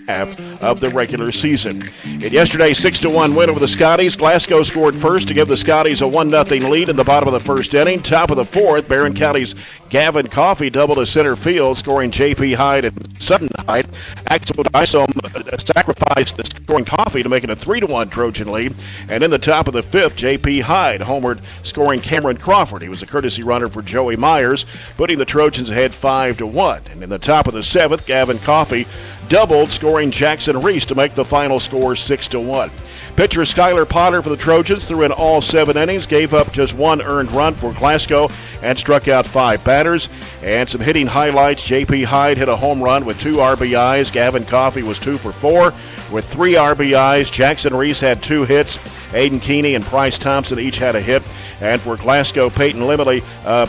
Half of the regular season. In yesterday's 6-1 win over the Scotties, Glasgow scored first to give the Scotties a 1-0 lead in the bottom of the first inning. Top of the fourth, Barren County's Gavin Coffey doubled to center field, scoring J.P. Hyde and Sutton Hyde. Axel Dysom sacrificed the scoring Coffey to make it a 3-1 Trojan lead. And in the top of the fifth, J.P. Hyde homered, scoring Cameron Crawford. He was a courtesy runner for Joey Myers, putting the Trojans ahead 5-1. And in the top of the seventh, Gavin Coffey doubled, scoring Jackson Reese to make the final score 6-1. Pitcher Skylar Potter for the Trojans threw in all 7 innings, gave up just 1 earned run for Glasgow, and struck out 5 batters. And some hitting highlights: J.P. Hyde hit a home run with 2 RBIs. Gavin Coffey was 2 for 4 with 3 RBIs. Jackson Reese had 2 hits. Aiden Keeney and Bryce Thompson each had a hit. And for Glasgow, Peyton Limley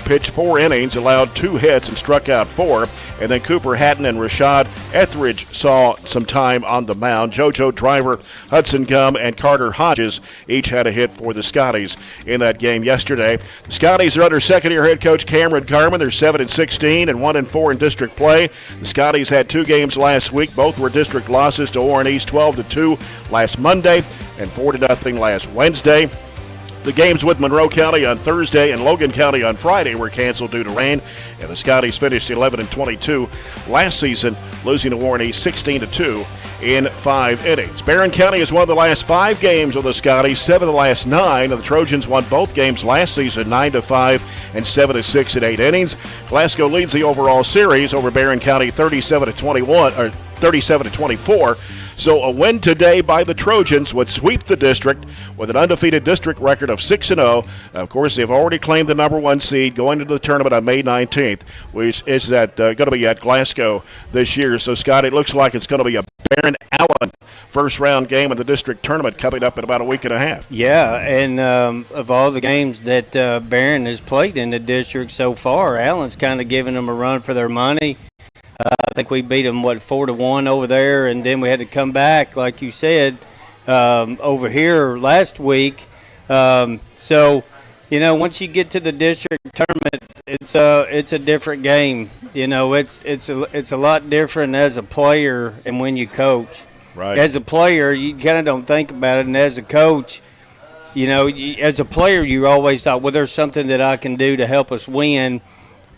pitched 4 innings, allowed 2 hits, and struck out 4. And then Cooper Hatton and Rashad Etheridge saw some time on the mound. JoJo Driver, Hudson Gum, and Carter Hodges each had a hit for the Scotties in that game yesterday. The Scotties are under second-year head coach Cameron Carman. They're 7-16 and 1-4 in district play. The Scotties had 2 games last week. Both were district losses to Warren East, 12-2 last Monday and 4-0 last Wednesday. The games with Monroe County on Thursday and Logan County on Friday were canceled due to rain, and the Scotties finished 11-22 last season, losing to Warren East 16-2 in 5 innings. Barren County has won the last 5 games with the Scotties, 7 of the last 9, and the Trojans won both games last season 9-5 and 7-6 in 8 innings. Glasgow leads the overall series over Barren County 37-21 or 37-24. So a win today by the Trojans would sweep the district with an undefeated district record of 6-0. Of course, they've already claimed the number 1 seed going into the tournament on May 19th, which is going to be at Glasgow this year. So, Scott, it looks like it's going to be a Barren-Allen first-round game in the district tournament coming up in about a week and a half. Yeah, and of all the games that Barren has played in the district so far, Allen's kind of giving them a run for their money. I think we beat them, 4-1 over there, and then we had to come back, like you said, over here last week. So, once you get to the district tournament, it's a different game. It's a lot different as a player and when you coach. Right. As a player, you kind of don't think about it, and as a coach, as a player, you always thought, well, there's something that I can do to help us win.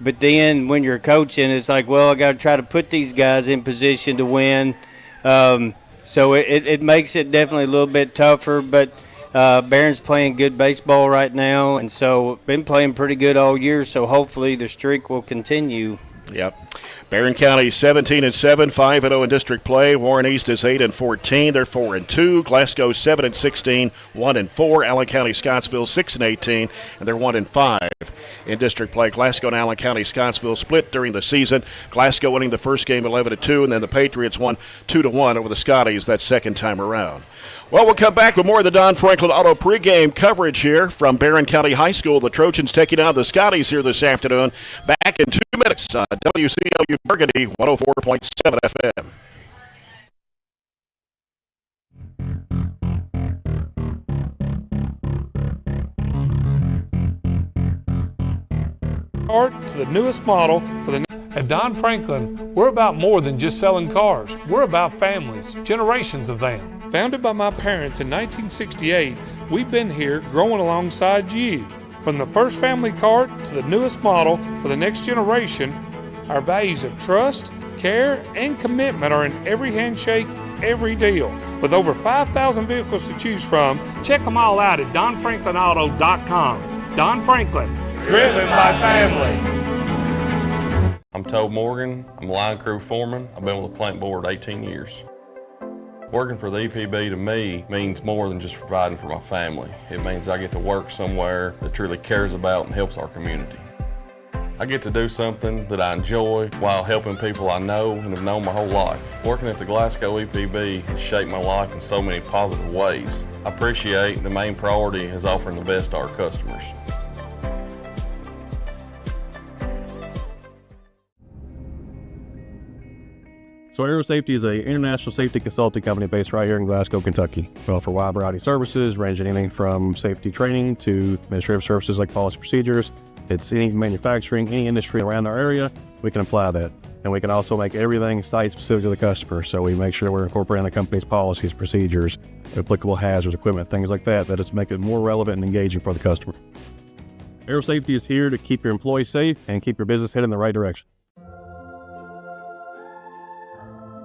But then when you're coaching, it's like, well, I got to try to put these guys in position to win. So it makes it definitely a little bit tougher. But Barron's playing good baseball right now, and so been playing pretty good all year. So hopefully the streak will continue. Yep. Barren County 17-7, 5-0 in district play. Warren East is 8-14. They're 4-2. Glasgow 7-16, 1-4. Allen County Scottsville 6-18, and they're 1-5 in district play. Glasgow and Allen County Scottsville split during the season. Glasgow winning the first game 11-2, and then the Patriots won 2-1 over the Scotties that second time around. Well, we'll come back with more of the Don Franklin Auto pregame coverage here from Barren County High School. The Trojans taking on the Scotties here this afternoon. Back in 2 minutes on WCLU Burgundy 104.7 FM. To the newest model for the at Don Franklin, we're about more than just selling cars. We're about families, generations of them. Founded by my parents in 1968, we've been here growing alongside you. From the first family car to the newest model for the next generation, our values of trust, care, and commitment are in every handshake, every deal. With over 5,000 vehicles to choose from, check them all out at DonFranklinAuto.com. Don Franklin, driven by family. I'm Tobe Morgan. I'm a line crew foreman. I've been with the plant board 18 years. Working for the EPB to me means more than just providing for my family. It means I get to work somewhere that truly cares about and helps our community. I get to do something that I enjoy while helping people I know and have known my whole life. Working at the Glasgow EPB has shaped my life in so many positive ways. I appreciate the main priority is offering the best to our customers. So Aero Safety is an international safety consulting company based right here in Glasgow, Kentucky. We offer a wide variety of services, ranging anything from safety training to administrative services like policy procedures, It's any manufacturing, any industry around our area, we can apply that. And we can also make everything site-specific to the customer. So we make sure we're incorporating the company's policies, procedures, applicable hazards, equipment, things like that, that it's make it more relevant and engaging for the customer. Aero Safety is here to keep your employees safe and keep your business headed in the right direction.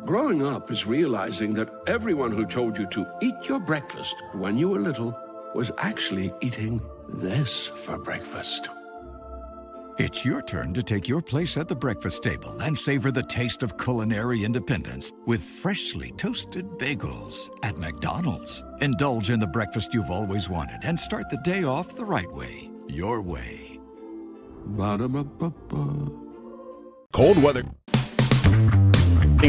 Growing up is realizing that everyone who told you to eat your breakfast when you were little was actually eating this for breakfast. It's your turn to take your place at the breakfast table and savor the taste of culinary independence with freshly toasted bagels at McDonald's. Indulge in the breakfast you've always wanted and start the day off the right way, your way. Ba-da-ba-ba-ba. Cold weather.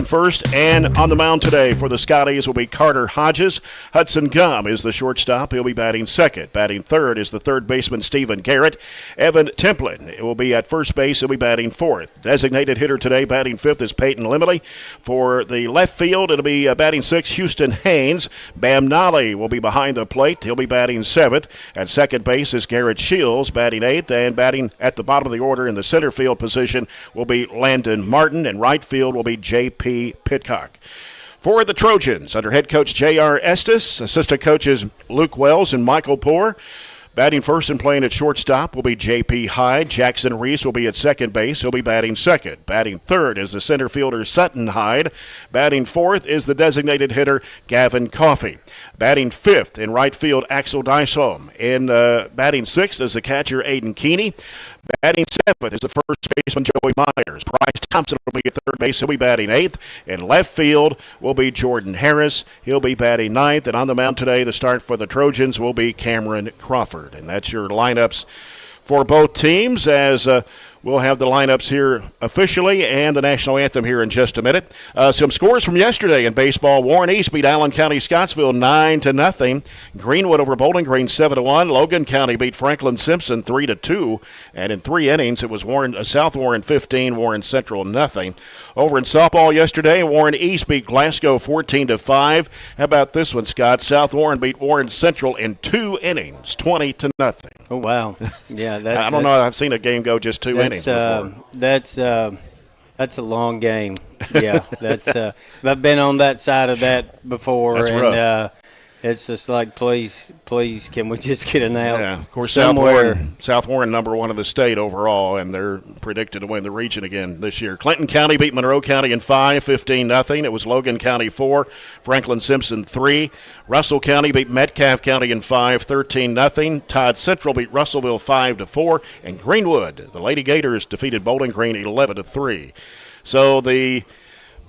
First and on the mound today for the Scotties will be Carter Hodges. Hudson Gum is the shortstop. He'll be batting second. Batting third is the third baseman Stephen Garrett. Evan Templin will be at first base. He'll be batting fourth. Designated hitter today batting fifth is Peyton Limley. For the left field, it'll be batting sixth Houston Haynes. Bam Nolly will be behind the plate. He'll be batting seventh. At second base is Garrett Shields batting eighth. And batting at the bottom of the order in the center field position will be Landon Martin. And right field will be J.P. Pitcock. For the Trojans, under head coach J.R. Estes, assistant coaches Luke Wells and Michael Poore. Batting first and playing at shortstop will be J.P. Hyde. Jackson Reese will be at second base. He'll be batting second. Batting third is the center fielder Sutton Hyde. Batting fourth is the designated hitter Gavin Coffey. Batting fifth in right field Axel Dysholm. In batting sixth is the catcher Aiden Keeney. Batting seventh is the first baseman Joey Myers. Bryce Thompson will be at third base. He'll be batting eighth. In left field will be Jordan Harris. He'll be batting ninth. And on the mound today, the start for the Trojans will be Cameron Crawford. And that's your lineups for both teams as we'll have the lineups here officially and the national anthem here in just a minute. Some scores from yesterday in baseball. Warren East beat Allen County Scottsville 9-0. Greenwood over Bowling Green 7-1. Logan County beat Franklin Simpson 3-2. And in 3 innings, it was South Warren 15, Warren Central nothing. Over in softball yesterday, Warren East beat Glasgow 14-5. How about this one, Scott? South Warren beat Warren Central in 2 innings, 20-0. Oh, wow. Yeah, I don't know. I've seen a game go just 2 innings. That's a long game. Yeah, I've been on that side of that before, that's and rough. It's just like, please, can we just get an out? Yeah, of course, somewhere. South Warren number one in the state overall, and they're predicted to win the region again this year. Clinton County beat Monroe County in 5, 15-0. It was Logan County 4, Franklin Simpson 3. Russell County beat Metcalfe County in 5, 13-0. Todd Central beat Russellville 5-4, and Greenwood, the Lady Gators, defeated Bowling Green 11-3. So the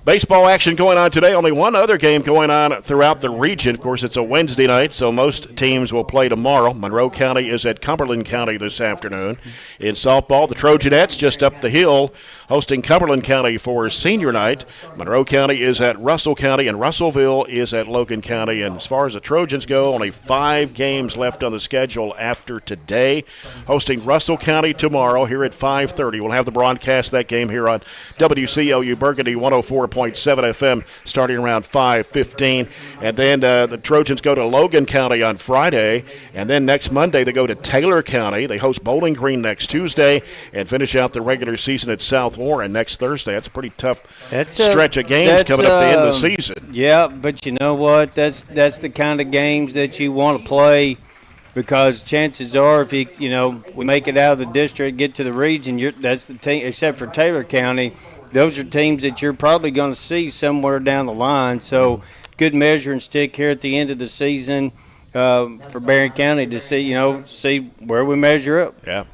baseball action going on today. Only one other game going on throughout the region. Of course, it's a Wednesday night, so most teams will play tomorrow. Monroe County is at Cumberland County this afternoon. In softball, the Trojanettes just up the hill hosting Cumberland County for senior night. Monroe County is at Russell County, and Russellville is at Logan County. And as far as the Trojans go, only 5 games left on the schedule after today. Hosting Russell County tomorrow here at 5:30. We'll have the broadcast that game here on WCLU Burgundy 104.7 FM starting around 5:15. And then the Trojans go to Logan County on Friday. And then next Monday they go to Taylor County. They host Bowling Green next Tuesday and finish out the regular season at South Warren next Thursday. That's a pretty tough stretch of games coming up the end of the season. Yeah, but you know what? That's the kind of games that you want to play, because chances are if we make it out of the district, get to the region, that's the team, except for Taylor County. Those are teams that you're probably going to see somewhere down the line. So good measuring stick here at the end of the season for Barren County to see where we measure up. Yeah.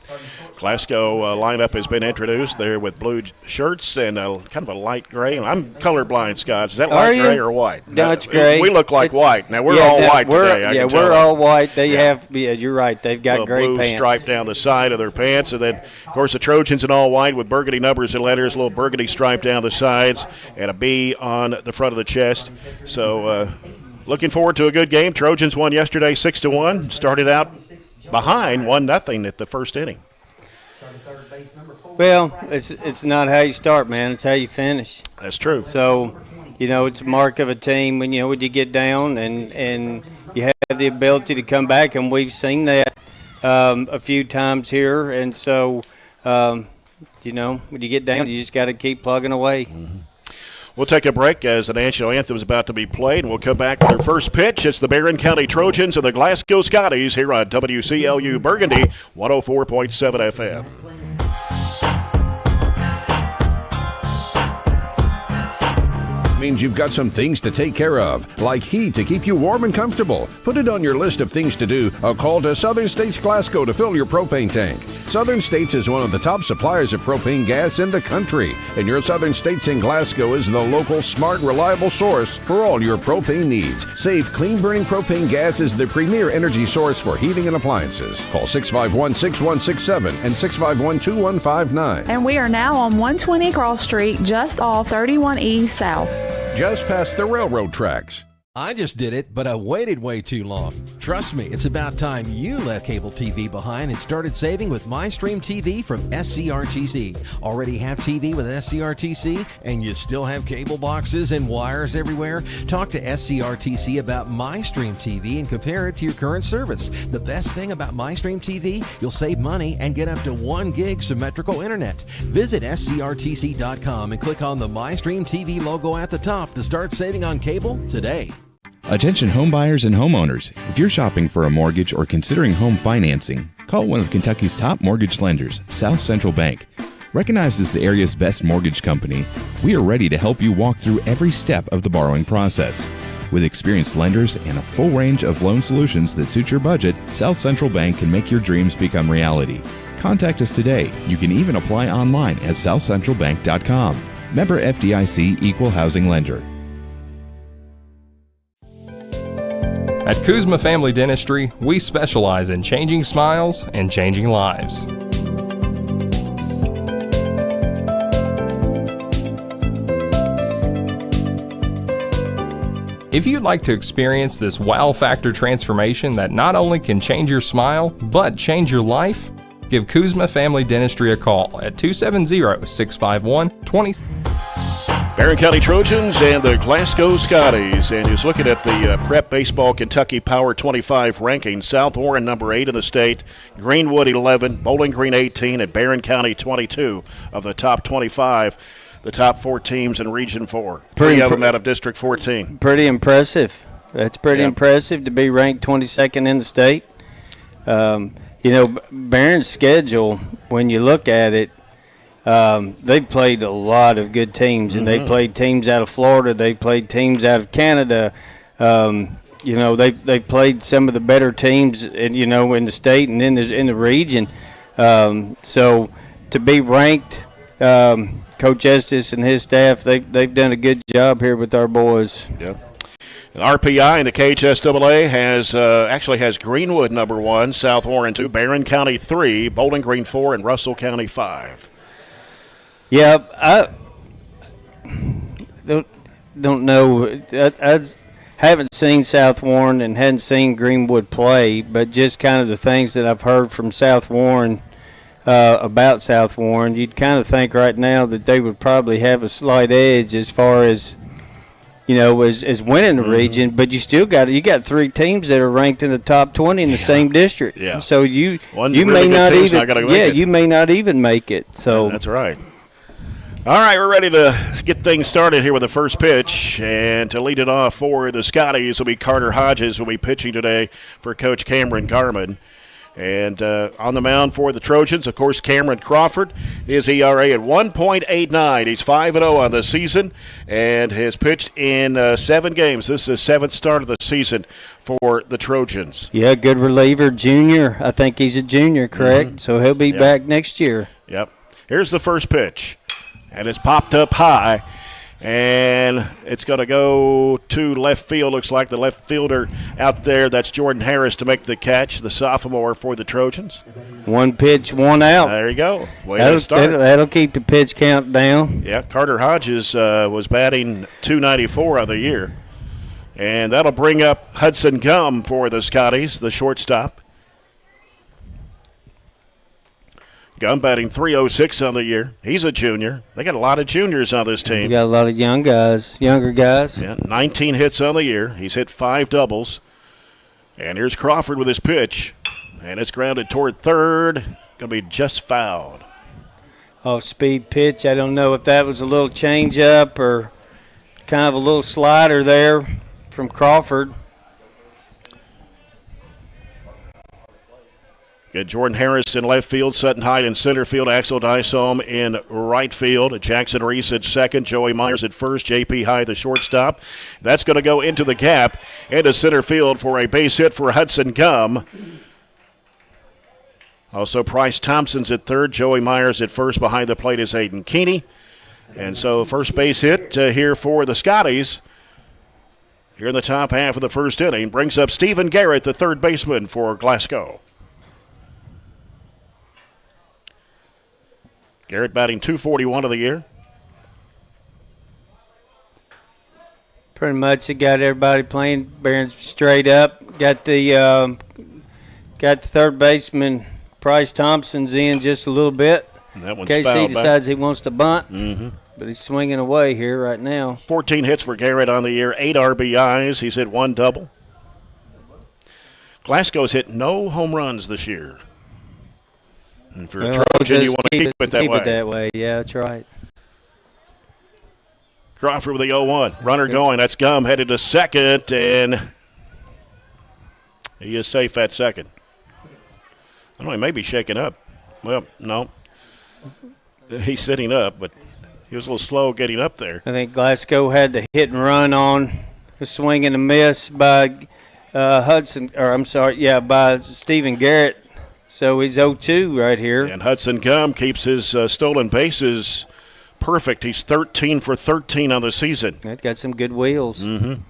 Glasgow lineup has been introduced there with blue shirts and kind of a light gray. I'm colorblind, Scott. Is that light gray or white? No, it's gray. We look like white. Now, we're all white today. We're all white. They have, you're right. They've got gray blue pants. Stripe down the side of their pants. And then, of course, the Trojans in all white with burgundy numbers and letters, a little burgundy stripe down the sides, and a B on the front of the chest. So, looking forward to a good game. Trojans won yesterday 6-1. Started out behind 1-0 at the first inning. Well, it's not how you start, man. It's how you finish. That's true. So, it's a mark of a team when you get down and you have the ability to come back, and we've seen that a few times here. And so, when you get down, you just got to keep plugging away. We'll take a break as the national anthem is about to be played, and we'll come back with our first pitch. It's the Barren County Trojans and the Glasgow Scotties here on WCLU Burgundy 104.7 FM. Means you've got some things to take care of, like heat to keep you warm and comfortable. Put it on your list of things to do. A call to Southern States Glasgow to fill your propane tank. Southern States is one of the top suppliers of propane gas in the country, and your Southern States in Glasgow is the local, smart, reliable source for all your propane needs. Safe, clean-burning propane gas is the premier energy source for heating and appliances. Call 651-6167 and 651-2159. And we are now on 120 Cross Street, just off 31E South. Just past the railroad tracks. I just did it, but I waited way too long. Trust me, it's about time you left cable TV behind and started saving with MyStream TV from SCRTC. Already have TV with SCRTC and you still have cable boxes and wires everywhere? Talk to SCRTC about MyStream TV and compare it to your current service. The best thing about MyStream TV, you'll save money and get up to 1 gig symmetrical internet. Visit scrtc.com and click on the MyStream TV logo at the top to start saving on cable today. Attention home buyers and homeowners. If you're shopping for a mortgage or considering home financing, call one of Kentucky's top mortgage lenders, South Central Bank. Recognized as the area's best mortgage company, we are ready to help you walk through every step of the borrowing process. With experienced lenders and a full range of loan solutions that suit your budget, South Central Bank can make your dreams become reality. Contact us today. You can even apply online at southcentralbank.com. Member FDIC Equal Housing Lender. At Kuzma Family Dentistry, we specialize in changing smiles and changing lives. If you'd like to experience this wow factor transformation that not only can change your smile, but change your life, give Kuzma Family Dentistry a call at 270-651-20. Barren County Trojans and the Glasgow Scotties. And he's looking at the Prep Baseball Kentucky Power 25 ranking. South Warren number 8 in the state, Greenwood 11, Bowling Green 18, and Barren County 22 of the top 25. The top 4 teams in Region 4. Three of them out of District 14. Pretty impressive. That's pretty impressive to be ranked 22nd in the state. Barren's schedule, when you look at it, they've played a lot of good teams, and they played teams out of Florida. They played teams out of Canada. They played some of the better teams, in the state and in the region. So to be ranked, Coach Estes and his staff, they've done a good job here with our boys. Yeah. And RPI in the KHSAA has Greenwood number 1, South Warren 2, Barren County 3, Bowling Green 4, and Russell County 5. Yeah, I don't know. I haven't seen South Warren and hadn't seen Greenwood play, but just kind of the things that I've heard from South Warren about South Warren, you'd kind of think right now that they would probably have a slight edge as far as as winning the region. But you still got 3 teams that are ranked in the top 20 in the same district. Yeah. So you really may not even you may not even make it. So that's right. All right, we're ready to get things started here with the first pitch. And to lead it off for the Scotties will be Carter Hodges, who will be pitching today for Coach Cameron Garman. And on the mound for the Trojans, of course, Cameron Crawford. His ERA at 1.89. He's 5-0 on the season and has pitched in 7 games. This is his 7th start of the season for the Trojans. Yeah, good reliever, junior. I think he's a junior, correct? So he'll be back next year. Yep. Here's the first pitch. And it's popped up high, and it's going to go to left field. Looks like the left fielder out there, that's Jordan Harris, to make the catch, the sophomore for the Trojans. 1 pitch, 1 out. There you go. Way to start. That'll keep the pitch count down. Yeah, Carter Hodges was batting .294 on the year. And that'll bring up Hudson Gum for the Scotties, the shortstop. Gum batting .306 on the year. He's a junior. They got a lot of juniors on this team. We got a lot of younger guys. Yeah, 19 hits on the year. He's hit 5 doubles. And here's Crawford with his pitch. And it's grounded toward third. Going to be just fouled. off-speed pitch. I don't know if that was a little change-up or kind of a little slider there from Crawford. Got Jordan Harris in left field, Sutton Hyde in center field, Axel Dysome in right field, Jackson Reese at second, Joey Myers at first, J.P. Hyde the shortstop. That's going to go into the gap into center field for a base hit for Hudson Gum. Also, Bryce Thompson's at third, Joey Myers at first. Behind the plate is Aiden Keeney. And so first base hit here for the Scotties here in the top half of the first inning brings up Stephen Garrett, the third baseman for Glasgow. Garrett batting .241 of the year. Pretty much it got everybody playing. Barron's straight up. Got the third baseman Bryce Thompson's in just a little bit. That one's in case he decides he wants to bunt. Mm-hmm. But he's swinging away here right now. 14 hits for Garrett on the year, 8 RBIs. He's hit 1 double. Glasgow's hit no home runs this year. And for a Trojan, you want to keep it that way. Keep it that way, yeah, that's right. Crawford with the 0-1. Runner going. That's Gum headed to second, and he is safe at second. I don't know, he may be shaking up. Well, no. He's sitting up, but he was a little slow getting up there. I think Glasgow had the hit and run on a swing and a miss by by Stephen Garrett. So he's 0-2 right here. And Hudson Gum keeps his stolen bases perfect. He's 13 for 13 on the season. That got some good wheels. Mm-hmm.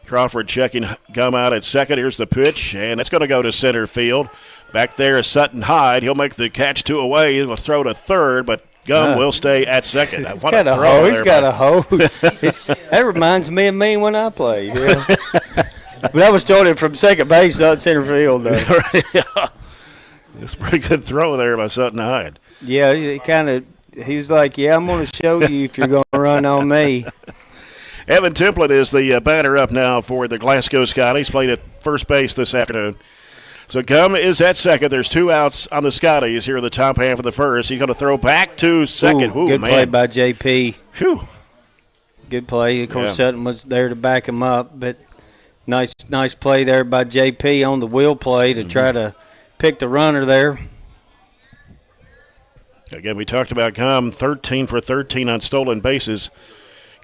Crawford checking Gum out at second. Here's the pitch, and it's going to go to center field. Back there is Sutton Hyde. He'll make the catch 2 away. He'll throw to third, but Gum will stay at second. He's got a hose. He's got a hose. That reminds me of me when I played. Yeah. But I was throwing it from second base, not center field, though. It's a pretty good throw there by Sutton Hyde. Yeah, he was like, yeah, I'm going to show you if you're going to run on me. Evan Templin is the batter up now for the Glasgow Scotties. Played at first base this afternoon. So Gum is at second. There's 2 outs on the Scotties here in the top half of the first. He's going to throw back to second. Good play by J.P. Whew. Good play. Of course, Sutton was there to back him up, but nice play there by J.P. on the wheel play to try to pick the runner there. Again, we talked about Gum, 13 for 13 on stolen bases.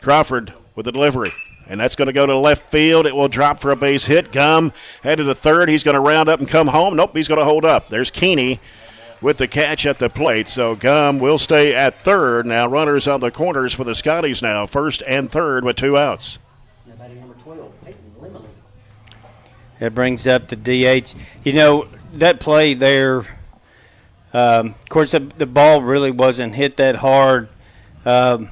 Crawford with the delivery. And that's going to go to left field. It will drop for a base hit. Gum headed to third. He's going to round up and come home. Nope, he's going to hold up. There's Keeney with the catch at the plate. So Gum will stay at third. Now runners on the corners for the Scotties now. First and third with 2 outs. That brings up the DH. You know, that play there, of course, the ball really wasn't hit that hard.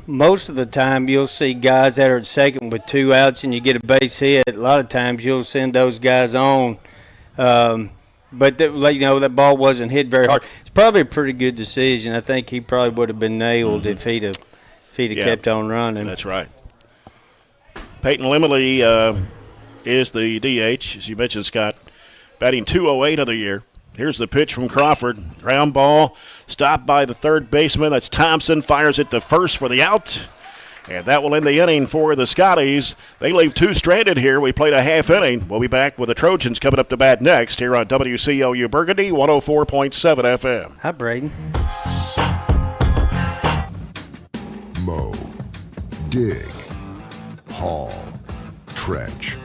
Most of the time you'll see guys that are at second with 2 outs and you get a base hit. A lot of times you'll send those guys on. But that ball wasn't hit very hard. It's probably a pretty good decision. I think he probably would have been nailed if he'd have kept on running. That's right. Peyton Limley is the DH, as you mentioned, Scott, batting .208 of the year. Here's the pitch from Crawford. Ground ball stopped by the third baseman. That's Thompson. Fires it to first for the out. And that will end the inning for the Scotties. They leave 2 stranded here. We played a half inning. We'll be back with the Trojans coming up to bat next here on WCLU Burgundy 104.7 FM. Hi, Braden. Mow, dig, haul, trench.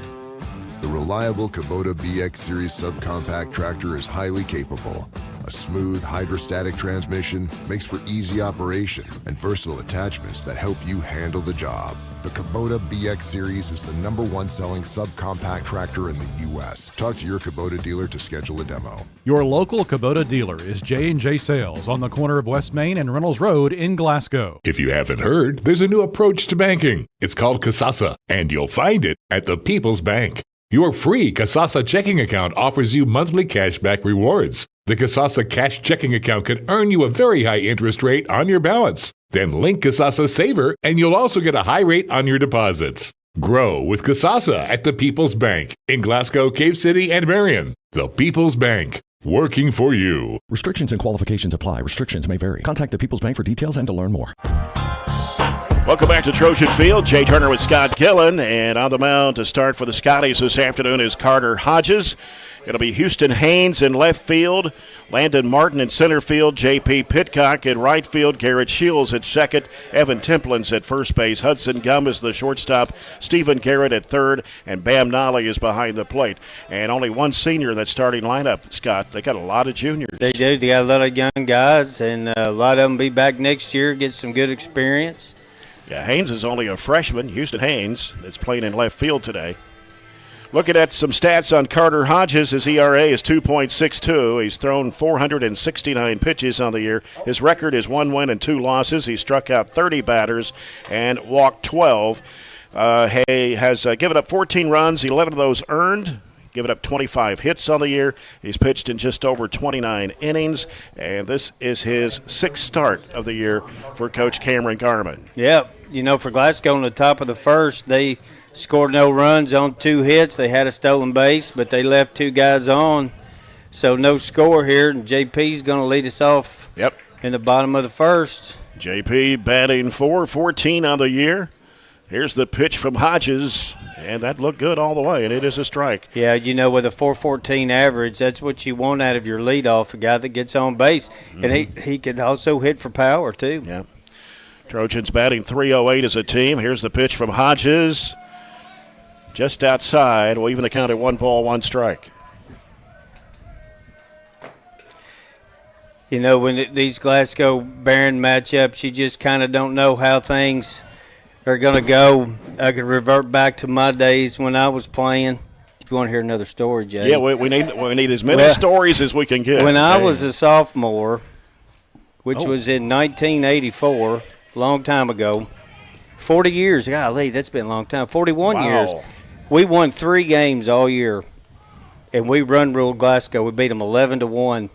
The reliable Kubota BX Series subcompact tractor is highly capable. A smooth hydrostatic transmission makes for easy operation and versatile attachments that help you handle the job. The Kubota BX Series is the #1 selling subcompact tractor in the U.S. Talk to your Kubota dealer to schedule a demo. Your local Kubota dealer is J&J Sales on the corner of West Main and Reynolds Road in Glasgow. If you haven't heard, there's a new approach to banking. It's called Kasasa, and you'll find it at the People's Bank. Your free Kasasa checking account offers you monthly cashback rewards. The Kasasa Cash checking account can earn you a very high interest rate on your balance. Then link Kasasa Saver, and you'll also get a high rate on your deposits. Grow with Kasasa at the People's Bank in Glasgow, Cave City, and Barren. The People's Bank. working for you. Restrictions and qualifications apply. Restrictions may vary. Contact the People's Bank for details and to learn more. Welcome back to Trojan Field. Jay Turner with Scott Gillen. And on the mound to start for the Scotties this afternoon is Carter Hodges. It'll be Houston Haynes in left field, Landon Martin in center field, J.P. Pitcock in right field, Garrett Shields at second, Evan Templins at first base, Hudson Gum is the shortstop, Stephen Garrett at third, and Bam Nolly is behind the plate. And only one senior in that starting lineup, Scott. They got a lot of juniors. They do. They got a lot of young guys, and a lot of them be back next year, get some good experience. Yeah, Haynes is only a freshman, Houston Haynes, that's playing in left field today. Looking at some stats on Carter Hodges, his ERA is 2.62. He's thrown 469 pitches on the year. His record is 1 win and 2 losses. He struck out 30 batters and walked 12. He has given up 14 runs, 11 of those earned. Given up 25 hits on the year. He's pitched in just over 29 innings, and this is his 6th start of the year for Coach Cameron Garman. Yep. You know, for Glasgow on the top of the first, they scored no runs on 2 hits. They had a stolen base, but they left 2 guys on. So no score here, and JP's going to lead us off in the bottom of the first. JP batting .414 on the year. Here's the pitch from Hodges, and that looked good all the way, and it is a strike. Yeah, you know, with a .414 average, that's what you want out of your leadoff, a guy that gets on base. Mm-hmm. And he can also hit for power, too. Yeah. Trojans batting .308 as a team. Here's the pitch from Hodges. Just outside. We'll even the count at 1 ball, 1 strike. You know, when these Glasgow Barren matchups, you just kind of don't know how things are going to go. I could revert back to my days when I was playing. If you want to hear another story, Jay. Yeah, we need as many stories as we can get. When I was a sophomore, which was in 1984, a long time ago, 40 years. Golly, that's been a long time. 41 years. We won 3 games all year, and we run-ruled Glasgow. We beat them 11-1.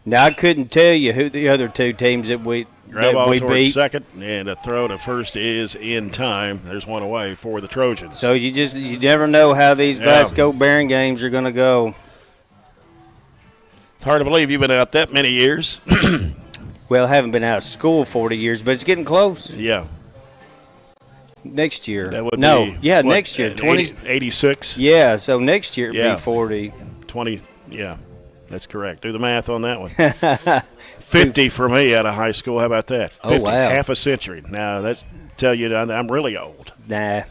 Now, I couldn't tell you who the other 2 teams that we beat. Second, and a throw to first is in time. There's one away for the Trojans. So you never know how these Glasgow Barren games are going to go. It's hard to believe you've been out that many years. Well, I haven't been out of school 40 years, but it's getting close. Yeah. Next year. That would next year. 86. Yeah, so next year it'd be 40. 20, yeah. That's correct. Do the math on that one. 50 for me out of high school. How about that? 50, wow. Half a century. Now, that's tell you I'm really old. Nah.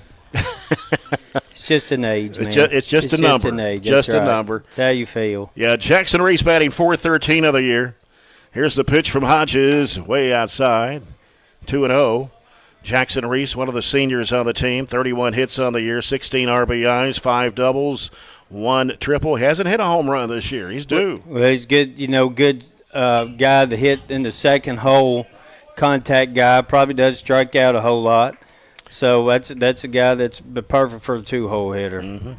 It's just an age, man. It's just a number. An age. Just That's a right. number. That's how you feel. Yeah, Jackson Reese batting .413 of the year. Here's the pitch from Hodges, way outside. 2-0. Jackson Reese, one of the seniors on the team, 31 hits on the year, 16 RBIs, 5 doubles, 1 triple. He hasn't hit a home run this year. He's due. Well, he's good, good guy to hit in the second hole, contact guy. Probably does strike out a whole lot. So that's a guy that's perfect for a 2-hole hitter. Mm-hmm.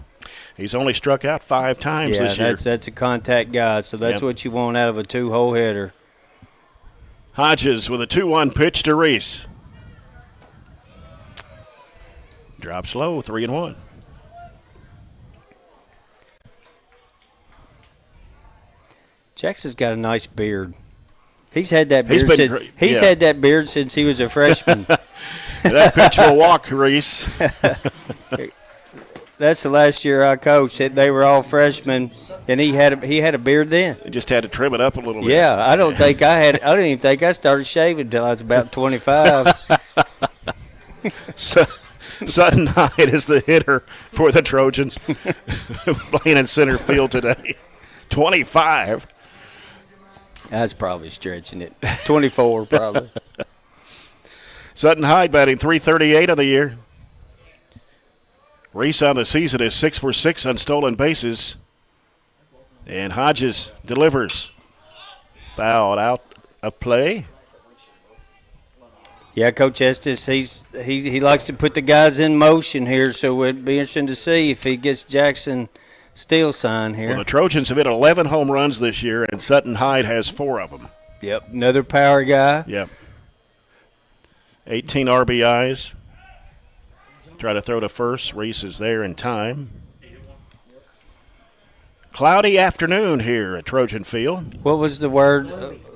He's only struck out 5 times this year. Yeah, that's a contact guy. So that's what you want out of a 2-hole hitter. Hodges with a 2-1 pitch to Reese. Drops low, 3-1. Jackson's got a nice beard. He's had that beard. He's had that beard since he was a freshman. That pitch will walk, Reese. That's the last year I coached. They were all freshmen, and he had a beard then. He just had to trim it up a little bit. Yeah, I don't even think I started shaving until I was about 25. Sutton Hyde is the hitter for the Trojans, playing in center field today. 25. That's probably stretching it. 24 probably. Sutton Hyde batting .338 of the year. Reese on the season is 6 for 6 on stolen bases. And Hodges delivers. Fouled out of play. Yeah, Coach Estes, he likes to put the guys in motion here, so it'd be interesting to see if he gets Jackson Steele signed here. Well, the Trojans have hit 11 home runs this year, and Sutton Hyde has 4 of them. Yep, another power guy. Yep. 18 RBIs. Try to throw to first. Reese is there in time. Cloudy afternoon here at Trojan Field. What was the word?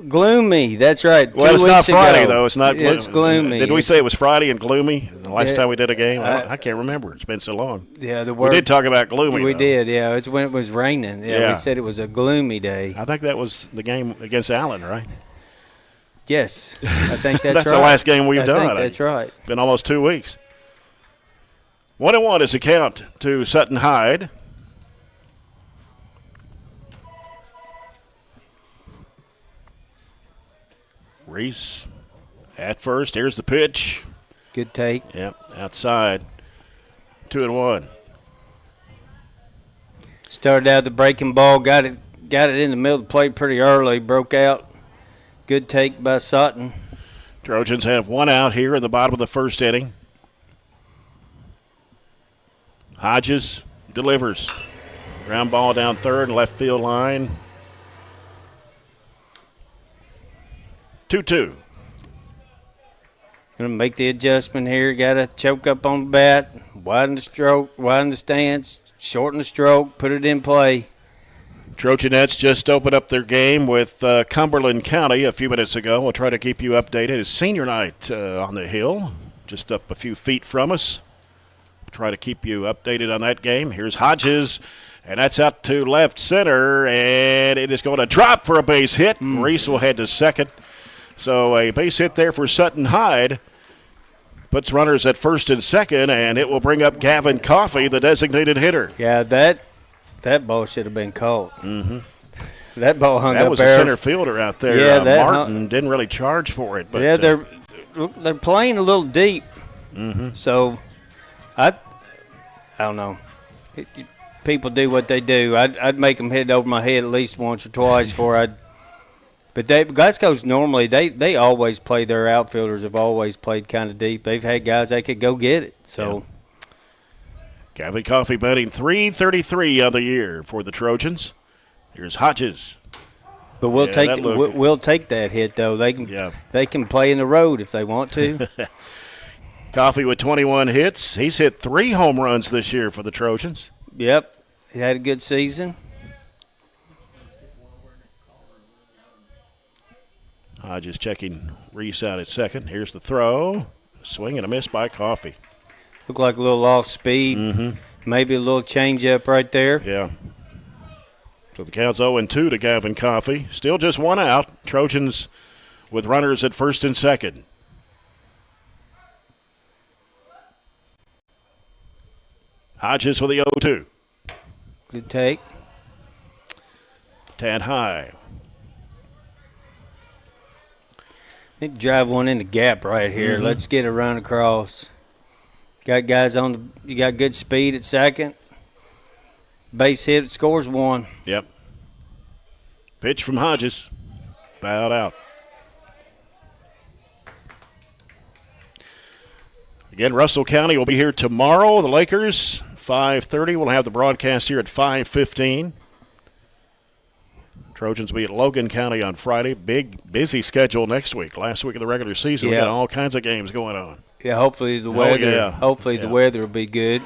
Gloomy. That's right. Well, it's not Friday, though. It's not. It's gloomy. Did we say it was Friday and gloomy the last time we did a game? I can't remember. It's been so long. Yeah, the word. We did talk about gloomy. We though. did, yeah. It's when it was raining. Yeah, we said it was a gloomy day. I think that was the game against Allen, right? Yes, I think that's that's right. the last game we've done. I think that's right. Been almost 2 weeks. 1-1 is the count to Sutton Hyde. Reese at first. Here's the pitch. Good take. Yep, outside. 2-1. Started out the breaking ball. Got it in the middle of the plate pretty early. Broke out. Good take by Sutton. Trojans have one out here in the bottom of the first inning. Hodges delivers. Ground ball down third, left field line. 2-2. Going to make the adjustment here. Got to choke up on the bat, widen the stroke, widen the stance, shorten the stroke, put it in play. Trojanettes just opened up their game with Cumberland County a few minutes ago. We'll try to keep you updated. It's senior night on the hill, just up a few feet from us. We'll try to keep you updated on that game. Here's Hodges, and that's out to left center, and it is going to drop for a base hit. Reese will head to second. So a base hit there for Sutton Hyde. Puts runners at first and second, and it will bring up Gavin Coffey, the designated hitter. Yeah, that ball should have been caught. Mm-hmm. That ball hung up there. That was a center fielder out there. Yeah, Martin didn't really charge for it. But, yeah, they're playing a little deep. Mm-hmm. So I don't know. People do what they do. I'd make them hit over my head at least once or twice before I'd. But Glasgow's normally they always play, their outfielders have always played kind of deep. They've had guys that could go get it. So. Yeah. Gavin Coffey batting .333 on the year for the Trojans. Here's Hodges. But we'll take that hit though. They can play in the road if they want to. Coffey with 21 hits. He's hit 3 home runs this year for the Trojans. Yep, he had a good season. Hodges checking Reese out at second. Here's the throw. Swing and a miss by Coffey. Looked like a little off speed. Mm-hmm. Maybe a little change up right there. Yeah. So the count's 0-2 to Gavin Coffey. Still just one out. Trojans with runners at first and second. Hodges with the 0-2. Good take. Tad high. I think drive one in the gap right here. Mm-hmm. Let's get a run across. Got guys you got good speed at second. Base hit, scores one. Yep. Pitch from Hodges. Fouled out. Again, Russell County will be here tomorrow. The Lakers, 5:30. We'll have the broadcast here at 5:15. Trojans will be at Logan County on Friday. Big, busy schedule next week. Last week of the regular season, we got all kinds of games going on. Yeah, hopefully the weather. The weather will be good.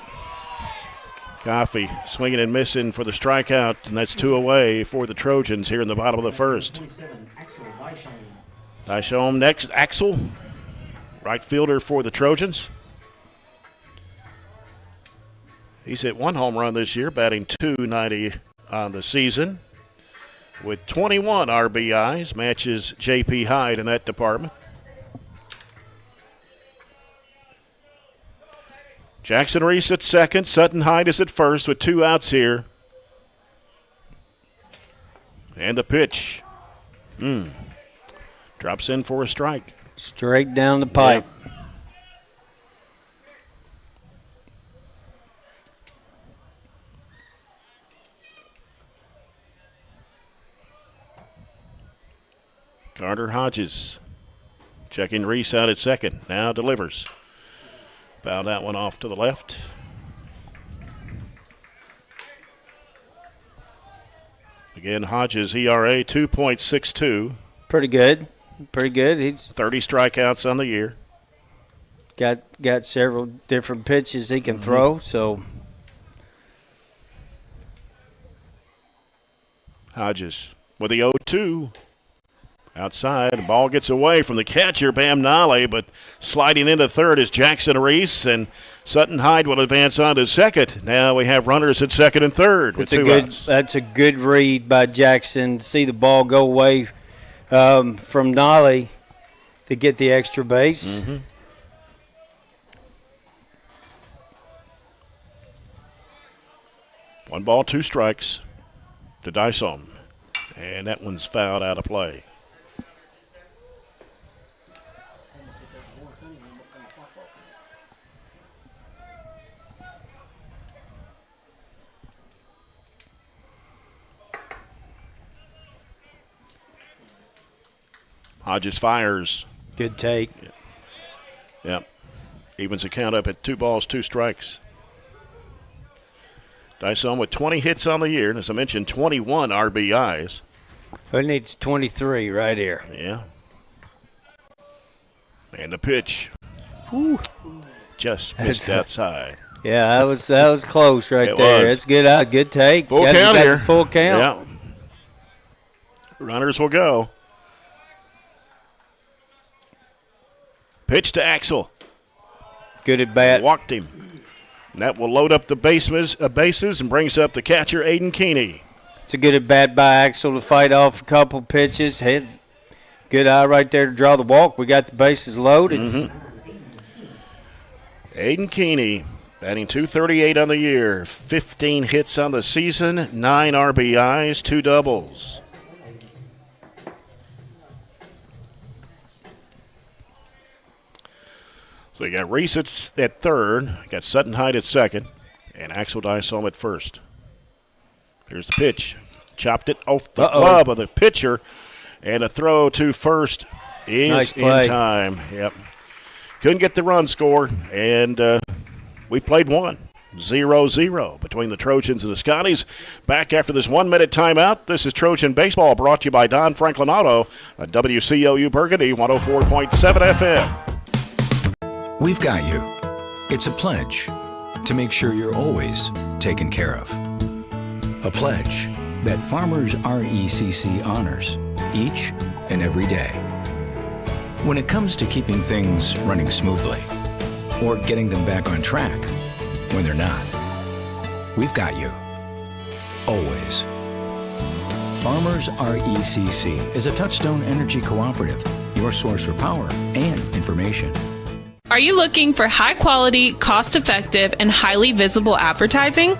Coffey swinging and missing for the strikeout, and that's 2 away for the Trojans here in the bottom of the first. Dyshome next. Axel, right fielder for the Trojans. He's hit 1 home run this year, batting .290 on the season. With 21 RBIs, matches J.P. Hyde in that department. Jackson Reese at second. Sutton Hyde is at first with 2 outs here. And the pitch. Drops in for a strike. Straight down the pipe. Yeah. Carter Hodges checking Reese out at second. Now delivers. Fouled that one off to the left. Again, Hodges' ERA 2.62. Pretty good. He's 30 strikeouts on the year. Got several different pitches he can throw, so Hodges with the 0-2. Outside, the ball gets away from the catcher, Bam Nolly, but sliding into third is Jackson Reese, and Sutton Hyde will advance on to second. Now we have runners at second and third with two outs. That's a good read by Jackson to see the ball go away from Nolly to get the extra base. Mm-hmm. One ball, two strikes to Dyson, and that one's fouled out of play. Hodges fires. Good take. Yep. Evens the count up at 2 balls, 2 strikes. Dyson with 20 hits on the year, and as I mentioned, 21 RBIs. Who needs 23 right here? Yeah. And the pitch. Whew. Just missed outside. Yeah, that was close right It there. was. It's good. Good take. Full count here. Full count. Yeah. Runners will go. Pitch to Axel. Good at bat. Walked him. And that will load up the bases and brings up the catcher, Aiden Keeney. It's a good at bat by Axel to fight off a couple pitches. Good eye right there to draw the walk. We got the bases loaded. Mm-hmm. Aiden Keeney batting .238 on the year, 15 hits on the season, 9 RBIs, 2 doubles. So you got Reese at third, got Sutton Hyde at second, and Axel Dyson at first. Here's the pitch. Chopped it off the glove of the pitcher, and a throw to first is Nice in play. time. Yep. Couldn't get the run score, and we played 0-0 between the Trojans and the Scotties. Back after this 1-minute timeout. This is Trojan Baseball brought to you by Don Franklin Auto on WCLU Burgundy 104.7 FM. We've got you. It's a pledge to make sure you're always taken care of. A pledge that Farmers RECC honors each and every day. When it comes to keeping things running smoothly or getting them back on track when they're not, we've got you. Always. Farmers RECC is a Touchstone Energy Cooperative, your source for power and information. Are you looking for high-quality, cost-effective, and highly visible advertising?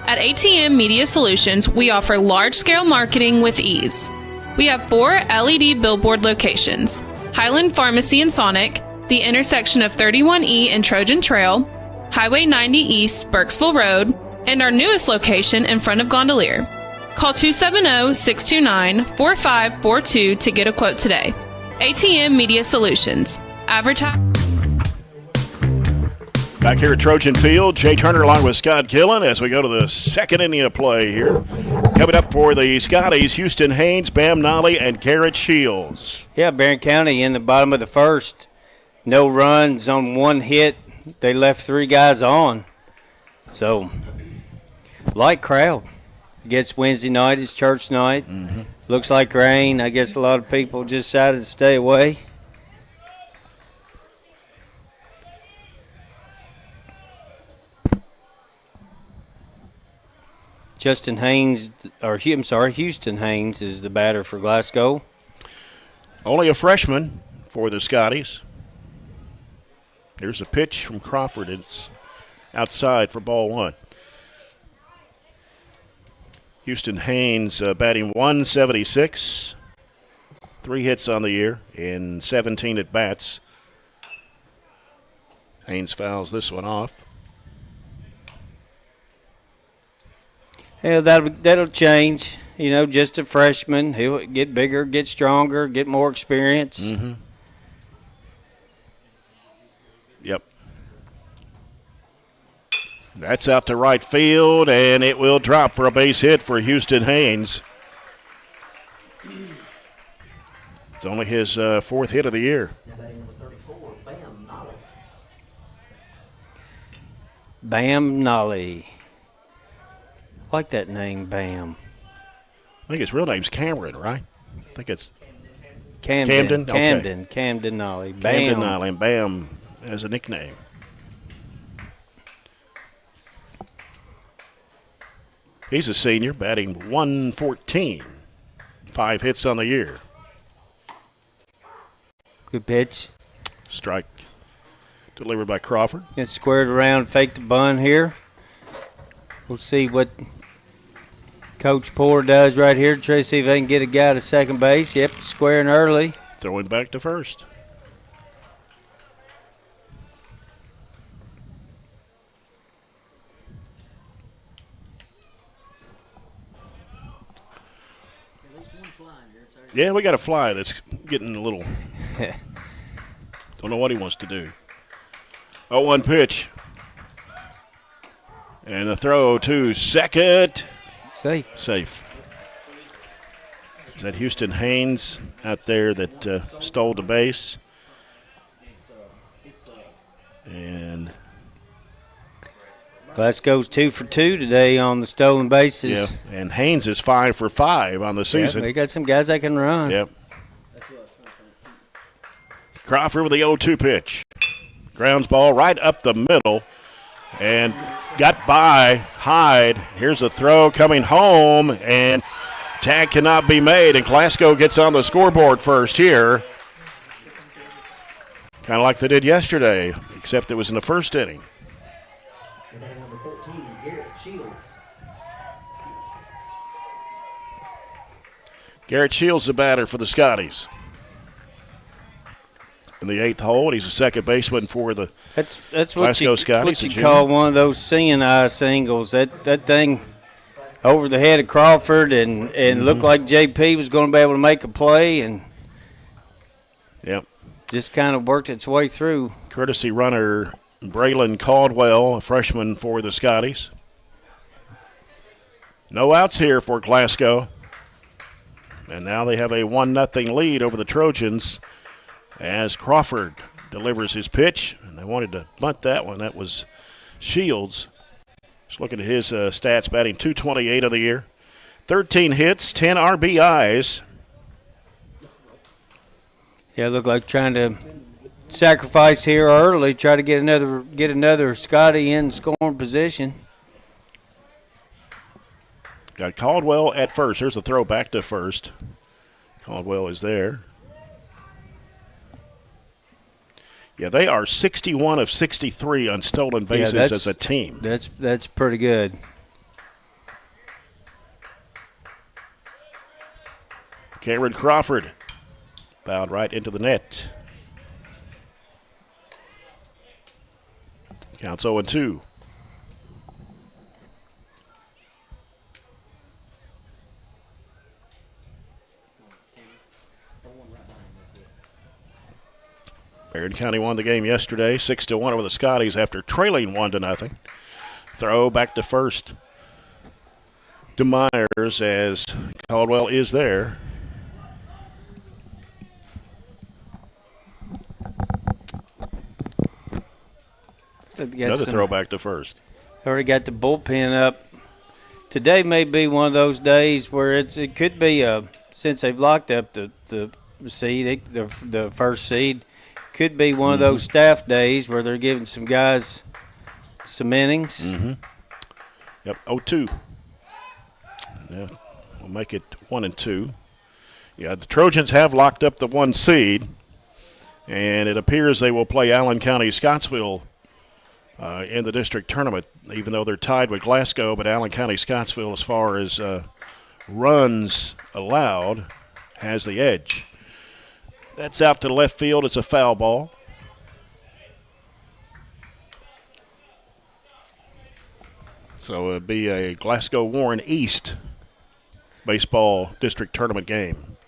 At ATM Media Solutions, we offer large-scale marketing with ease. We have 4 LED billboard locations: Highland Pharmacy and Sonic, the intersection of 31E and Trojan Trail, Highway 90 East, Burkesville Road, and our newest location in front of Gondolier. Call 270-629-4542 to get a quote today. ATM Media Solutions. Advertise. Back here at Trojan Field, Jay Turner along with Scott Gillen as we go to the second inning of play here. Coming up for the Scotties, Houston Haynes, Bam Nolly, and Garrett Shields. Yeah, Barren County in the bottom of the first. No runs on 1 hit. They left 3 guys on. So, light crowd. I guess Wednesday night is church night. Mm-hmm. Looks like rain. I guess a lot of people just decided to stay away. Houston Haynes is the batter for Glasgow. Only a freshman for the Scotties. Here's a pitch from Crawford. It's outside for ball 1. Houston Haynes batting .176. 3 hits on the year in 17 at-bats. Haynes fouls this one off. Yeah, that'll change. You know, just a freshman. He'll get bigger, get stronger, get more experience. Mm-hmm. Yep. That's out to right field, and it will drop for a base hit for Houston Haynes. It's only his 4th hit of the year. Bam Nolly. Like that name, Bam. think his real name's Cameron, right? I think it's Camden. Okay. Camden Nolly. Bam. Camden Nolly, and Bam as a nickname. He's a senior, batting 114. 5 hits on the year. Good pitch. Strike delivered by Crawford. Gets squared around, fake the bunt here. We'll see what Coach Poor does right here. Try to see if they can get a guy to second base. Yep, squaring early. Throwing back to first. Yeah, we got a fly that's getting a little. Don't know what he wants to do. 0-1 pitch. And the throw to second. Safe. Is that Houston Haynes out there that stole the base? And Glasgow's 2 for 2 today on the stolen bases. yeah, and Haynes is 5 for 5 on the season. Yeah, they got some guys that can run. Yep. Crawford with the 0-2 pitch. Grounds ball right up the middle and got by Hyde. Here's a throw coming home, and tag cannot be made, and Glasgow gets on the scoreboard first here. Kind of like they did yesterday, except it was in the first inning. Number 14, Garrett Shields. Garrett Shields, the batter for the Scotties. In the 8th hole, he's a second baseman for the That's what Glasgow Scotties. What you call one of those seeing eye singles. That thing over the head of Crawford and looked like JP was going to be able to make a play, and yep, just kind of worked its way through. Courtesy runner Braylon Caldwell, a freshman for the Scotties. No outs here for Glasgow. And now they have a 1-0 lead over the Trojans as Crawford delivers his pitch. And they wanted to bunt that one. That was Shields. Just looking at his stats, batting .228 of the year. 13 hits, 10 RBIs. Yeah, looked like trying to sacrifice here early, try to get another Scotty in scoring position. Got Caldwell at first. Here's a throw back to first. Caldwell is there. Yeah, they are 61 of 63 on stolen bases as a team. That's pretty good. Cameron Crawford bowed right into the net. Counts 0-2. Barren County won the game yesterday, 6-1 over the Scotties after trailing 1-0. Throw back to first to Myers as Caldwell is there. Another throw back to first. Already got the bullpen up. Today may be one of those days where it could be since they've locked up the seed, the first seed. Could be one of those staff days where they're giving some guys some innings. Yep, 0-2. Yeah, we'll make it 1-2. Yeah, the Trojans have locked up the 1 seed, and it appears they will play Allen County Scottsville in the district tournament, even though they're tied with Glasgow. But Allen County Scottsville, as far as runs allowed, has the edge. That's out to left field. It's a foul ball. So it'll be a Glasgow Warren East baseball district tournament game.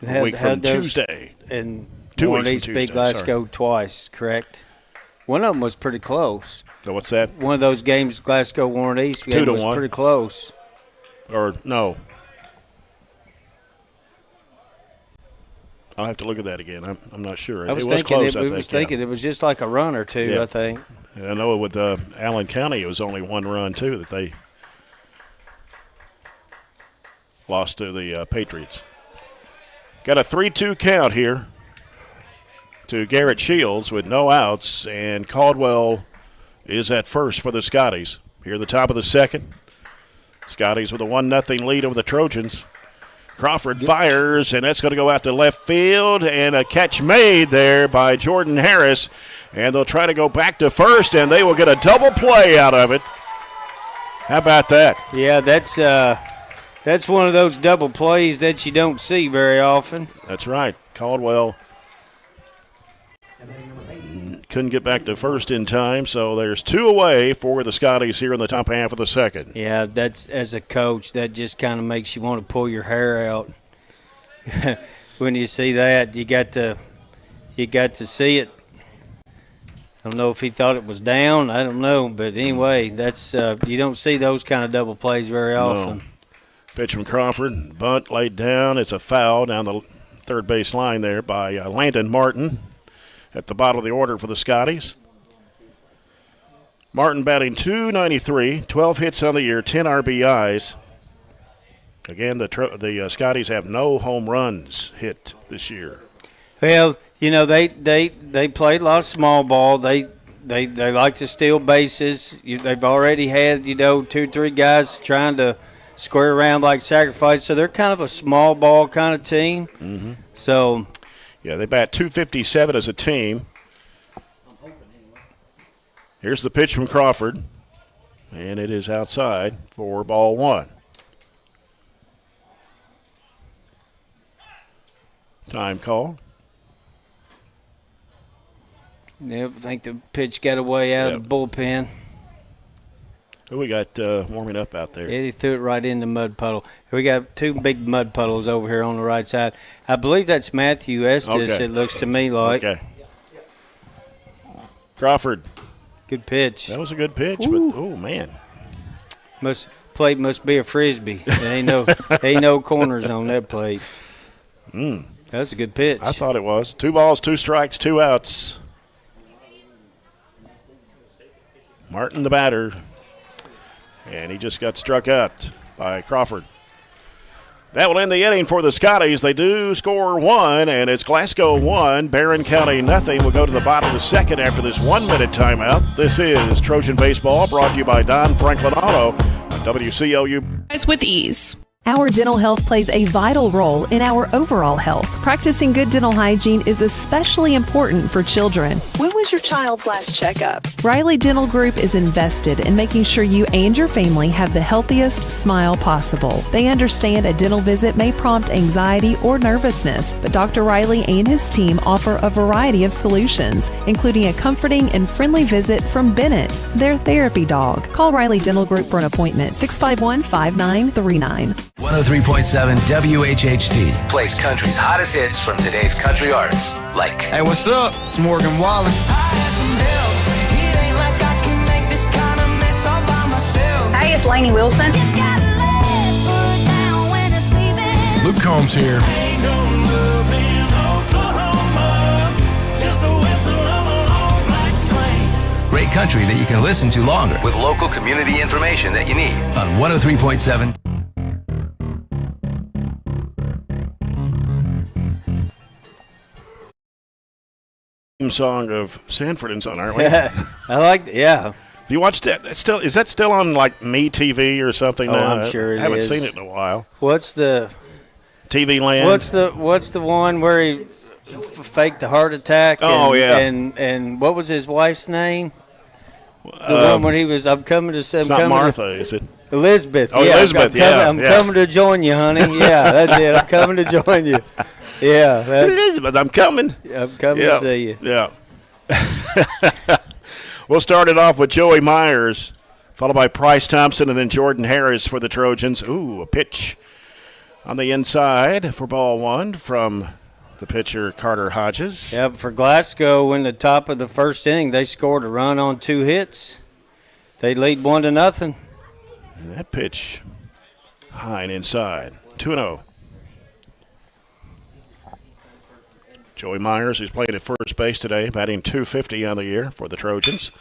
A week from Tuesday. And 2 Warren weeks East from beat Tuesday, Glasgow twice, correct? One of them was pretty close. So what's that? One of those games, Glasgow Warren East game, was 2-1. pretty close. Or no. I'll have to look at that again. I'm not sure. I was close, thinking it was just like a run or two, Yeah. I think. And I know with Allen County, it was only 1 run, too, that they lost to the Patriots. Got a 3-2 count here to Garrett Shields with no outs, and Caldwell is at first for the Scotties. Here at the top of the second. Scotties with a 1-0 lead over the Trojans. Crawford fires, and that's going to go out to left field, and a catch made there by Jordan Harris. And they'll try to go back to first, and they will get a double play out of it. How about that? Yeah, that's one of those double plays that you don't see very often. That's right. Caldwell couldn't get back to first in time, so there's 2 away for the Scotties here in the top half of the second. Yeah, that's, as a coach, that just kind of makes you want to pull your hair out. When you see that, you got to see it. I don't know if he thought it was down. I don't know, but anyway, that's you don't see those kind of double plays very often. No. Pitch from Crawford, bunt laid down. It's a foul down the third base line there by Landon Martin. At the bottom of the order for the Scotties. Martin batting .293, 12 hits on the year, 10 RBIs. Again, the Scotties have no home runs hit this year. Well, you know, they played a lot of small ball. They like to steal bases. They've already had, 2-3 guys trying to square around like sacrifice. So they're kind of a small ball kind of team. Mm-hmm. So. Yeah, they bat .257 as a team. Here's the pitch from Crawford, and it is outside for ball 1. Time call. Yep, I think the pitch got away out of the bullpen. Who we got warming up out there? Eddie threw it right in the mud puddle. We got 2 big mud puddles over here on the right side. I believe that's Matthew Estes, Okay. it looks to me like. Okay. Crawford. Good pitch. That was a good pitch, but, oh, man. Plate must be a Frisbee. There ain't no corners on that plate. That's a good pitch. I thought it was. 2 balls, 2 strikes, 2 outs. Martin the batter. And he just got struck out by Crawford. That will end the inning for the Scotties. They do score 1, and it's Glasgow 1, Barren County nothing. We'll go to the bottom of the second after this 1-minute timeout. This is Trojan Baseball, brought to you by Don Franklin Auto on WCLU. With ease. Our dental health plays a vital role in our overall health. Practicing good dental hygiene is especially important for children. When was your child's last checkup? Riley Dental Group is invested in making sure you and your family have the healthiest smile possible. They understand a dental visit may prompt anxiety or nervousness, but Dr. Riley and his team offer a variety of solutions, including a comforting and friendly visit from Bennett, their therapy dog. Call Riley Dental Group for an appointment, 651-5939. 103.7 WHHT plays country's hottest hits from today's country artists. Like, hey, what's up? It's Morgan Wallen. Hey, it's Lainey Wilson. Luke Combs here. great country that you can listen to longer with local community information that you need on 103.7. Song of Sanford and Son, aren't we? I like that, yeah. Have you watched that? Is that still on like Me TV or something? Oh, now? I'm sure it is. I haven't seen it in a while. What's the TV Land? What's the one where he faked the heart attack? Oh, yeah. And what was his wife's name? The one when he was, I'm coming to. It's not Martha, is it? Elizabeth. Oh, yeah, Elizabeth. I'm coming to join you, honey. Yeah, that's it. I'm coming to join you. Yeah, Elizabeth, I'm coming. I'm coming to see you. Yeah. We'll start it off with Joey Myers, followed by Price Thompson, and then Jordan Harris for the Trojans. Ooh, a pitch on the inside for ball one from the pitcher Carter Hodges. Yeah, for Glasgow, in the top of the first inning, they scored a run on 2 hits. They lead 1-0. And that pitch high and inside. 2-0. Joey Myers, who's played at first base today, batting .250 on the year for the Trojans.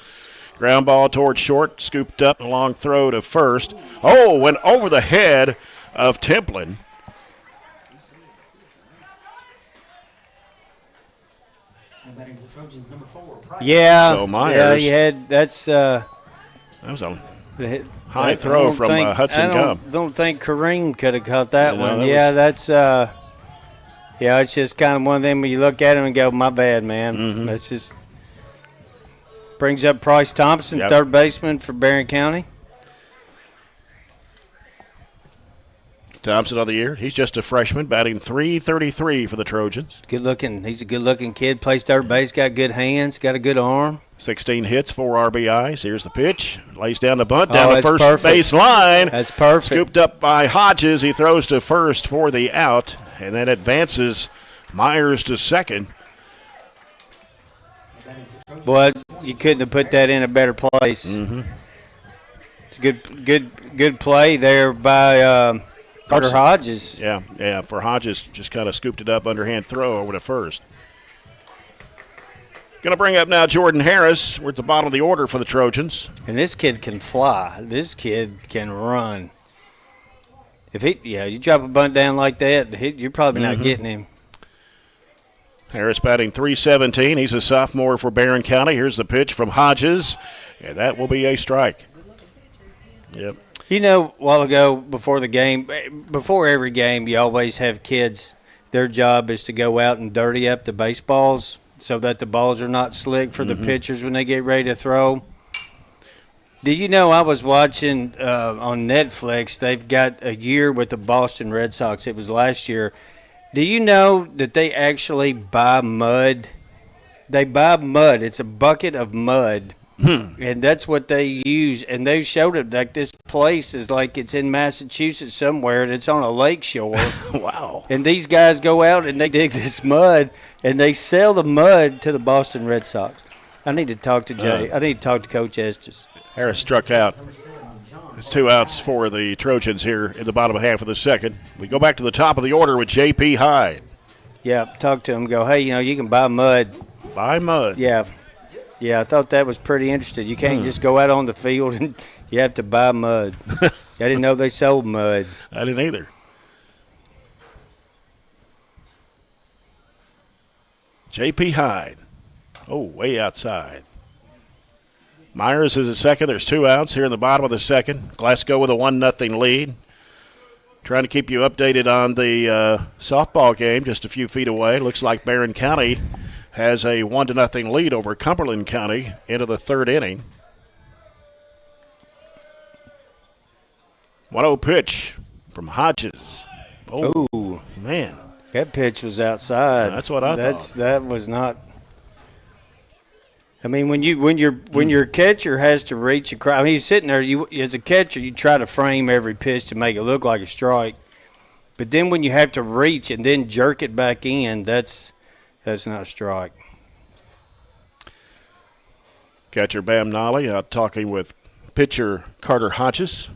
Ground ball towards short, scooped up, and a long throw to first. Oh, went over the head of Templin. Yeah. So Myers. Yeah, you had that's. That was a high throw from Hudson Gum. Don't think Kareem could have caught that No, one. that Yeah, was- that's. Yeah, it's just kind of one of them where you look at him and go, "My bad, man." That's just brings up Bryce Thompson, Yep. third baseman for Barren County. Thompson of the year. He's just a freshman, batting .333 for the Trojans. Good looking. He's a good looking kid. Plays third base. Got good hands. Got a good arm. 16 hits, 4 RBIs. Here's the pitch. Lays down the bunt, down the that's first perfect. base line. That's perfect. Scooped up by Hodges. He throws to first for the out, and then advances Myers to second. Boy, you couldn't have put that in a better place. It's a good play there by Carter Hodges. Yeah, for Hodges, just kind of scooped it up, underhand throw over to first. Going to bring up now Jordan Harris. We're at the bottom of the order for the Trojans. And this kid can fly. This kid can run. If you drop a bunt down like that, you're probably not getting him. Harris batting .317. He's a sophomore for Barren County. Here's the pitch from Hodges, and that will be a strike. Yep. You know, a while ago before every game, you always have kids. Their job is to go out and dirty up the baseballs so that the balls are not slick for the pitchers when they get ready to throw. Do you know I was watching on Netflix, they've got a year with the Boston Red Sox. It was last year. Do you know that they actually buy mud? They buy mud. It's a bucket of mud. And that's what they use. And they showed it like this place is like it's in Massachusetts somewhere and it's on a lake shore. Wow. And these guys go out and they dig this mud and they sell the mud to the Boston Red Sox. I need to talk to Jay. I need to talk to Coach Estes. Harris struck out. It's 2 outs for the Trojans here in the bottom half of the second. We go back to the top of the order with J.P. Hyde. Yeah, talk to him. Go, hey, you can buy mud. Buy mud. Yeah. Yeah, I thought that was pretty interesting. You can't just go out on the field and you have to buy mud. I didn't know they sold mud. I didn't either. J.P. Hyde. Oh, way outside. Myers is a second. There's 2 outs here in the bottom of the second. Glasgow with a 1-0 lead. Trying to keep you updated on the softball game just a few feet away. Looks like Barren County has a 1-0 lead over Cumberland County into the third inning. 1-0 pitch from Hodges. Oh, man. That pitch was outside. That's what I thought. That was not. I mean, when your catcher has to reach across, I mean, he's sitting there. You as a catcher, you try to frame every pitch to make it look like a strike. But then when you have to reach and then jerk it back in, that's not a strike. Catcher Bam Nolly out talking with pitcher Carter Hodges.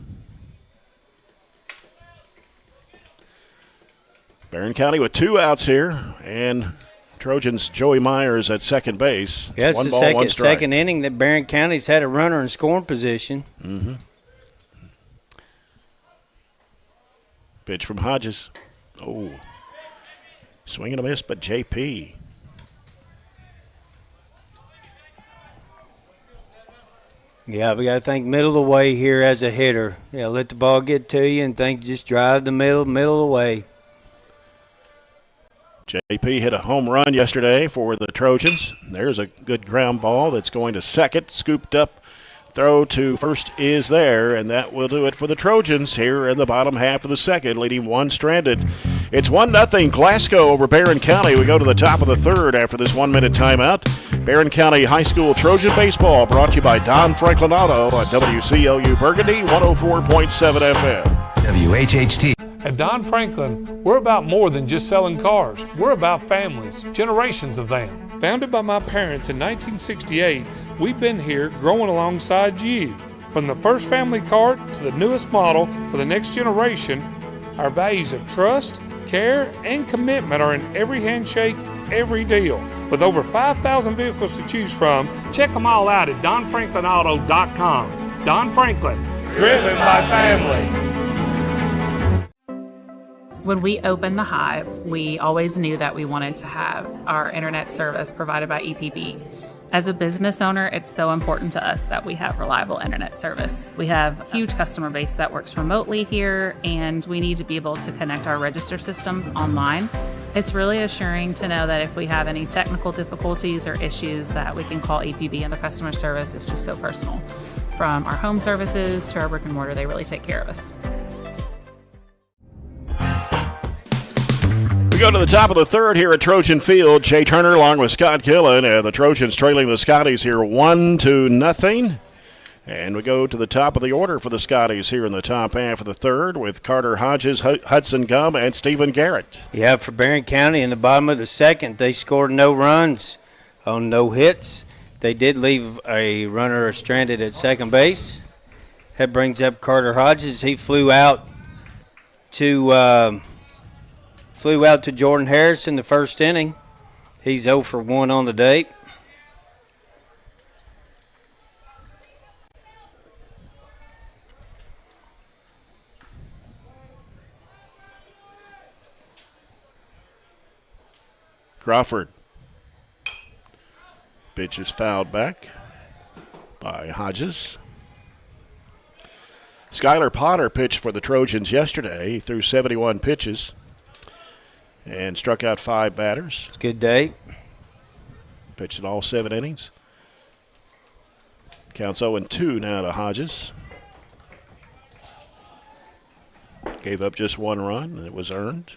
Barren County with 2 outs here, and Trojans Joey Myers at second base. Yeah, it's one the ball, one strike. second inning that Barren County's had a runner in scoring position. Pitch from Hodges. Oh, swing and a miss, but J.P. Yeah, we got to think middle of the way here as a hitter. Yeah, let the ball get to you and think just drive the middle of the way. J.P. hit a home run yesterday for the Trojans. There's a good ground ball that's going to second. Scooped up. Throw to first is there, and that will do it for the Trojans here in the bottom half of the second, leading one stranded. It's 1-0 Glasgow over Barren County. We go to the top of the third after this 1-minute timeout. Barren County High School Trojan Baseball brought to you by Don Franklin Auto on WCLU Burgundy 104.7 FM. WHHT. At Don Franklin, we're about more than just selling cars. We're about families, generations of them. Founded by my parents in 1968, we've been here growing alongside you. From the first family car to the newest model for the next generation, our values of trust, care, and commitment are in every handshake, every deal. With over 5,000 vehicles to choose from, check them all out at donfranklinauto.com. Don Franklin, driven by family. When we opened the Hive, we always knew that we wanted to have our internet service provided by EPB. As a business owner, it's so important to us that we have reliable internet service. We have a huge customer base that works remotely here, and we need to be able to connect our register systems online. It's really assuring to know that if we have any technical difficulties or issues that we can call EPB, and the customer service is just so personal. From our home services to our brick and mortar, they really take care of us. We go to the top of the third here at Trojan Field. Jay Turner along with Scott Killen, and the Trojans trailing the Scotties here 1-0. And we go to the top of the order for the Scotties here in the top half of the third with Carter Hodges, Hudson Gum, and Stephen Garrett. Yeah, for Barren County in the bottom of the second, they scored no runs on no hits. They did leave a runner stranded at second base. That brings up Carter Hodges. He flew out to Jordan Harris in the first inning. He's 0 for 1 on the day. Crawford. Pitch is fouled back by Hodges. Skylar Potter pitched for the Trojans yesterday. He threw 71 pitches and struck out 5 batters. It's a good day. Pitched in all 7 innings. Counts 0-2 now to Hodges. Gave up just 1 run, and it was earned.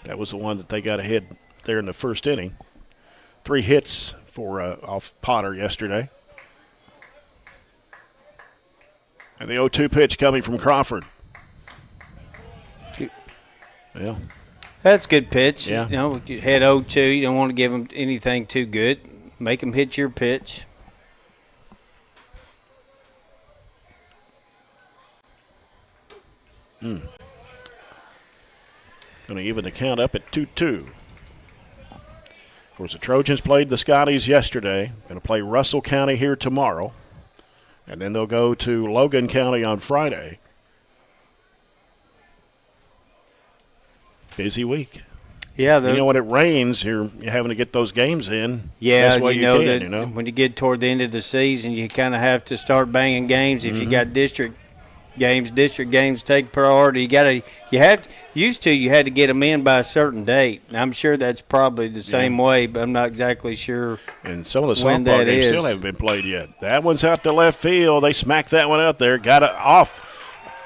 That was the one that they got ahead there in the first inning. 3 hits for off Potter yesterday. And the 0-2 pitch coming from Crawford. Yeah. That's a good pitch. Yeah. You know, you had 0-2. You don't want to give them anything too good. Make them hit your pitch. Going to even the count up at 2-2. Of course, the Trojans played the Scotties yesterday. Going to play Russell County here tomorrow. And then they'll go to Logan County on Friday. Busy week. Yeah, you know, when it rains, you're having to get those games in. Yeah, that's what you know can, that you know? when you get toward the end of the season, you kind of have to start banging games. If you got district games take priority. You had to get them in by a certain date. I'm sure that's probably the same way, but I'm not exactly sure. And some of the when softball that games is. still haven't been played yet. That one's out to left field. They smacked that one out there. Got it off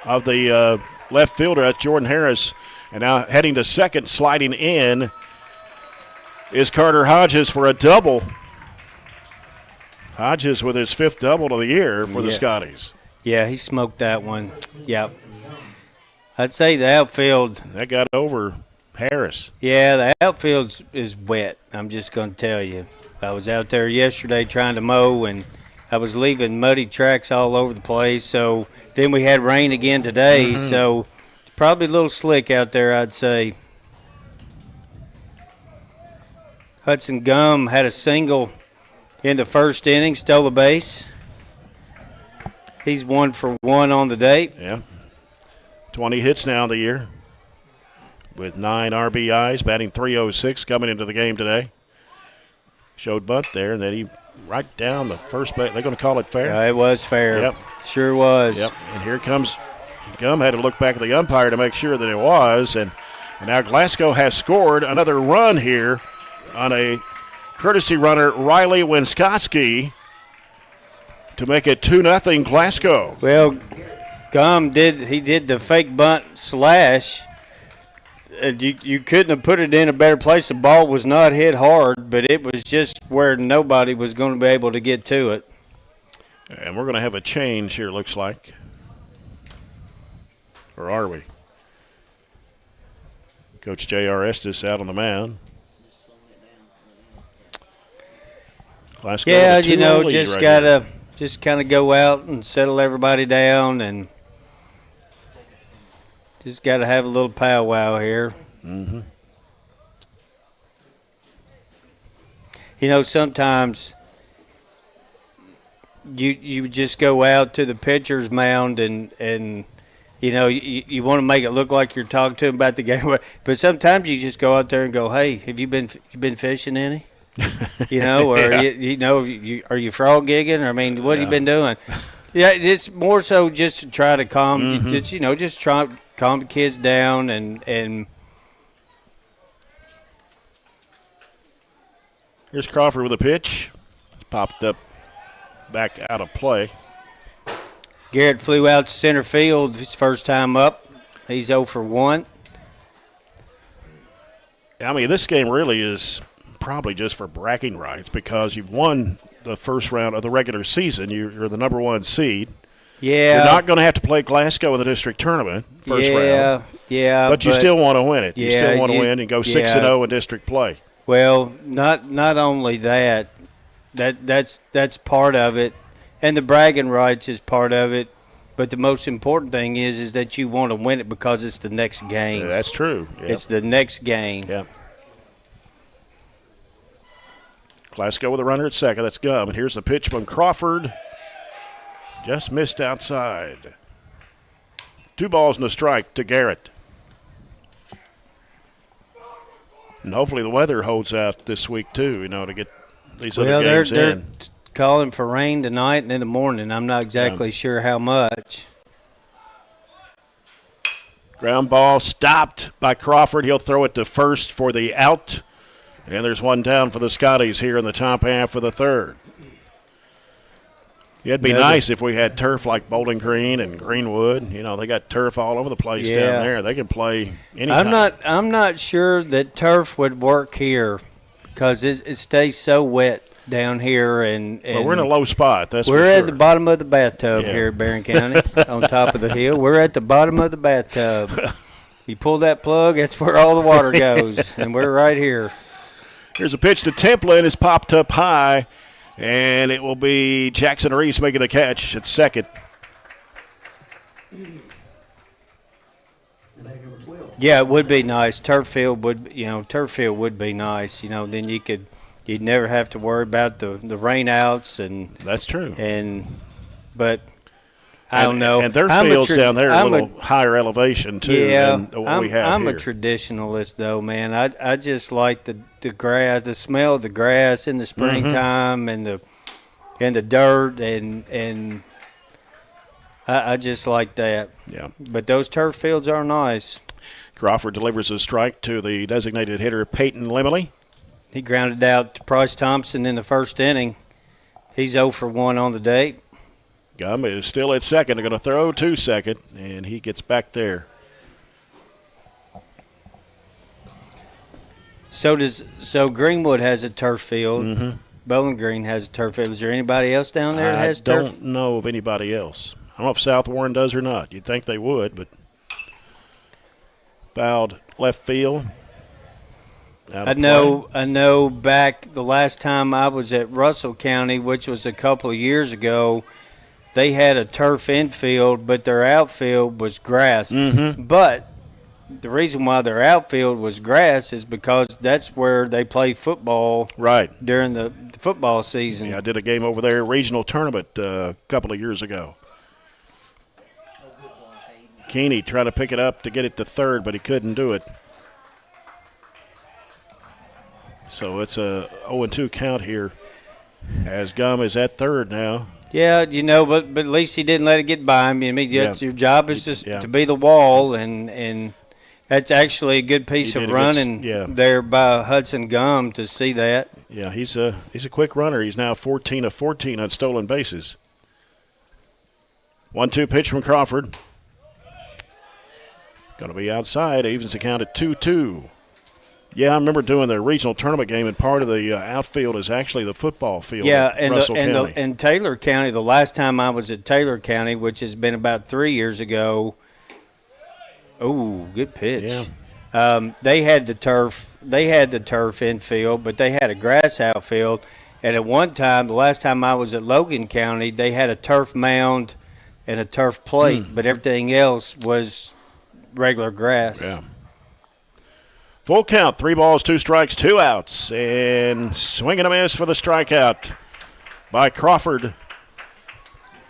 of the left fielder. That's Jordan Harris. And now heading to second, sliding in, is Carter Hodges for a double. Hodges with his 5th double of the year for the Scotties. Yeah, he smoked that one. Yep. I'd say the outfield. That got over Harris. Yeah, the outfield is wet. I'm just going to tell you. I was out there yesterday trying to mow, and I was leaving muddy tracks all over the place. So then we had rain again today, so probably a little slick out there, I'd say. Hudson Gum had a single in the first inning, stole the base. He's 1 for 1 on the day. Yeah. 20 hits now in the year with 9 RBIs, batting .306 coming into the game today. Showed bunt there, and then he right down the first base. They're going to call it fair. Yeah, it was fair. Yep. Sure was. Yep. And here comes Gum. Had to look back at the umpire to make sure that it was. And now Glasgow has scored another run here on a courtesy runner, Riley Winskotsky, to make it 2-0 Glasgow. Well, Gum did the fake bunt slash. You couldn't have put it in a better place. The ball was not hit hard, but it was just where nobody was going to be able to get to it. And we're going to have a change here, looks like. Or are we? Coach J.R. Estes out on the mound. Glasgow, yeah, you know, just got to just kind of go out and settle everybody down, and just got to have a little powwow here. Mm-hmm. You know, sometimes you just go out to the pitcher's mound and you want to make it look like you're talking to them about the game, but sometimes you just go out there and go, "Hey, have you been fishing any?" Or are you frog gigging? Or, I mean, what have you been doing? Yeah, it's more so just to try to calm, just try to calm the kids down and. Here's Crawford with a pitch. It's popped up back out of play. Garrett flew out to center field his first time up. He's 0 for 1. I mean, this game really is probably just for bragging rights because you've won the first round of the regular season. You're the number 1 seed. Yeah. You're not going to have to play Glasgow in the district tournament first round. Yeah. But you still want to win it. You Yeah, still want to win and go 6-0 in district play. Well, not only that, that's part of it, and the bragging rights is part of it. But the most important thing is that you want to win it because it's the next game. Yeah, that's true. Yep. It's the next game. Yeah. Glasgow with a runner at second. That's Gum. And here's the pitch from Crawford. Just missed outside. 2 balls and a strike to Garrett. And hopefully the weather holds out this week, too, to get these other games they're in. Calling for rain tonight and in the morning. I'm not exactly sure how much. Ground ball stopped by Crawford. He'll throw it to first for the out. And there's one down for the Scotties here in the top half of the third. It'd be nice if we had turf like Bowling Green and Greenwood. They got turf all over the place down there. They can play anytime. I'm not sure that turf would work here because it stays so wet down here. And we're in a low spot. That's we're for sure. at the bottom of the bathtub here at Barren County on top of the hill. We're at the bottom of the bathtub. You pull that plug, that's where all the water goes, and we're right here. Here's a pitch to Templin. It's popped up high. And it will be Jackson Reese making the catch at second. Yeah, it would be nice. Turf field would be nice. Then you'd never have to worry about the rain outs and. That's true. But I don't know. And their fields down there are a little higher elevation too than what we have I'm here. a traditionalist though, man. I just like the grass, the smell of the grass in the springtime and the dirt and I just like that. Yeah. But those turf fields are nice. Crawford delivers a strike to the designated hitter Peyton Limley. He grounded out to Bryce Thompson in the first inning. He's 0 for 1 on the day. Gum is still at second. They're going to throw to second, and he gets back there. So Greenwood has a turf field. Mm-hmm. Bowling Green has a turf field. Is there anybody else down there that has turf? I don't know of anybody else. I don't know if South Warren does or not. You'd think they would, but fouled left field. I know back the last time I was at Russell County, which was a couple of years ago, they had a turf infield, but their outfield was grass. Mm-hmm. But the reason why their outfield was grass is because that's where they play football during the football season. Yeah, I did a game over there, regional tournament a couple of years ago. Keeney trying to pick it up to get it to third, but he couldn't do it. So it's a 0-2 count here as Gum is at third now. Yeah, but at least he didn't let it get by him. I mean, your job is just to be the wall, and that's actually a good piece of running there by Hudson Gum to see that. Yeah, he's a quick runner. He's now 14 of 14 on stolen bases. 1-2 pitch from Crawford. Going to be outside. Evens the count at 2-2. Yeah, I remember doing the regional tournament game, and part of the outfield is actually the football field. Yeah, and Taylor County. The last time I was at Taylor County, which has been about 3 years ago. Oh, good pitch. Yeah. They had the turf. They had the turf infield, but they had a grass outfield. And at one time, the last time I was at Logan County, they had a turf mound and a turf plate, but everything else was regular grass. Yeah. Full count, 3 balls, 2 strikes, 2 outs, and swing and a miss for the strikeout by Crawford.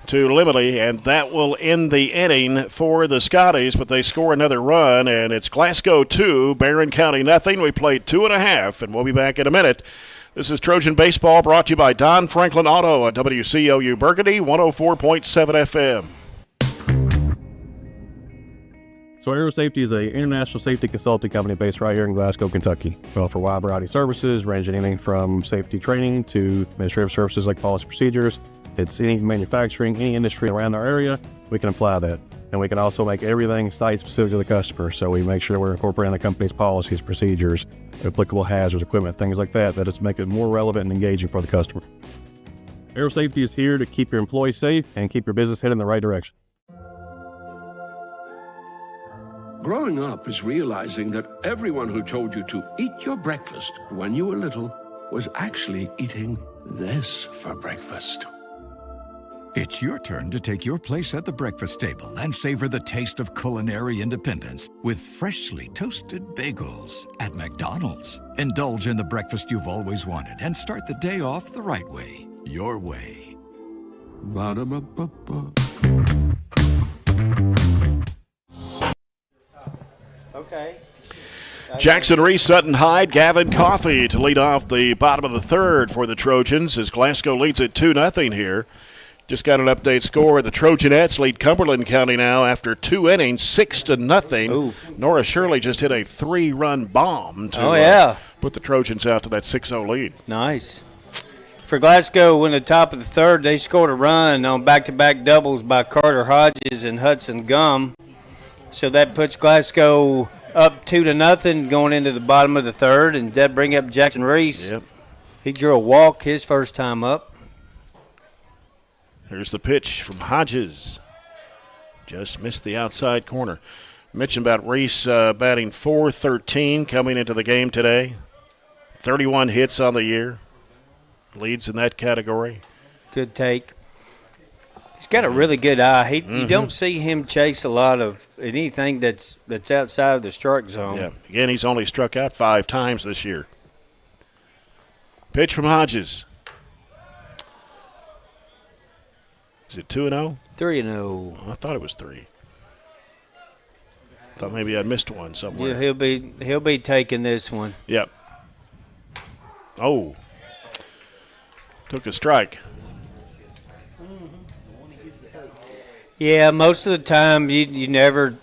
to Limley, and that will end the inning for the Scotties, but they score another run, and it's Glasgow 2, Barren County nothing. We played 2.5, and we'll be back in a minute. This is Trojan Baseball, brought to you by Don Franklin Auto on WCLU Burgundy, 104.7 FM. So Aero Safety is an international safety consulting company based right here in Glasgow, Kentucky. We offer a wide variety of services, ranging anything from safety training to administrative services like policy procedures. It's any manufacturing, any industry around our area, we can apply that. And we can also make everything site-specific to the customer. So we make sure we're incorporating the company's policies, procedures, applicable hazards, equipment, things like that, that it's make it more relevant and engaging for the customer. Aero Safety is here to keep your employees safe and keep your business headed in the right direction. Growing up is realizing that everyone who told you to eat your breakfast when you were little was actually eating this for breakfast. It's your turn to take your place at the breakfast table and savor the taste of culinary independence with freshly toasted bagels at McDonald's. Indulge in the breakfast you've always wanted and start the day off the right way, your way. Ba-da-ba-ba-ba. Okay. Jackson Reese, Sutton Hyde, Gavin Coffey to lead off the bottom of the third for the Trojans as Glasgow leads at 2-0 here. Just got an update score. The Trojanettes lead Cumberland County now after 2 innings, 6-0. Ooh. Nora Shirley just hit a 3-run bomb to put the Trojans out to that 6-0 lead. Nice. For Glasgow, in the top of the third, they scored a run on back-to-back doubles by Carter Hodges and Hudson Gum. So that puts Glasgow up 2-0 going into the bottom of the third, and that bring up Jackson Reese. Yep. He drew a walk his first time up. Here's the pitch from Hodges. Just missed the outside corner. Mentioned about Reese batting .413 coming into the game today. 31 hits on the year. Leads in that category. Good take. He's got a really good eye. You don't see him chase a lot of anything that's outside of the strike zone. Yeah. Again, he's only struck out 5 times this year. Pitch from Hodges. Is it 2-0? 3-0. I thought it was 3. Thought maybe I missed one somewhere. Yeah, he'll be taking this one. Yep. Oh. Took a strike. Yeah, most of the time you never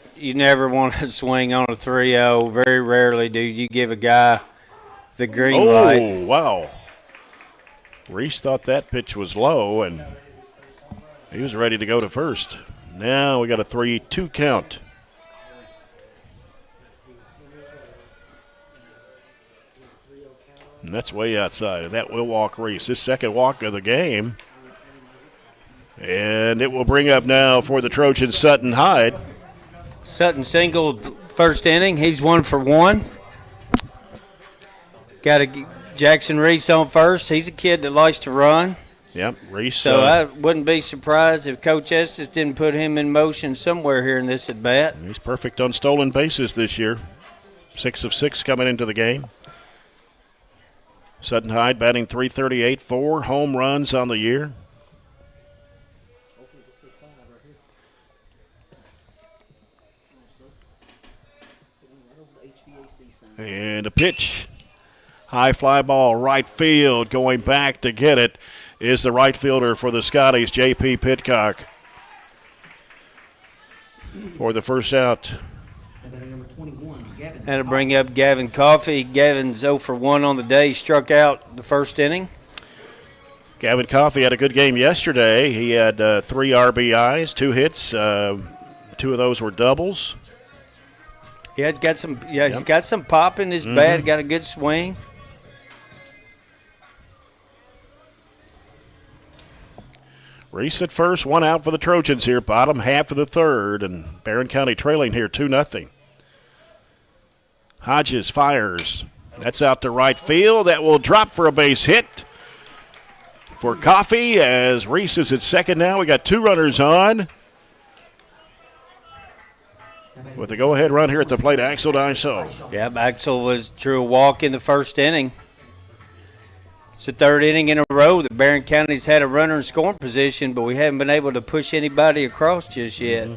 want to swing on a 3-0. Very rarely do you give a guy the green light. Oh, wow. Reese thought that pitch was low, and he was ready to go to first. Now we got a 3-2 count. And that's way outside, and that will walk Reese. His second walk of the game. And it will bring up now for the Trojans Sutton Hyde. Sutton singled first inning. He's 1 for 1. Got Jackson Reese on first. He's a kid that likes to run. Yep, Reese. So I wouldn't be surprised if Coach Estes didn't put him in motion somewhere here in this at-bat. He's perfect on stolen bases this year. 6 of 6 coming into the game. Sutton Hyde batting .338, 4 home runs on the year. And a pitch. High fly ball, right field. Going back to get it is the right fielder for the Scotties, J.P. Pitcock. For the first out. That'll bring up Gavin Coffey. Gavin's 0 for 1 on the day. He struck out the first inning. Gavin Coffey had a good game yesterday. He had 3 RBIs, 2 hits. 2 of those were doubles. Yeah, he's got some. Yeah, he's got some pop in his bat. Got a good swing. Reese at first, 1 out for the Trojans here. Bottom half of the third, and Barren County trailing here 2-0. Hodges fires. That's out to right field. That will drop for a base hit for Coffey as Reese is at second now. We got 2 runners on. With a go-ahead run here at the plate, Axel Daiso. Yep, Axel drew a walk in the first inning. It's the third inning in a row that Barren County's had a runner in scoring position, but we haven't been able to push anybody across just yet.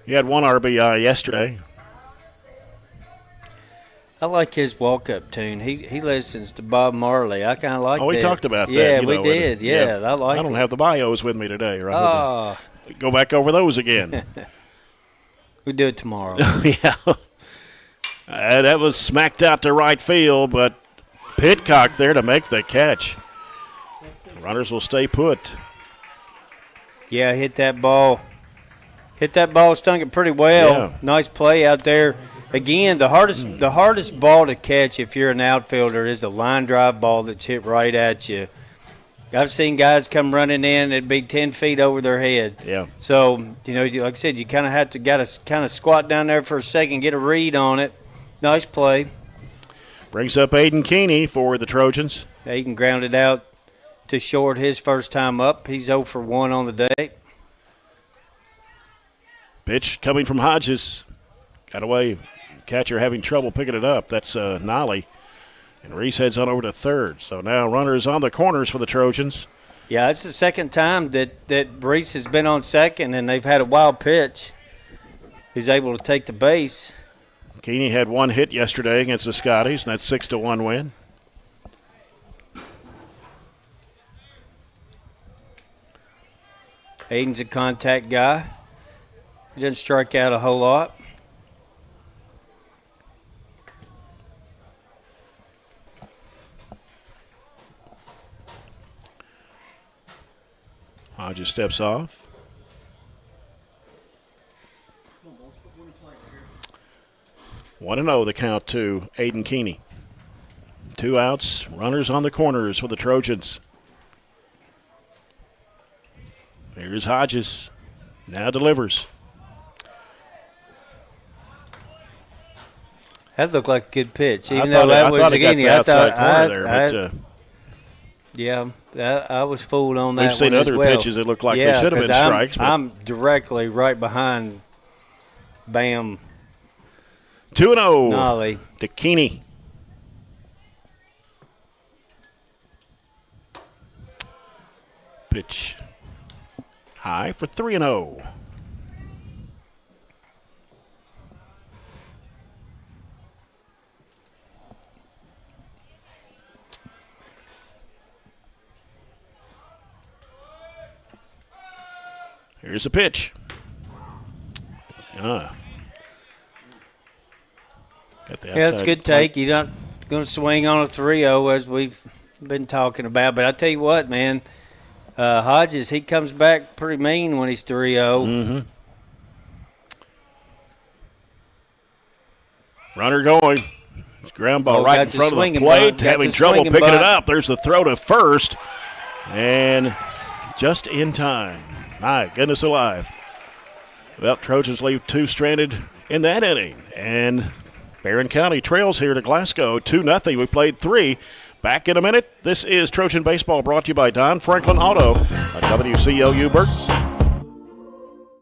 He had one RBI yesterday. I like his walk-up tune. He listens to Bob Marley. I kind of like that. We talked about that. Yeah, we did. Yeah, I like it. I don't have the bios with me today, right? Oh. Go back over those again. We do it tomorrow. Yeah. That was smacked out to right field, but Pitcock there to make the catch. Runners will stay put. Yeah, hit that ball. Stung it pretty well. Yeah. Nice play out there. Again, the hardest ball to catch if you're an outfielder is a line drive ball that's hit right at you. I've seen guys come running in, it'd be 10 feet over their head. Yeah. So, like I said, you kind of have to kind of squat down there for a second, get a read on it. Nice play. Brings up Aiden Keeney for the Trojans. Aiden grounded out to short his first time up. He's 0 for 1 on the day. Pitch coming from Hodges. Got away. Catcher having trouble picking it up. That's Nolly. And Reese heads on over to third. So now runners on the corners for the Trojans. Yeah, it's the second time that Reese has been on second, and they've had a wild pitch. He's able to take the base. Keeney had one hit yesterday against the Scotties, and that's 6-1 win. Aiden's a contact guy. He doesn't strike out a whole lot. Hodges steps off. One 1-0 the count to Aiden Keeney. 2 outs, runners on the corners for the Trojans. Here's Hodges. Now delivers. That looked like a good pitch, even though that was again. I thought yeah, I was fooled on that. We've seen other pitches that look like they should have been strikes. I'm directly right behind Bam. 2-0 Nolly to Keeney. Pitch high for 3-0. Here's a pitch. Yeah, it's a good take. You're not going to swing on a 3-0 as we've been talking about. But I tell you what, man, Hodges, he comes back pretty mean when he's 3-0. Mm-hmm. Runner going. It's ground ball right in front of the plate. Having trouble picking it up. There's the throw to first. And just in time. My goodness alive. Well, Trojans leave 2 stranded in that inning. And Barren County trails here to Glasgow 2-0. We played 3. Back in a minute. This is Trojan Baseball brought to you by Don Franklin Auto at WCLU Burgundy.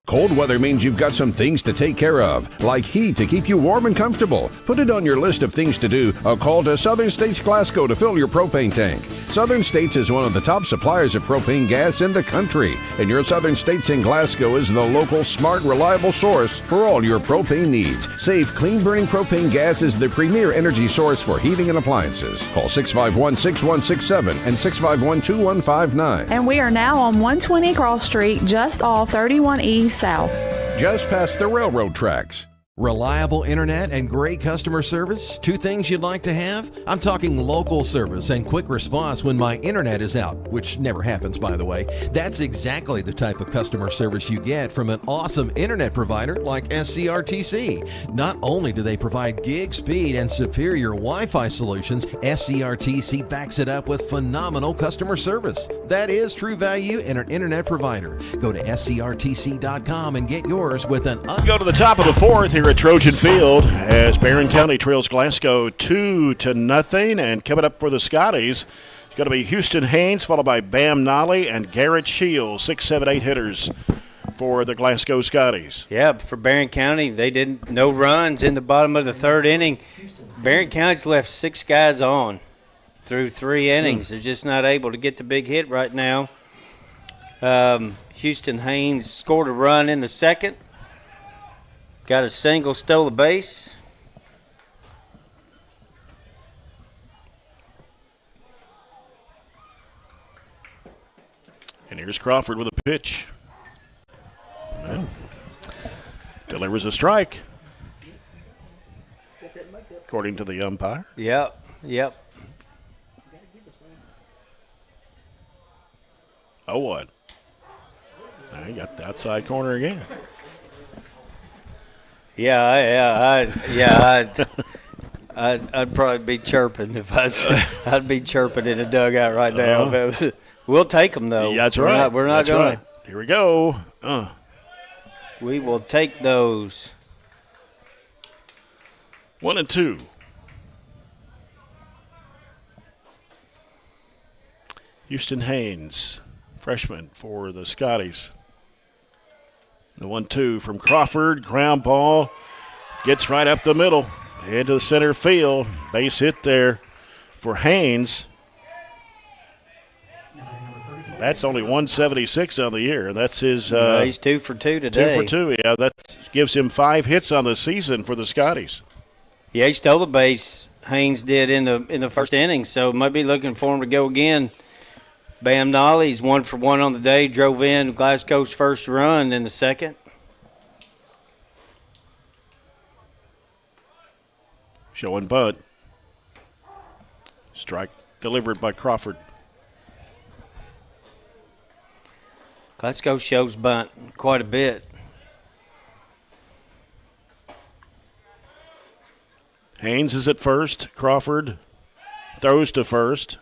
Cold weather means you've got some things to take care of, like heat to keep you warm and comfortable. Put it on your list of things to do. A call to Southern States Glasgow to fill your propane tank. Southern States is one of the top suppliers of propane gas in the country, and your Southern States in Glasgow is the local, smart, reliable source for all your propane needs. Safe, clean-burning propane gas is the premier energy source for heating and appliances. Call 651-6167 and 651-2159. And we are now on 120 Cross Street, just off 31E South. Just past the railroad tracks. Reliable internet and great customer service? 2 things you'd like to have? I'm talking local service and quick response when my internet is out, which never happens, by the way. That's exactly the type of customer service you get from an awesome internet provider like SCRTC. Not only do they provide gig speed and superior Wi-Fi solutions, SCRTC backs it up with phenomenal customer service. That is true value in an internet provider. Go to scrtc.com and get yours with an... Go to the top of the 4th here at Trojan Field as Barren County trails Glasgow 2-0. And coming up for the Scotties, it's going to be Houston Haynes, followed by Bam Nolly and Garrett Shields, 6, 7, 8 hitters for the Glasgow Scotties. Yeah, for Barren County, they didn't no runs in the bottom of the 3rd inning. Barren County's left 6 guys on. through 3 innings. They're just not able to get the big hit right now. Houston Haynes scored a run in the second. Got a single, stole the base. And here's Crawford with a pitch. Well, delivers a strike, according to the umpire. Yep. Oh, what? Now he got the outside corner again. I'd probably be chirping if I'd be chirping in the dugout right now. We'll take them though. Yeah, that's right. We're not going right. Here we go. We will take those. 1-2. Houston Haynes, freshman for the Scotties. The 1-2 from Crawford. Ground ball gets right up the middle into the center field. Base hit there for Haynes. That's only 176 on the year. That's his. He's 2 for 2 today. 2 for 2. Yeah, that gives him 5 hits on the season for the Scotties. Yeah, he stole the base. Haynes did in the first inning, so might be looking for him to go again. Bam Nolly's 1 for 1 on the day. Drove in Glasgow's first run in the second. Showing bunt. Strike delivered by Crawford. Glasgow shows bunt quite a bit. Haynes is at first. Crawford throws to first.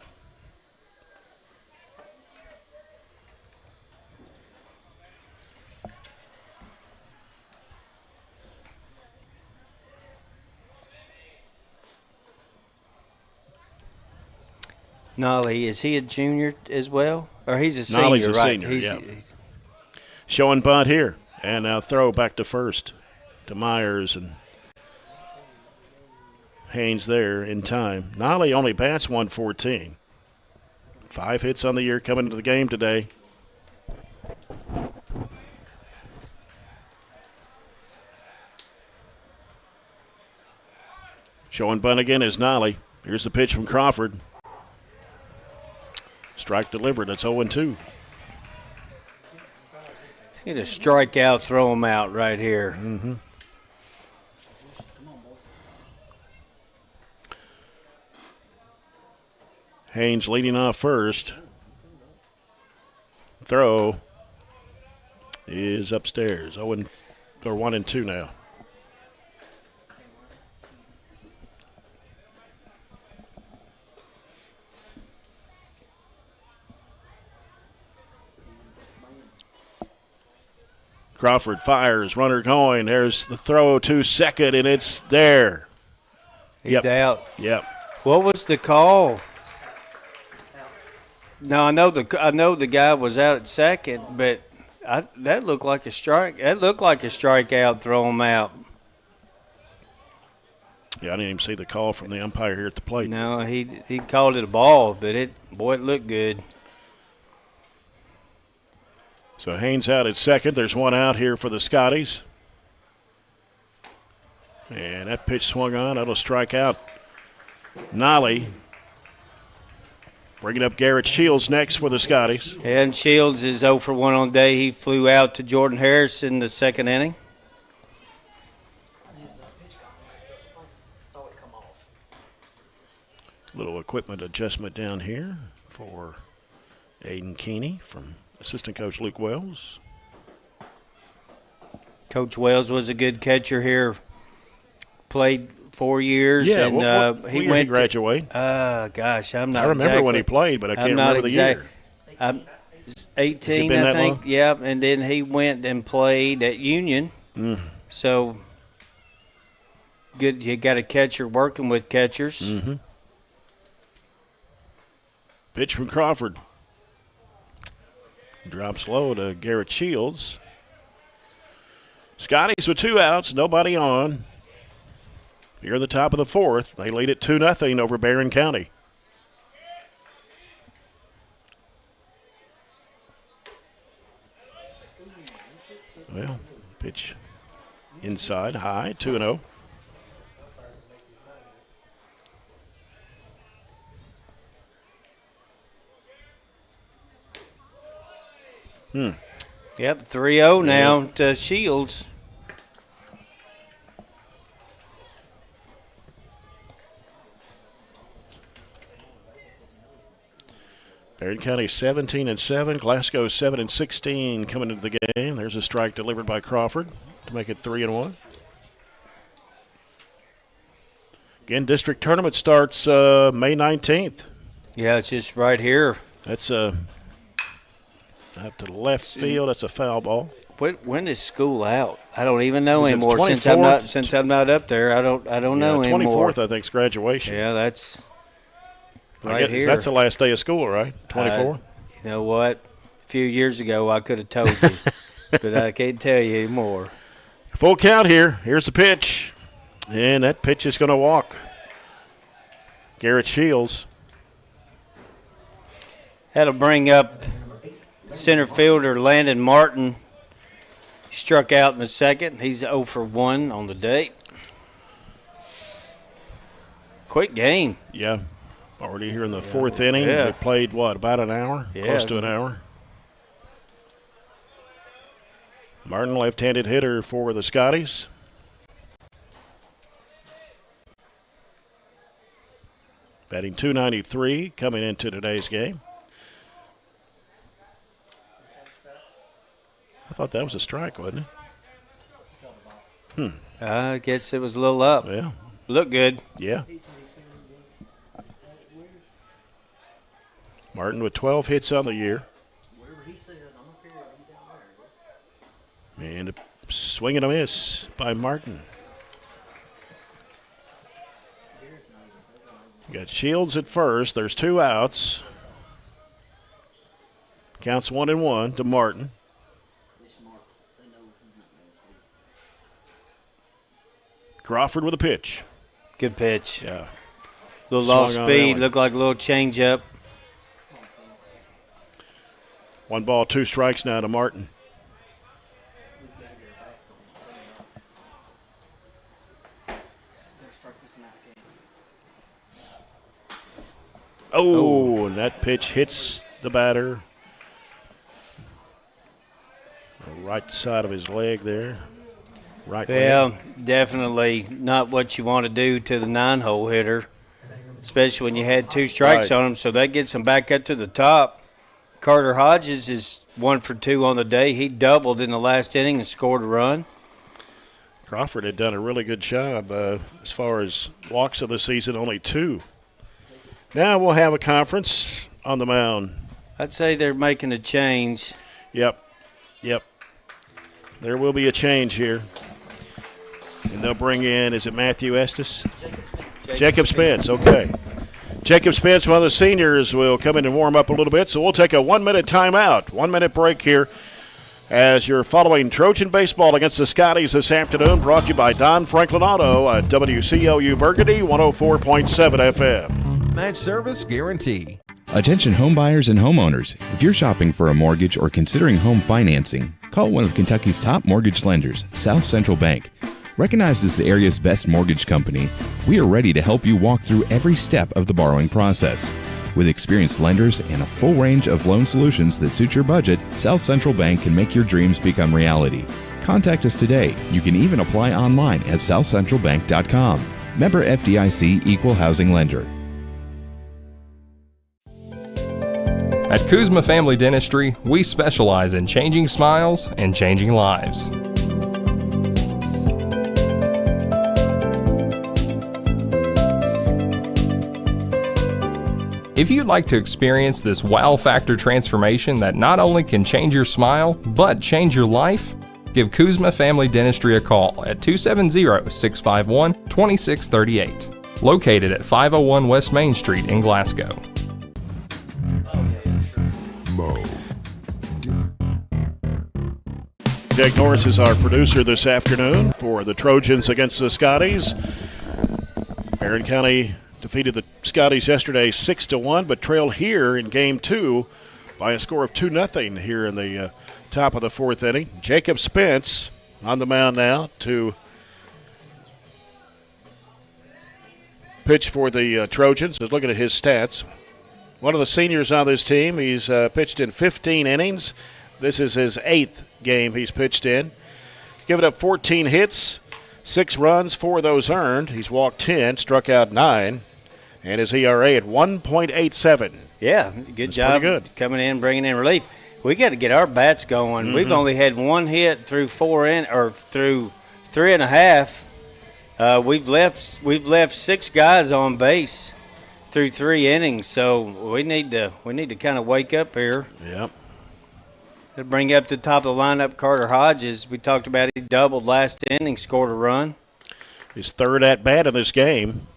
Nolly, is he a junior as well? Or he's a senior, Nolly's a right? senior, yeah. Showing bunt here. And now throw back to first to Myers, and Haynes there in time. Nolly only bats 114. 5 hits on the year coming into the game today. Showing bunt again is Nolly. Here's the pitch from Crawford. Strike delivered. That's 0-2. Get a strikeout, throw him out right here. Mm-hmm. Haynes leading off first. Throw is upstairs. 1-2 now. Crawford fires, runner going. There's the throw to second, and it's there. He's out. Yep. What was the call? No, I know the guy was out at second, but that looked like a strike. That looked like a strikeout. Throw him out. Yeah, I didn't even see the call from the umpire here at the plate. No, he called it a ball, but it looked good. So Haynes out at second. There's one out here for the Scotties. And that pitch swung on. That'll strike out Nolly. Bringing up Garrett Shields next for the Scotties. And Shields is 0 for 1 on the day. He flew out to Jordan Harris in the second inning. Little equipment adjustment down here for Aiden Keeney from assistant coach Luke Wells. Coach Wells was a good catcher here. Played 4 years. Yeah, and he went to graduate. Gosh, I'm not. I remember when he played, but I can't remember the year. I'm 18, I think. Long? Yeah, and then he went and played at Union. So good. You got a catcher working with catchers. Mm-hmm. Pitch from Crawford. Drops low to Garrett Shields. Scotties with 2 outs, nobody on. Here in the top of the 4th, they lead it 2-0 over Barren County. Pitch inside, high, 2-0. Yep, 3-0 now to Shields. Barren County 17-7, Glasgow 7-16 coming into the game. There's a strike delivered by Crawford to make it 3-1. Again, district tournament starts May 19th. Yeah, it's just right here. That's out to the left field. That's a foul ball. When is school out? I don't even know It's anymore. 24th. Since I'm not up there, I don't know anymore. 24th, I think, is graduation. Yeah, that's I right guess here. That's the last day of school, right? 24. You know what? A few years ago, I could have told you, but I can't tell you anymore. Full count here. Here's the pitch, and that pitch is going to walk. Garrett Shields. That'll bring up center fielder Landon Martin. Struck out in the second. He's 0 for 1 on the day. Quick game. Yeah. Already here in the fourth inning. Yeah. They played, about an hour? Yeah. Close to an hour. Martin, left-handed hitter for the Scotties. Batting .293 coming into today's game. I thought that was a strike, wasn't it? I guess it was a little up. Yeah. Looked good. Yeah. Martin with 12 hits on the year. And a swing and a miss by Martin. Got Shields at first. There's 2 outs. Counts 1-1 to Martin. Crawford with a pitch. Good pitch. Yeah. Little Swung off on that speed. one. Looked like a little change up. 1 ball, 2 strikes now to Martin. Oh, and that pitch hits the batter. The right side of his leg there. Right leg. Definitely not what you want to do to the 9-hole hitter, especially when you had 2 strikes on him. So that gets him back up to the top. Carter Hodges is 1 for 2 on the day. He doubled in the last inning and scored a run. Crawford had done a really good job as far as walks of the season, only 2. Now we'll have a conference on the mound. I'd say they're making a change. Yep. There will be a change here. And they'll bring in, is it Matthew Estes? Jacob Spence, okay. Jacob Spence, one of the seniors, will come in and warm up a little bit. So we'll take a 1-minute timeout, 1-minute break here as you're following Trojan baseball against the Scotties this afternoon, brought to you by Don Franklin Auto at WCLU Burgundy, 104.7 FM. Match service guarantee. Attention home buyers and homeowners. If you're shopping for a mortgage or considering home financing, call one of Kentucky's top mortgage lenders, South Central Bank. Recognized as the area's best mortgage company, we are ready to help you walk through every step of the borrowing process. With experienced lenders and a full range of loan solutions that suit your budget, South Central Bank can make your dreams become reality. Contact us today. You can even apply online at southcentralbank.com. Member FDIC Equal Housing Lender. At Kuzma Family Dentistry, we specialize in changing smiles and changing lives. If you'd like to experience this wow factor transformation that not only can change your smile, but change your life, give Kuzma Family Dentistry a call at 270-651-2638. Located at 501 West Main Street in Glasgow. Jake Norris is our producer this afternoon for the Trojans against the Scotties. Barren County defeated the Scotties yesterday 6-1, but trailed here in Game 2 by a score of 2-0 here in the top of the 4th inning. Jacob Spence on the mound now to pitch for the Trojans. Just looking at his stats. One of the seniors on this team. He's pitched in 15 innings. This is his 8th game he's pitched in. Given up 14 hits, 6 runs, 4 of those earned. He's walked 10, struck out 9, and his ERA at 1.87. Yeah, good job coming in, bringing in relief. We got to get our bats going. Mm-hmm. We've only had 1 hit through through 3.5. We've left 6 guys on base through 3 innings, so we need to kind of wake up here. Yep. To bring up the top of the lineup, Carter Hodges. We talked about he doubled last inning, scored a run. His 3rd at bat in this game.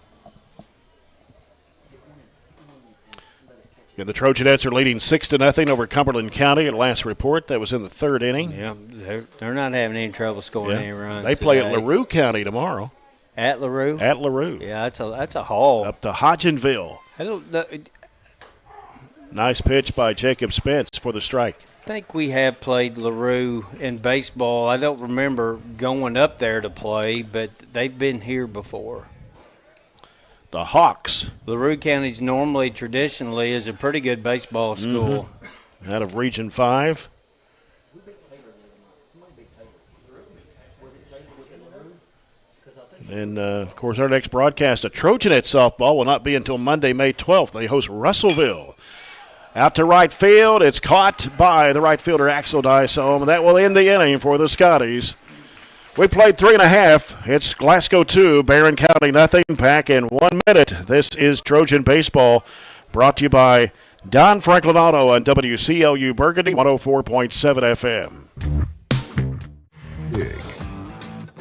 And the Trojanettes are leading 6-0 over Cumberland County at last report. That was in the 3rd inning. Yeah, they're not having any trouble scoring any runs. They play today. at LaRue County tomorrow. At LaRue? At LaRue. Yeah, that's a haul. Up to Hodgenville. I don't know. Nice pitch by Jacob Spence for the strike. I think we have played LaRue in baseball. I don't remember going up there to play, but they've been here before. The Hawks. LaRue County's traditionally is a pretty good baseball school. Mm-hmm. Out of Region 5. And, of course, our next broadcast of Trojanet softball will not be until Monday, May 12th. They host Russellville. Out to right field. It's caught by the right fielder, Axel Dysome, and that will end the inning for the Scotties. We played 3.5. It's Glasgow 2, Barren County nothing. Pack in 1 minute. This is Trojan Baseball, brought to you by Don Franklin Auto on WCLU Burgundy, 104.7 FM. Dig,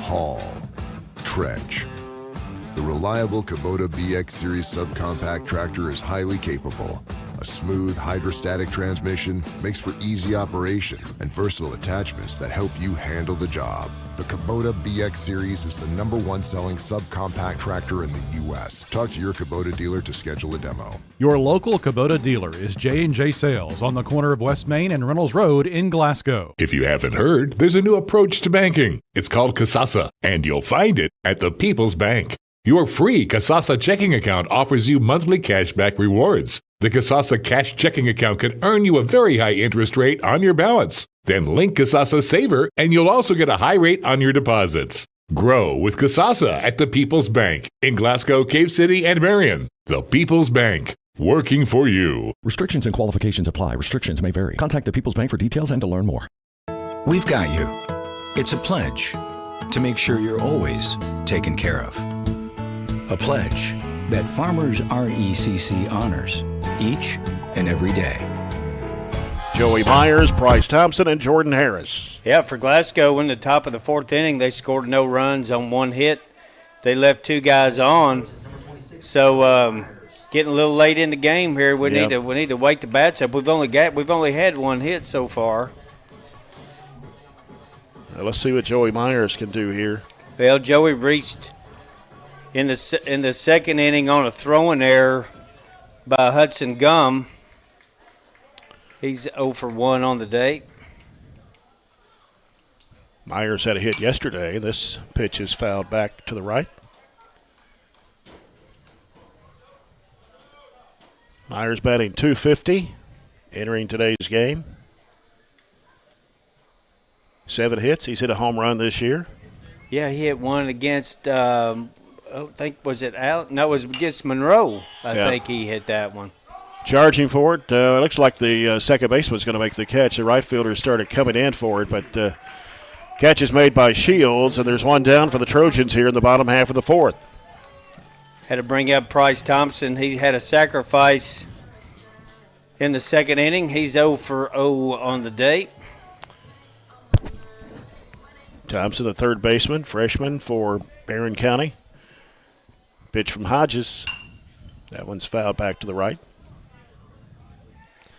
haul, trench. The reliable Kubota BX Series subcompact tractor is highly capable. A smooth hydrostatic transmission makes for easy operation and versatile attachments that help you handle the job. The Kubota BX Series is the #1 selling subcompact tractor in the U.S. Talk to your Kubota dealer to schedule a demo. Your local Kubota dealer is J&J Sales on the corner of West Main and Reynolds Road in Glasgow. If you haven't heard, there's a new approach to banking. It's called Kasasa, and you'll find it at the People's Bank. Your free Kasasa checking account offers you monthly cashback rewards. The Kasasa Cash checking account can earn you a very high interest rate on your balance. Then link Kasasa Saver, and you'll also get a high rate on your deposits. Grow with Kasasa at the People's Bank in Glasgow, Cave City, and Marion. The People's Bank, working for you. Restrictions and qualifications apply. Restrictions may vary. Contact the People's Bank for details and to learn more. We've got you. It's a pledge to make sure you're always taken care of. A pledge that Farmers RECC honors each and every day. Joey Myers, Bryce Thompson, and Jordan Harris. Yeah, for Glasgow, in the top of the 4th inning, they scored no runs on 1 hit. They left 2 guys on. So getting a little late in the game here. We need to wake the bats up. We've only had 1 hit so far. Now let's see what Joey Myers can do here. Well, Joey reached in the 2nd inning on a throwing error by Hudson Gum. He's 0 for 1 on the day. Myers had a hit yesterday. This pitch is fouled back to the right. Myers batting .250, entering today's game. 7 hits. He's hit a home run this year. Yeah, he hit one against, I think, it was against Monroe. I think he hit that one. Charging for it. It looks like the second baseman's going to make the catch. The right fielder started coming in for it, but catch is made by Shields, and there's 1 down for the Trojans here in the bottom half of the 4th. Had to bring up Bryce Thompson. He had a sacrifice in the 2nd inning. He's 0 for 0 on the day. Thompson, the third baseman, freshman for Barren County. Pitch from Hodges. That one's fouled back to the right.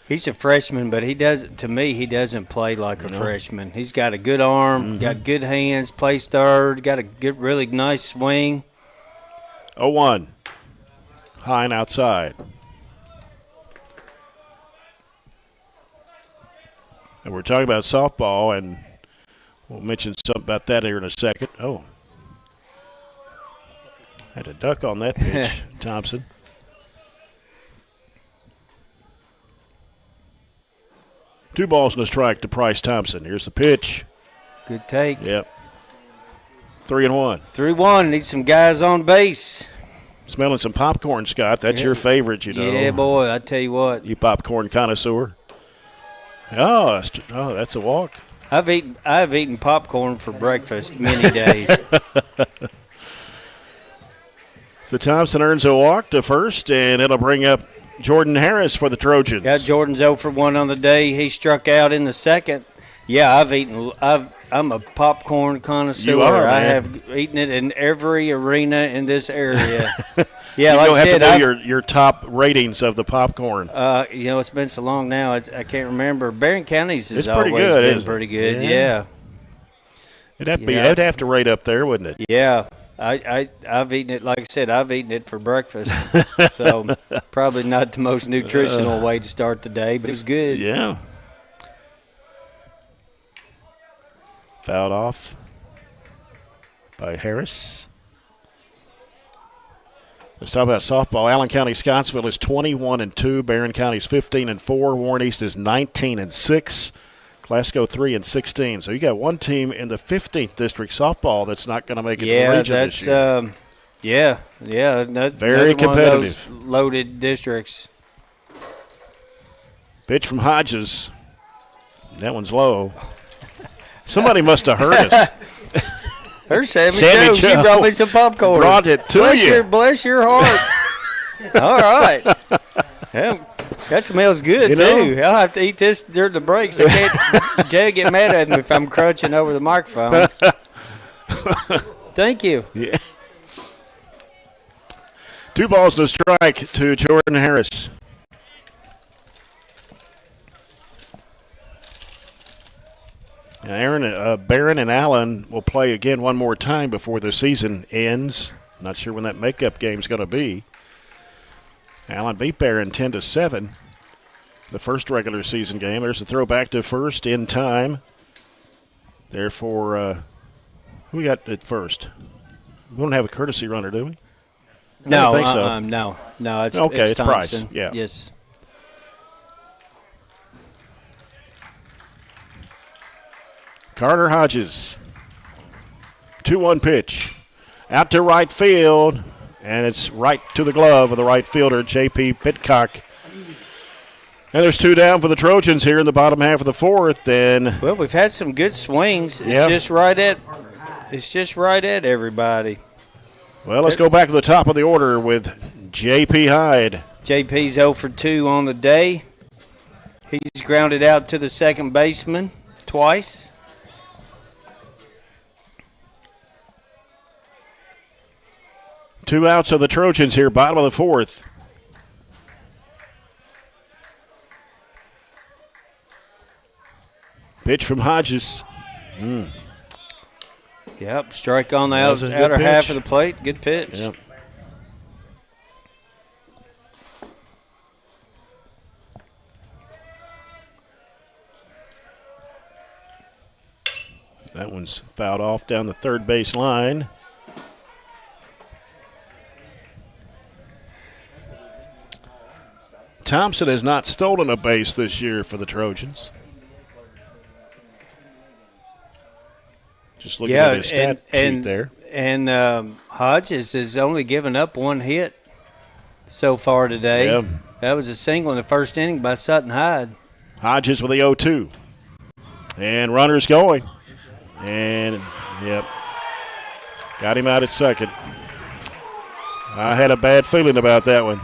He's a freshman, but he doesn't play like a freshman. He's got a good arm, got good hands, plays third, got a good, really nice swing. 0-1. High and outside. And we're talking about softball, and We'll mention something about that here in a second. Oh. Had a duck on that pitch, Thompson. Two balls and a strike to Bryce Thompson. Here's the pitch. Good take. Yep. 3-1. 3-1. Need some guys on base. Smelling some popcorn, Scott. That's your favorite, you know. Yeah, boy. I tell you what. You popcorn connoisseur. Oh, that's a walk. I've eaten popcorn for breakfast many days. So Thompson earns a walk to first, and it'll bring up Jordan Harris for the Trojans. Yeah, Jordan's 0 for 1 on the day. He struck out in the second. Yeah, I'm a popcorn connoisseur. You are, man. I have eaten it in every arena in this area. Yeah, you like I said, have to do your top ratings of the popcorn. It's been so long now, I can't remember. Barren County's has pretty always good, been isn't it? pretty good. Yeah. It'd have to rate up there, wouldn't it? Yeah. I've eaten it, like I said, I've eaten it for breakfast. So probably not the most nutritional way to start the day, but it was good. Yeah. Fouled off by Harris. Let's talk about softball. Allen County Scottsville is 21-2. Barren County is 15-4. Warren East is 19-6. Glasgow 3-16. So you got one team in the 15th district softball that's not going to make it to the region this year. Very competitive. One of those loaded districts. Pitch from Hodges. That one's low. Somebody must have heard us. There's Sammy Joe. She brought me some popcorn. Brought it to you. Bless your heart. All right. Yeah, that smells good, too. I'll have to eat this during the breaks. I can't. Jay get mad at me if I'm crunching over the microphone. Thank you. Yeah. 2 balls and a strike to Jordan Harris. Barren and Allen will play again one more time before the season ends. Not sure when that makeup game's going to be. Allen beat Barren 10-7. The first regular season game. There's a throw back to first in time. Therefore, who we got at first? We don't have a courtesy runner, do we? No, I don't think so. No. It's Price. Thompson. Yeah. Yes. Carter Hodges. 2-1 pitch. Out to right field, and it's right to the glove of the right fielder, J.P. Pitcock. And there's 2 down for the Trojans here in the bottom half of the 4th. And well, we've had some good swings. It's just right at everybody. Well, let's go back to the top of the order with J.P. Hyde. J.P.'s 0 for 2 on the day. He's grounded out to the second baseman twice. Two outs of the Trojans here, bottom of the 4th. Pitch from Hodges. Yep, strike on the outer half of the plate. Good pitch. Yep. That one's fouled off down the third base line. Thompson has not stolen a base this year for the Trojans. Just looking at his stat sheet there. And Hodges has only given up 1 hit so far today. Yeah. That was a single in the first inning by Sutton Hyde. Hodges with the 0-2. And runners going. And, yep, got him out at second. I had a bad feeling about that one.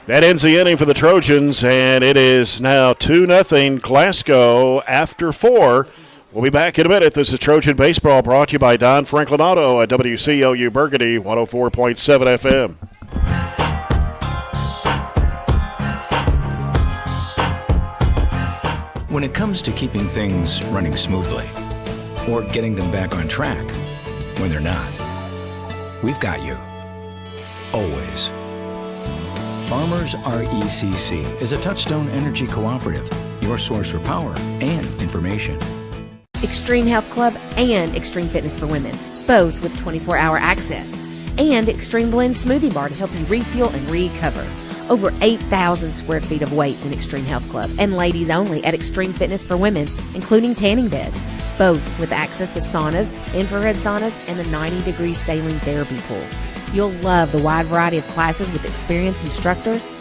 That ends the inning for the Trojans, and it is now 2-0 Glasgow after 4. We'll be back in a minute. This is Trojan Baseball brought to you by Don Franklin Auto at WCLU Burgundy 104.7 FM. When it comes to keeping things running smoothly or getting them back on track when they're not, we've got you. Always. Farmers RECC is a Touchstone Energy Cooperative, your source for power and information. Extreme Health Club and Extreme Fitness for Women, both with 24-hour access. And Extreme Blend Smoothie Bar to help you refuel and recover. Over 8,000 square feet of weights in Extreme Health Club and ladies only at Extreme Fitness for Women, including tanning beds, both with access to saunas, infrared saunas, and the 90-degree saline therapy pool. You'll love the wide variety of classes with experienced instructors.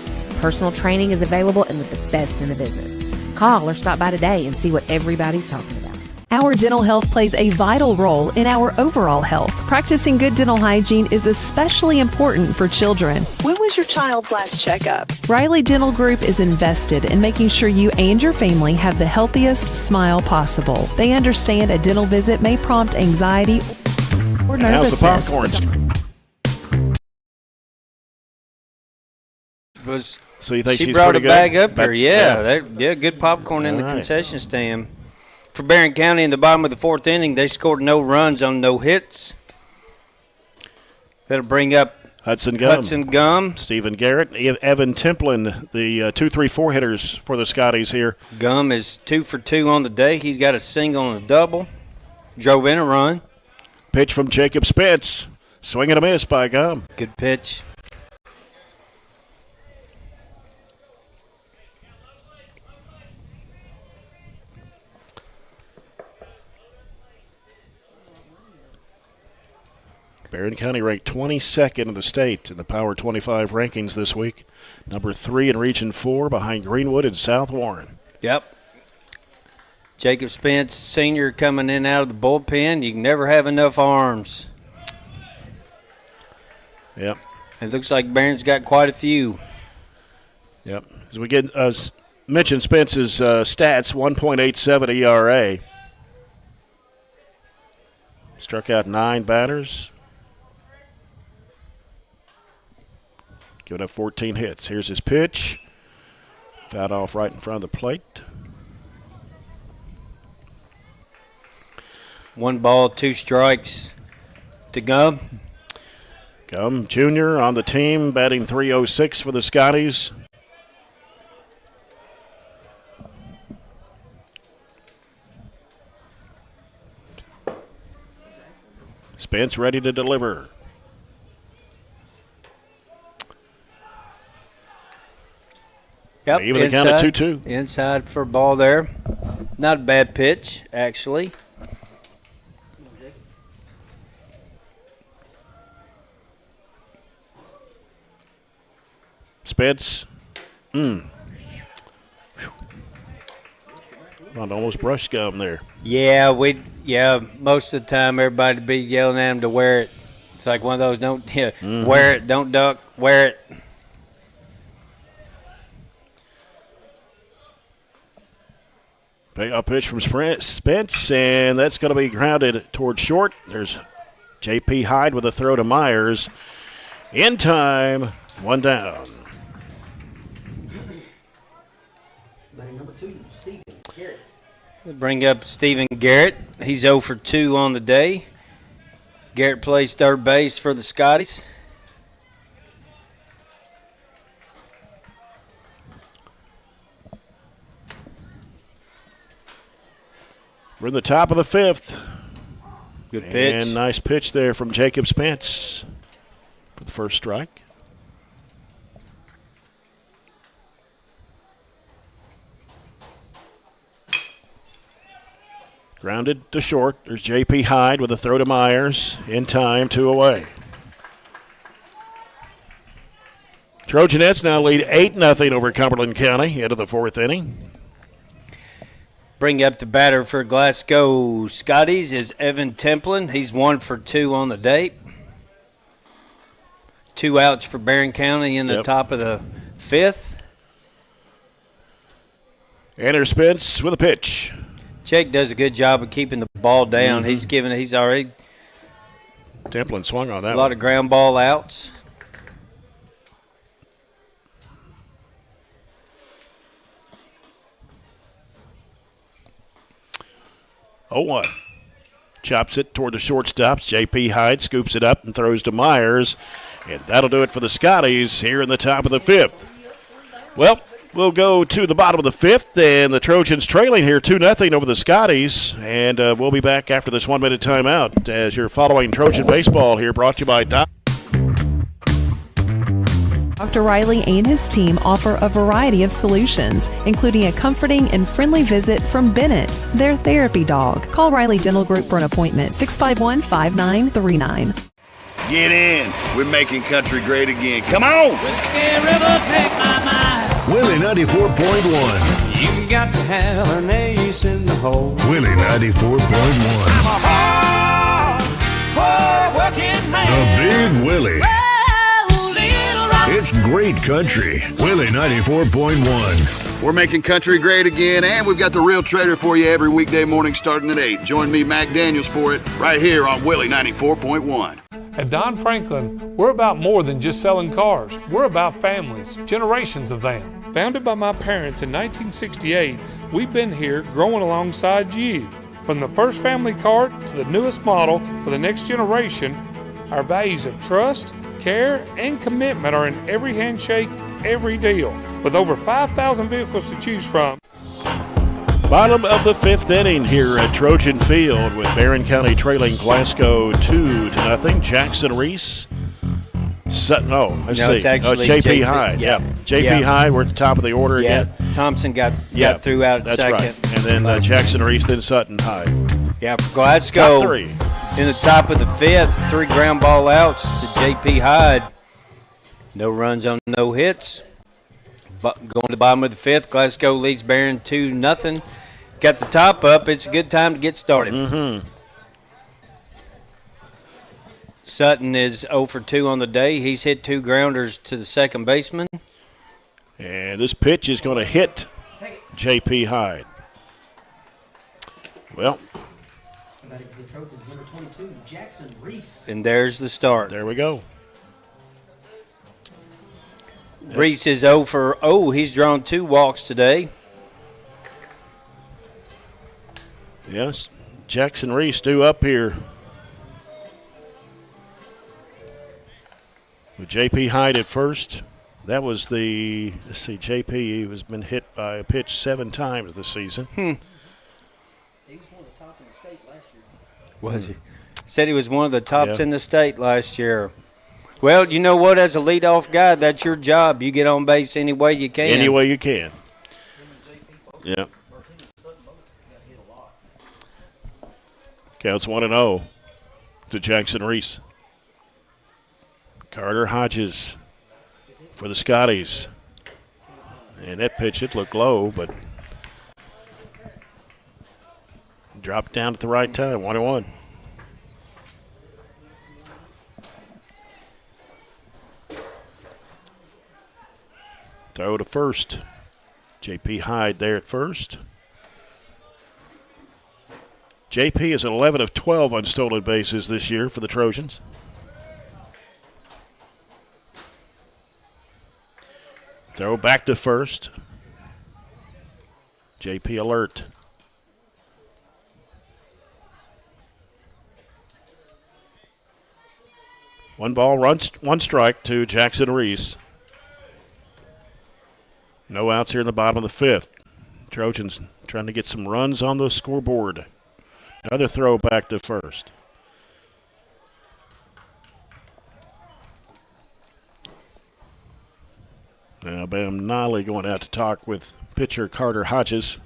Personal training is available and with the best in the business. Call or stop by today and see what everybody's talking about. Our dental health plays a vital role in our overall health. Practicing good dental hygiene is especially important for children. When was your child's last checkup? Riley Dental Group is invested in making sure you and your family have the healthiest smile possible. They understand a dental visit may prompt anxiety or nervousness. How's the popcorn? So you think she she's brought a pretty bag good? up here? Yeah, good popcorn in the concession stand. For Barren County in the bottom of the fourth inning, they scored no runs on no hits. That'll bring up Hudson Gum. Stephen Garrett. Evan Templin, the 2-3-4 hitters for the Scotties here. Gum is 2 for 2 on the day. He's got a single and a double. Drove in a run. Pitch from Jacob Spence. Swing and a miss by Gum. Good pitch. Barren County ranked 22nd in the state in the Power 25 rankings this week. Number 3 in Region 4 behind Greenwood and South Warren. Yep. Jacob Spence, senior, coming in out of the bullpen. You can never have enough arms. Yep. It looks like Barron's got quite a few. Yep. As we get mentioned Spence's stats, 1.87 ERA. Struck out 9 batters. Giving up 14 hits. Here's his pitch. Fouled off right in front of the plate. 1 ball, 2 strikes to Gum. Gum Jr. on the team, batting .306 for the Scotties. Spence ready to deliver. Yep, even the count of 2-2. Inside for a ball there. Not a bad pitch, actually. Spence. Almost brushed Gum there. Yeah, most of the time everybody be yelling at him to wear it. It's like one of those, wear it, don't duck, wear it. Payoff pitch from Spence, and that's going to be grounded towards short. There's J.P. Hyde with a throw to Myers. In time, 1 down. Number 2, Stephen Garrett. Bring up Stephen Garrett. He's 0 for 2 on the day. Garrett plays third base for the Scotties. We're in the top of the 5th. Good pitch. And nice pitch there from Jacob Spence for the first strike. Grounded to short. There's J.P. Hyde with a throw to Myers. In time, 2 away. Trojanettes now lead 8-0 over Cumberland County into the 4th inning. Bring up the batter for Glasgow Scotties is Evan Templin. He's 1 for 2 on the day. 2 outs for Barren County in the top of the 5th. Enter Spence with a pitch. Jake does a good job of keeping the ball down. He's already Templin swung on that a lot of ground ball outs. Oh, 1. Chops it toward the shortstops. J.P. Hyde scoops it up and throws to Myers. And that'll do it for the Scotties here in the top of the 5th. Well, We'll go to the bottom of the fifth, and the Trojans trailing here 2-0 over the Scotties. And we'll be back after this 1-minute timeout as you're following Trojan baseball here, brought to you by Doc. Dr. Riley and his team offer a variety of solutions, including a comforting and friendly visit from Bennett, their therapy dog. Call Riley Dental Group for an appointment, 651-5939. Get in. We're making country great again. Come on. Whiskey River, take my mind. Willie 94.1. You got to have an ace in the hole. Willie 94.1. I'm a hard working man. The Big Willie. Oh, little rock. It's great country. Willie 94.1. We're making country great again, and we've got the Real Trader for you every weekday morning starting at 8. Join me, Mac Daniels, for it right here on Willie 94.1. At Don Franklin, we're about more than just selling cars. We're about families, generations of them. Founded by my parents in 1968, we've been here growing alongside you. From the first family car to the newest model for the next generation, our values of trust, care, and commitment are in every handshake, every deal. With over 5,000 vehicles to choose from. Bottom of the fifth inning here at Trojan Field with Barren County trailing Glasgow 2-0. Jackson Reese. Sutton, It's actually J.P. Hyde. Yeah. J.P. Hyde, we're at the top of the order again. Thompson got through out at second. That's right. And then Jackson Reese, then Sutton Hyde. Yeah, Glasgow Top three. In the top of the fifth, 3 ground ball outs to J.P. Hyde. No runs on no hits. But going to the bottom of the fifth, Glasgow leads Barren 2-0. Got the top up. It's a good time to get started. Mm-hmm. Sutton is 0 for 2 on the day. He's hit 2 grounders to the second baseman. And this pitch is going to hit J.P. Hyde. Well. And there's the start. There we go. Reese is 0 for 0. He's drawn 2 walks today. Yes, Jackson Reese due up here. With J.P. Hyde at first. That was J.P. has been hit by a pitch 7 times this season. He was one of the top in the state last year. Was he? Said he was one of the tops in the state last year. Well, you know what? As a leadoff guy, that's your job. You get on base any way you can. Any way you can. Yeah. Counts 1-0 to Jackson Reese. Carter Hodges for the Scotties. And that pitch, it looked low, but dropped down at the right time, 1-1. Throw to first. J.P. Hyde there at first. J.P. is at 11 of 12 on stolen bases this year for the Trojans. Throw back to first. J.P. alert. One ball, one strike to Jackson Reese. No outs here in the bottom of the fifth. Trojans trying to get some runs on the scoreboard. Another throw back to first. Now Bam Nolly going out to talk with pitcher Carter Hodges.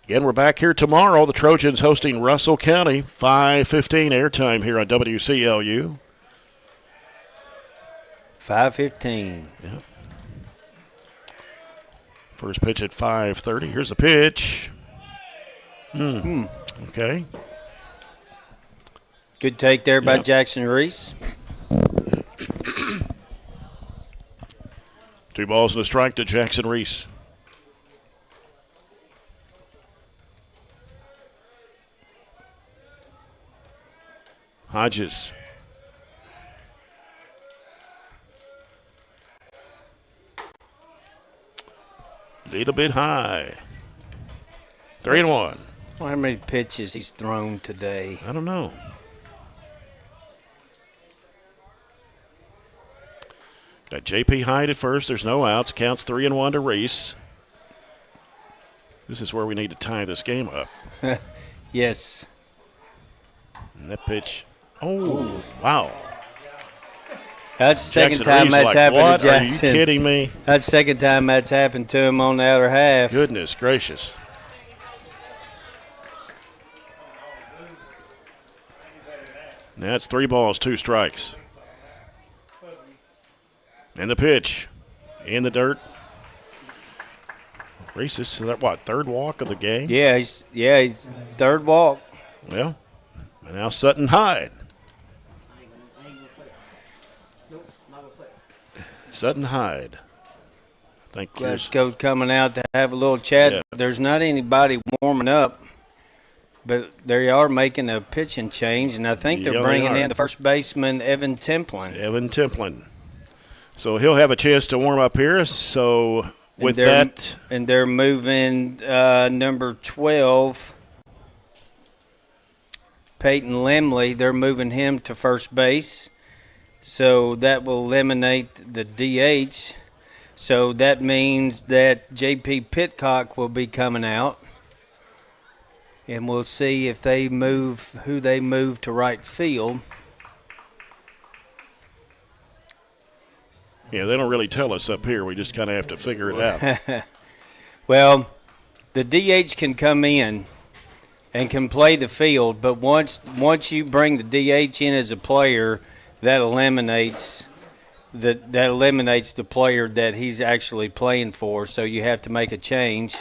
Again, we're back here tomorrow. The Trojans hosting Russell County. 5:15 airtime here on WCLU. 5:15. Yeah. First pitch at 5:30. Here's the pitch. Okay. Good take there by Jackson Reese. 2 balls and a strike to Jackson Reese. Hodges. Lead a bit high. 3-1. Well, how many pitches he's thrown today? I don't know. Got J.P. Hyde at first. There's no outs. Counts 3-1 to Reese. This is where we need to tie this game up. Yes. And that pitch. Oh, wow. That's the second Jackson time Reese that's like, happened what? to Jackson. Are you kidding me? That's the second time that's happened to him on the outer half. Goodness gracious. Now it's 3 balls, 2 strikes. And the pitch in the dirt. Reese, this is what, third walk of the game? Yeah, he's third walk. Well, and now Sutton Hyde. Sutton Hyde. Thank you. Glasgow's coming out to have a little chat. Yeah. There's not anybody warming up, but they are making a pitching change, and I think they're bringing in the first baseman, Evan Templin. Evan Templin. So he'll have a chance to warm up here. So with that. And they're moving number 12, Peyton Lemley. They're moving him to first base. So that will eliminate the DH. So that means that J.P. Pitcock will be coming out. And we'll see if they move, who they move to right field. Yeah, they don't really tell us up here. We just kind of have to figure it out. Well, the DH can come in and can play the field, but once you bring the DH in as a player, that eliminates the player that he's actually playing for. So you have to make a change.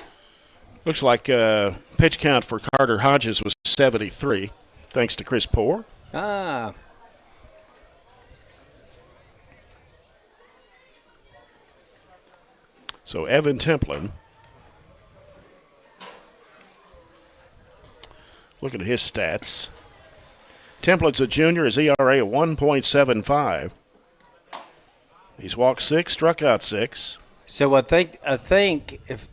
Looks like pitch count for Carter Hodges was 73, thanks to Chris Poore. Ah. So Evan Templin, looking at his stats. Templin's a junior, his ERA of 1.75. He's walked 6, struck out 6. So I think if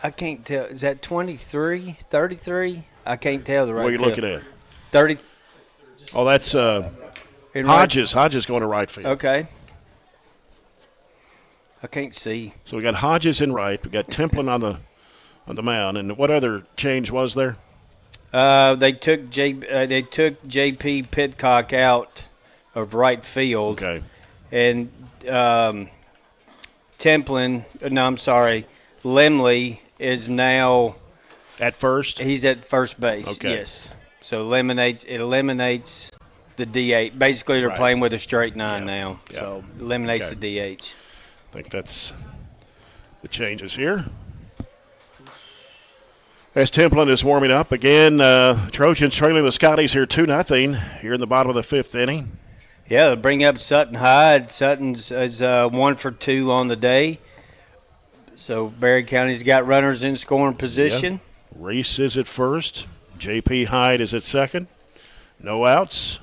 I can't tell, is that 23, 33? I can't tell the right. What are you field. looking at? 30. Oh, that's Hodges. Hodges going to right field. Okay. I can't see. So we got Hodges in right. We got Templin on the mound. And what other change was there? They took J.P. Pitcock out of right field. Okay. And Lemley is now at first. He's at first base. Okay. Yes. So it eliminates the DH. Basically, they're playing with a straight 9 now. Yep. So eliminates Okay. the DH. I think that's the changes here. As Templin is warming up again, Trojans trailing the Scotties here 2-0 here in the bottom of the 5th inning. Yeah, they'll bring up Sutton Hyde. Sutton's is 1 for 2 on the day. So Barren County's got runners in scoring position. Yep. Reese is at first. J.P. Hyde is at second. No outs.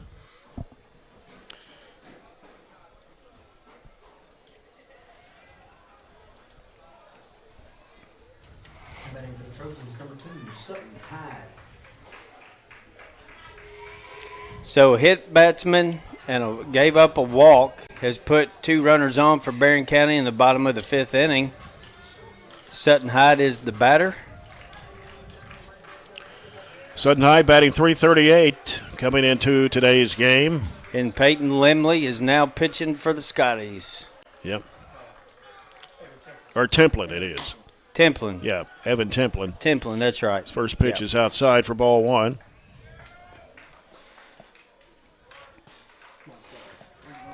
So hit batsman and gave up a walk, has put 2 runners on for Barren County in the bottom of the 5th inning. Sutton Hyde is the batter. Sutton Hyde batting .338 coming into today's game. And Peyton Lemley is now pitching for the Scotties. Yep. Or Templin it is. Templin. Yeah, Evan Templin. Templin, that's right. His first pitch is outside for ball 1.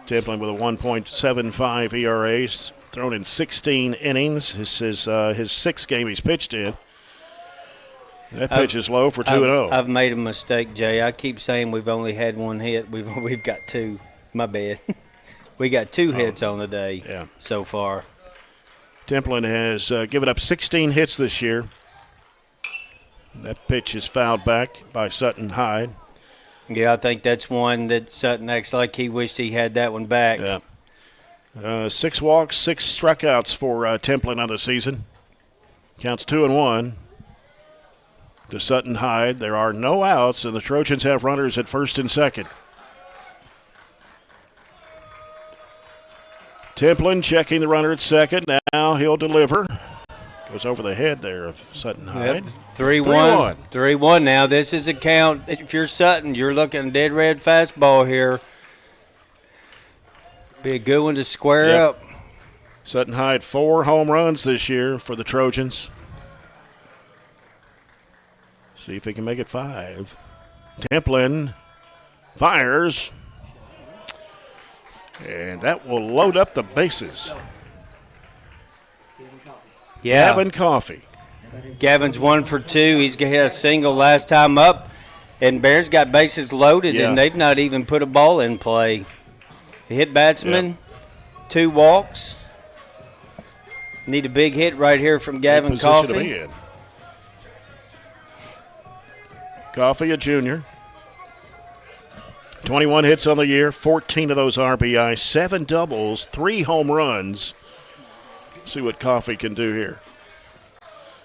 Templin with a 1.75 ERA, thrown in 16 innings. This is his 6th game he's pitched in. That pitch is low for 2-0. I've made a mistake, Jay. I keep saying we've only had 1 hit. We've got 2. My bad. We got 2 hits on the day so far. Templin has given up 16 hits this year. That pitch is fouled back by Sutton Hyde. Yeah, I think that's one that Sutton acts like he wished he had that one back. Yeah. 6 walks, 6 strikeouts for Templin on the season. Counts 2-1. to Sutton Hyde. There are no outs, and the Trojans have runners at first and second. Templin checking the runner at second. Now he'll deliver. Goes over the head there of Sutton Hyde. 3-1. 3-1 now. This is a count. If you're Sutton, you're looking dead red fastball here. Be a good one to square up. Sutton Hyde 4 home runs this year for the Trojans. See if he can make it 5. Templin fires. And that will load up the bases. Yeah. Gavin Coffey. Gavin's 1 for 2. He's hit a single last time up. And Bears got bases loaded, and they've not even put a ball in play. He hit batsman, 2 walks. Need a big hit right here from Gavin Coffey. Coffey, a junior. 21 hits on the year, 14 of those RBI, 7 doubles, 3 home runs. See what Coffey can do here.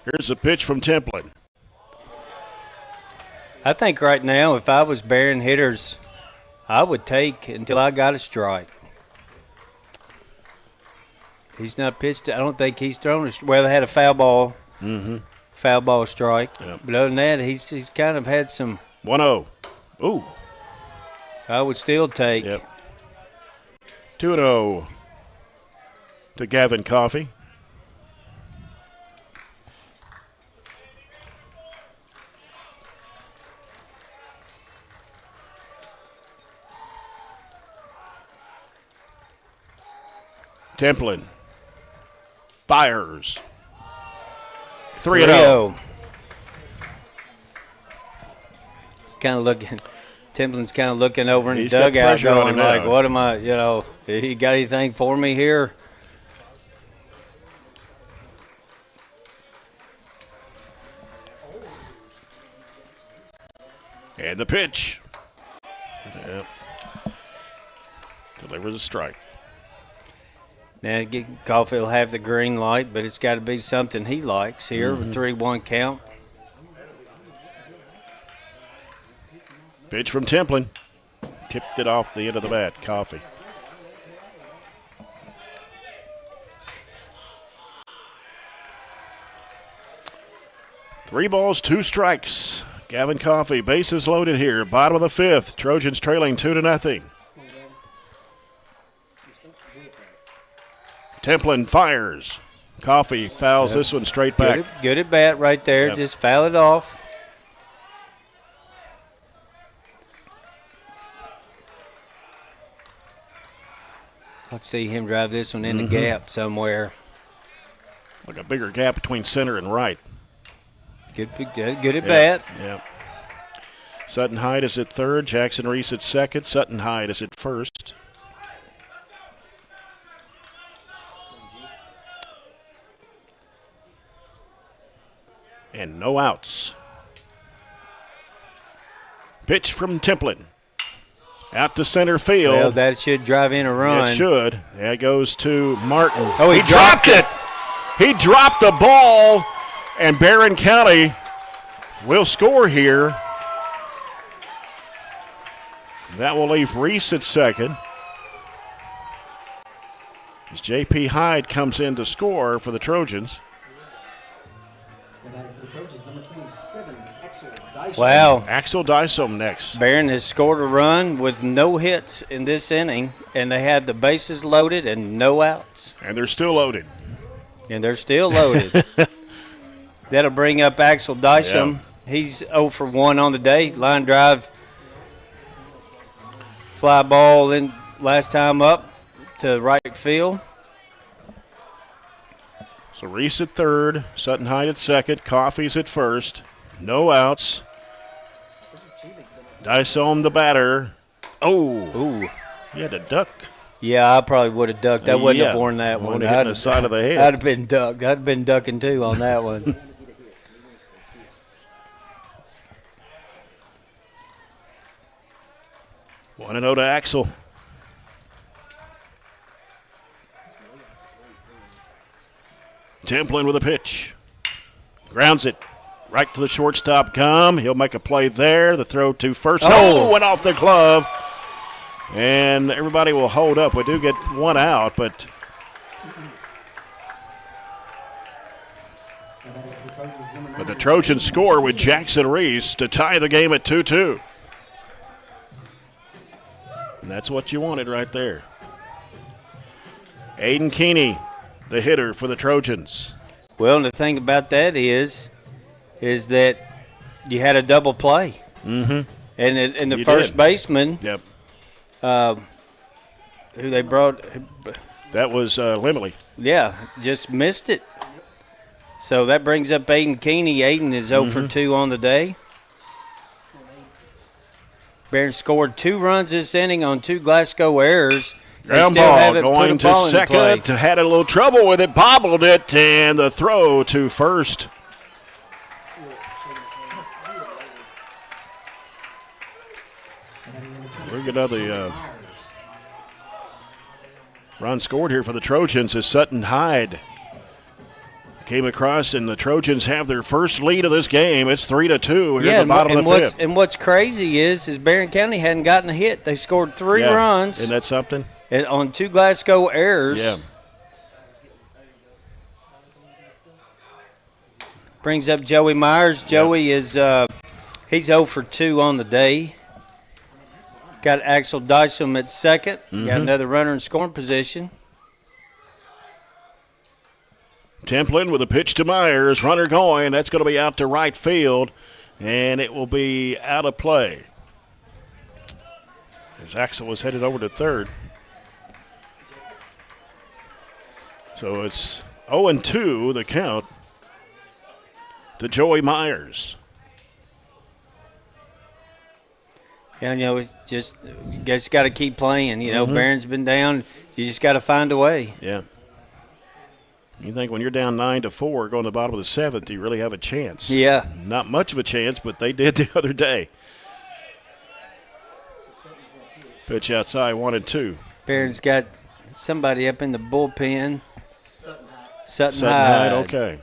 Here's a pitch from Templin. I think right now, if I was Barren hitters, I would take until I got a strike. He's not pitched. I don't think he's thrown well, they had a foul ball. Foul ball strike. But other than that, he's kind of had some. 1-0. Ooh. I would still take. 2-0 to Gavin Coffey. Templin fires. 3-0. It's kind of looking. Templin's kind of looking over in the dugout, going like, "What am I? You know, you got anything for me here?" And the pitch. Delivers a strike. Now, Coffey will have the green light, but it's got to be something he likes here. 3-1 count. Pitch from Templin. Tipped it off the end of the bat. Coffey. Three balls, 2 strikes. Gavin Coffey, bases loaded here. Bottom of the 5th. Trojans trailing 2-0. Templin fires. Coffey fouls this one straight back. Good at bat right there. Just foul it off. Let's see him drive this one in the gap somewhere. Like a bigger gap between center and right. Good at bat. Yeah. Sutton Hyde is at 3rd. Jackson Reese at 2nd. Sutton Hyde is at 1st. And no outs. Pitch from Templin. Out to center field. Well, that should drive in a run. It should. That goes to Martin. Oh, he dropped it. He dropped the ball, and Barren County will score here. That will leave Reese at 2nd. As J.P. Hyde comes in to score for the Trojans. Wow. Axel Dysom next. Barren has scored a run with no hits in this inning, and they had the bases loaded and no outs. And they're still loaded. That'll bring up Axel Dysom. Yeah. He's 0 for 1 on the day. Line drive, fly ball in last time up to right field. So Reese at 3rd, Sutton Hyde at 2nd, Coffey's at 1st. No outs. Dysom the batter. Oh, he had to duck. Yeah, I probably would have ducked. I wouldn't have worn that one. I'd the side of the head. I'd have been ducked. I'd have been ducking too on that one. One and 0 to Axel. Templin with a pitch. Grounds it. Right to the shortstop come. He'll make a play there. The throw to first. Oh. Went off the glove. And everybody will hold up. We do get one out, but the Trojans score with Jackson Reese to tie the game at 2-2. And that's what you wanted right there. Aiden Keeney, the hitter for the Trojans. Well, and the thing about that is that you had a double play. Mm-hmm. And the first baseman, yep, who they brought, that was Limley. Yeah, just missed it. So that brings up Aiden Keeney. Aiden is 0 for 2 on the day. Barren scored 2 runs this inning on 2 Glasgow errors. Ground ball going to second. Had a little trouble with it, bobbled it, and the throw to first. Look at another run scored here for the Trojans as Sutton Hyde came across, and the Trojans have their first lead of this game. It's 3-2 here at the bottom of the fifth. And what's crazy is Barren County hadn't gotten a hit. They scored 3 runs. Isn't that something? On 2 Glasgow errors. Yeah. Brings up Joey Myers. Joey is he's 0 for 2 on the day. Got Axel Dysom at second. Got another runner in scoring position. Templin with a pitch to Myers. Runner going. That's going to be out to right field, and it will be out of play as Axel was headed over to third. So it's 0-2, the count to Joey Myers. Yeah, it's just you guys got to keep playing. Barron's been down. You just got to find a way. Yeah. You think when you're down 9-4 going to the bottom of the seventh, you really have a chance. Yeah. Not much of a chance, but they did the other day. Pitch outside, 1-2. Barron's got somebody up in the bullpen. Sutton Hyde, Hyde. okay.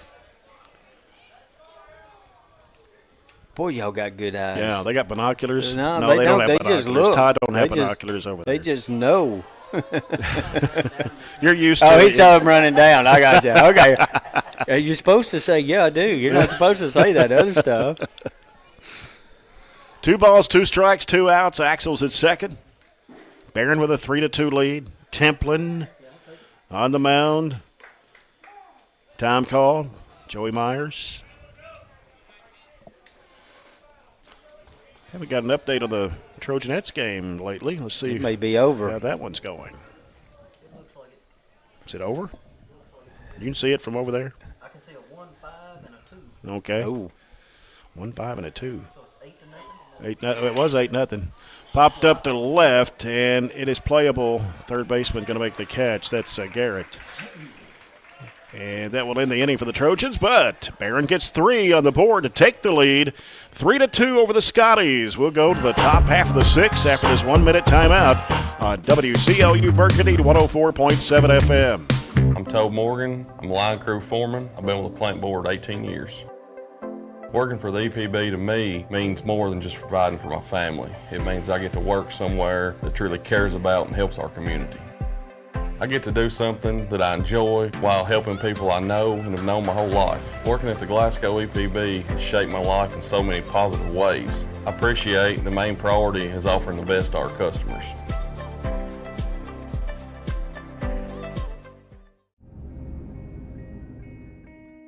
Boy, y'all got good eyes. Yeah, they got binoculars. No, they don't have they binoculars. just look. Todd don't have binoculars over there. They just know. You're used to it. Oh, he saw him running down. I got you. Okay. You're supposed to say, yeah, I do. You're not supposed to say that other stuff. 2 balls, 2 strikes, 2 outs. Axel's at second. Barren with a 3-2 lead. Templin on the mound. Time call. Joey Myers. Haven't got an update on the Trojanettes game lately. Let's see. It may be over. How that one's going. Is it over? You can see it from over there? I can see a 1-5 and a 2. Okay. Ooh. 1-5 and a 2. So it's 8-0. It was 8-0. Popped up to the left, and it is playable. Third baseman going to make the catch. That's Garrett. And that will end the inning for the Trojans, but Barren gets 3 on the board to take the lead. 3-2 over the Scotties. We'll go to the top half of the 6th after this 1-minute timeout on WCLU Burgundy 104.7 FM. I'm Tobe Morgan. I'm line crew foreman. I've been with the plant board 18 years. Working for the EPB to me means more than just providing for my family. It means I get to work somewhere that truly cares about and helps our community. I get to do something that I enjoy while helping people I know and have known my whole life. Working at the Glasgow EPB has shaped my life in so many positive ways. I appreciate the main priority is offering the best to our customers.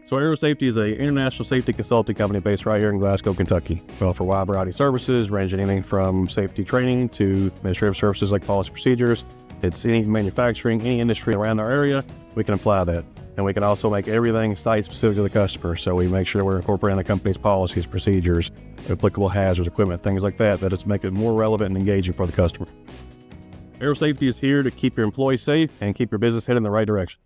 So Aerosafety is an international safety consulting company based right here in Glasgow, Kentucky. We offer a wide variety of services, ranging anything from safety training to administrative services like policy procedures. It's any manufacturing, any industry around our area, we can apply that. And we can also make everything site-specific to the customer. So we make sure we're incorporating the company's policies, procedures, applicable hazards, equipment, things like that, that it's make it more relevant and engaging for the customer. Aerosafety is here to keep your employees safe and keep your business headed in the right direction.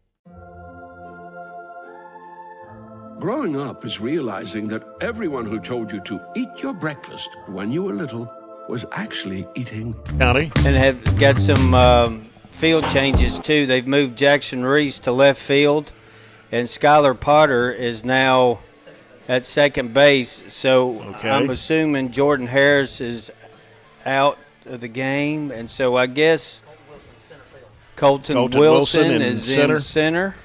Growing up is realizing that everyone who told you to eat your breakfast when you were little was actually eating County. And have got some field changes, too. They've moved Jackson Reese to left field, and Skylar Potter is now at second base. So Okay. I'm assuming Jordan Harris is out of the game, and so I guess Colton Wilson in is center. in center.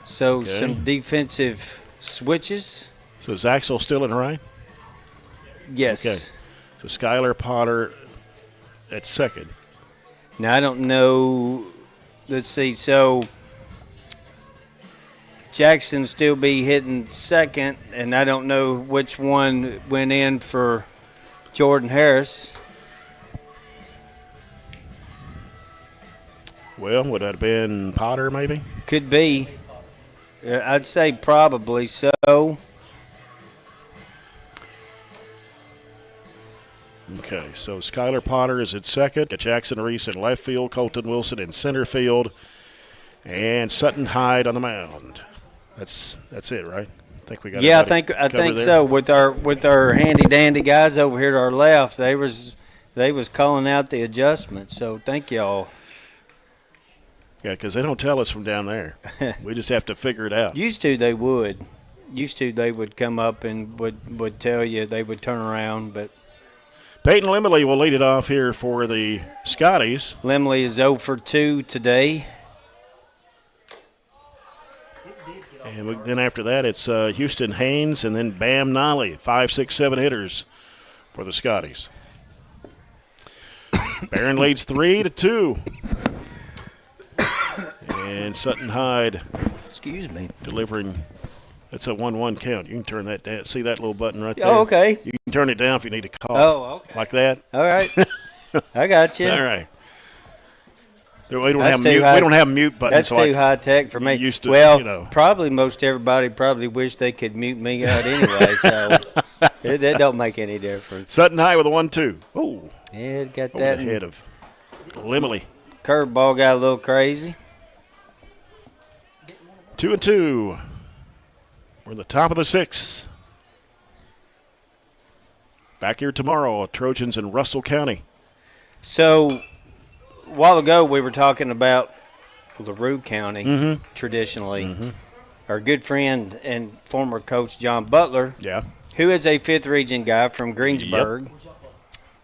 So Okay. some defensive switches. So is Axel still in right? Yes. Okay. So Skylar Potter at second. Now I don't know. Let's see. So Jackson still be hitting second, and I don't know which one went in for Jordan Harris. Well, would that have been Potter maybe? Could be. I'd say probably so. Okay, so Skylar Potter is at second. Got Jackson Reese in left field, Colton Wilson in center field, and Sutton Hyde on the mound. That's it, right? I think we got. Yeah, I everybody think covered there. so. With our handy dandy guys over here to our left, they was calling out the adjustments. So thank y'all. Yeah, because they don't tell us from down there. We just have to figure it out. Used to they would come up and would tell you. They would turn around, but Peyton Limley will lead it off here for the Scotties. Limley is 0 for 2 today. And then after that, it's Houston Haynes and then Bam Nolly, 5, 6, 7 hitters for the Scotties. Barren leads 3-2. And Sutton Hyde. Excuse me. Delivering. It's a 1-1 count. You can turn that down. See that little button right there? Oh, okay. You can turn it down if you need to cough. Oh, okay. Like that? All right. I got you. All right. We don't have mute buttons. That's too high tech for me. Used to, well, probably most everybody probably wish they could mute me out anyway, so that don't make any difference. Sutton High with a 1-2. Oh. Yeah, it got Over that. the head of Limley. Curveball got a little crazy. 2-2. We're in the top of the sixth. Back here tomorrow, Trojans in Russell County. So, a while ago we were talking about LaRue County traditionally. Mm-hmm. Our good friend and former coach John Butler, who is a 5th region guy from Greensburg,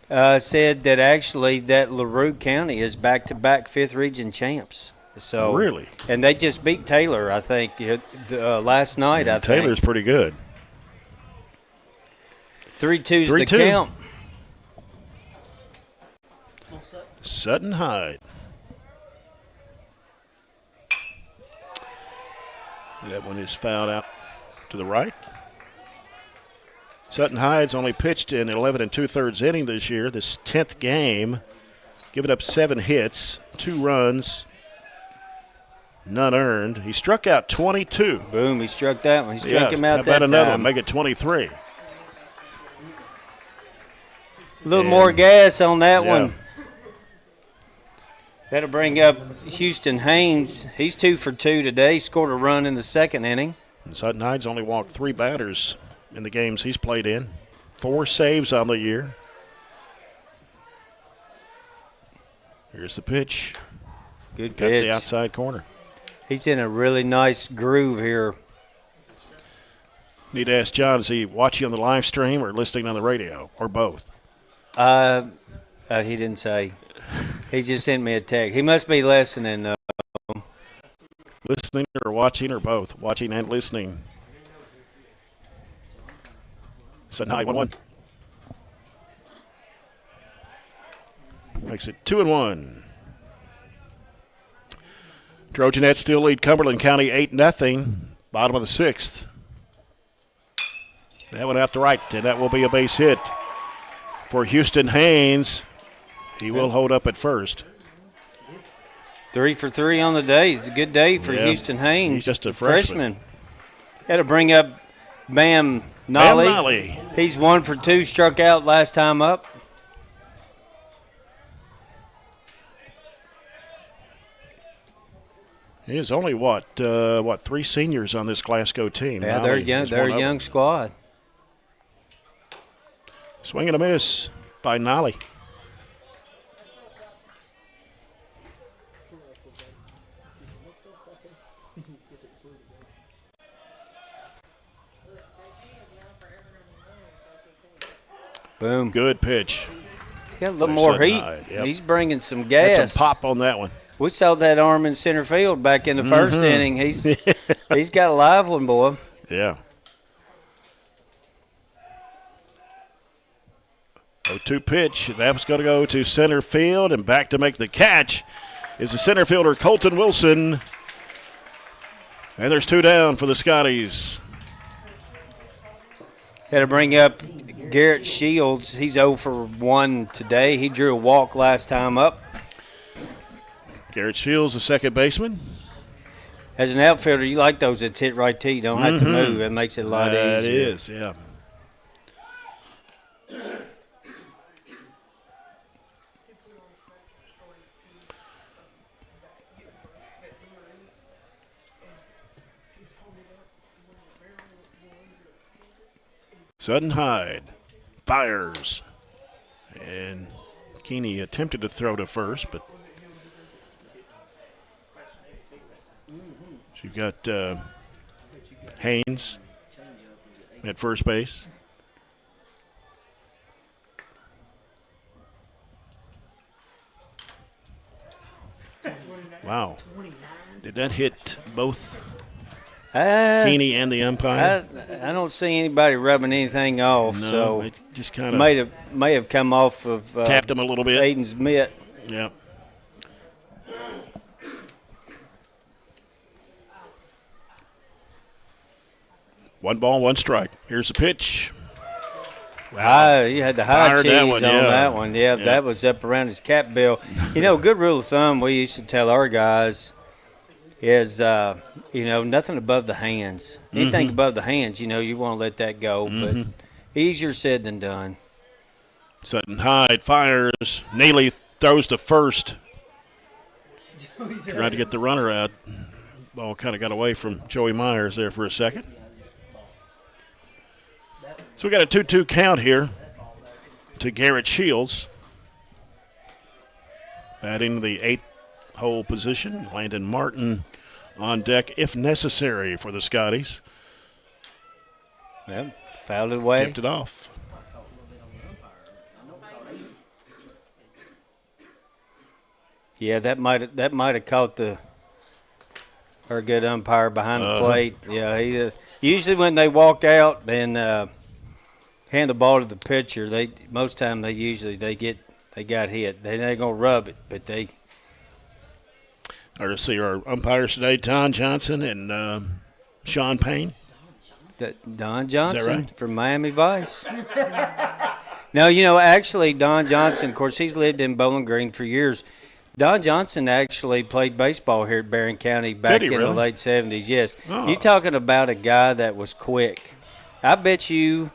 said that actually that LaRue County is back-to-back 5th region champs. So really, and they just beat Taylor, I think, last night. I think Taylor's pretty good. 3-2's the count. Sutton Hyde. That one is fouled out to the right. Sutton Hyde's only pitched in 11 2/3 inning this year, this 10th game, giving up 7 hits, 2 runs, none earned. He struck out 22. Boom, he struck that one. He struck him out how that about another time. one? Make it 23. A little more gas on that one. That'll bring up Houston Haynes. He's 2 for 2 today. Scored a run in the 2nd inning. And Sutton Hyde's only walked 3 batters in the games he's played in. 4 saves on the year. Here's the pitch. Good Got pitch. the outside corner. He's in a really nice groove here. Need to ask John, is he watching on the live stream or listening on the radio, or both? He didn't say. He just sent me a text. He must be listening, though. Listening or watching or both? Watching and listening. Sutton Hyde 1-1. Makes it 2-1. Trojanettes still lead Cumberland County 8-0. Bottom of the 6th. That one out to right, and that will be a base hit for Houston Haynes. He will hold up at first. 3 for 3 on the day. It's a good day for Houston Haynes. He's just a freshman. Had to bring up Bam Nolly. Bam Nolly. He's 1 for 2, struck out last time up. There's only, 3 seniors on this Glasgow team. Yeah, Nolly they're young. is They're one a of young them. squad. Swing and a miss by Nolly. Boom. Good pitch. He's got a little By more Sutton heat. Hyde, yep. He's bringing some Had gas. some pop on that one. We saw that arm in center field back in the first inning. He's got a live one, boy. Yeah. 0-2 pitch. That was going to go to center field, and back to make the catch is the center fielder, Colton Wilson. And there's 2 down for the Scotties. Had to bring up Garrett Shields. He's 0 for 1 today. He drew a walk last time up. Garrett Shields, the second baseman. As an outfielder, you like those that hit right to you. Don't have to move. It makes it a lot easier. It is, yeah. Sutton Hyde fires. And Keeney attempted to throw to first, but you've got Haynes at first base. Wow. Did that hit both Keeney and the umpire? I don't see anybody rubbing anything off. No, so it just kind of may have come off of tapped him a little bit. Aiden's mitt. Yeah. One ball, one strike. Here's the pitch. Wow. You had the high Fired cheese that one, on yeah. that one. Yeah, that was up around his cap bill. You know, good rule of thumb we used to tell our guys is, nothing above the hands. Anything above the hands, you want to let that go. But easier said than done. Sutton Hyde fires. Neely throws to first. Trying to get the runner out. Ball kind of got away from Joey Myers there for a second. So we got a 2-2 count here to Garrett Shields. Batting the 8th hole position. Landon Martin on deck if necessary for the Scotties. Yep, fouled it away. Tipped it off. Yeah, that might have caught our good umpire behind the plate. Yeah, he usually when they walk out and hand the ball to the pitcher, most time they got hit. They ain't gonna rub it, but they. Or to see our umpires today, Don Johnson and Sean Payne. Don Johnson right? from Miami Vice. No, actually, Don Johnson, of course, he's lived in Bowling Green for years. Don Johnson actually played baseball here at Barren County back in the late 70s, yes. Oh. You're talking about a guy that was quick. I bet you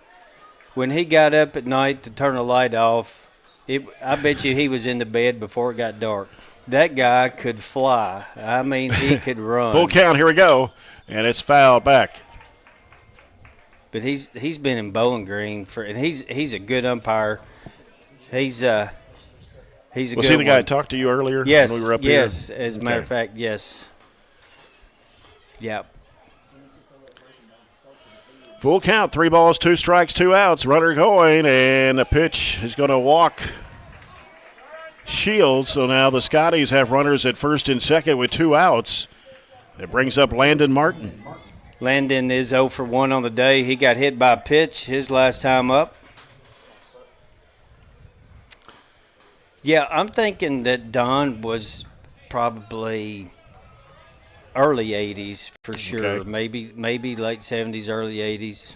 when he got up at night to turn the light off, I bet you he was in the bed before it got dark. That guy could fly. I mean, he could run. Full count, here we go. And it's fouled back. But he's been in Bowling Green and he's a good umpire. He's a good Was he the guy one. that talked to you earlier Yes, when we were up yes. here? As a matter of fact, yes. Yep. Full count, 3 balls, 2 strikes, 2 outs. Runner going, and the pitch is going to walk Shields. So now the Scotties have runners at first and second with 2 outs. That brings up Landon Martin. Landon is 0 for 1 on the day. He got hit by a pitch his last time up. Yeah, I'm thinking that Don was probably early 80s for sure. Okay. Maybe late 70s, early 80s.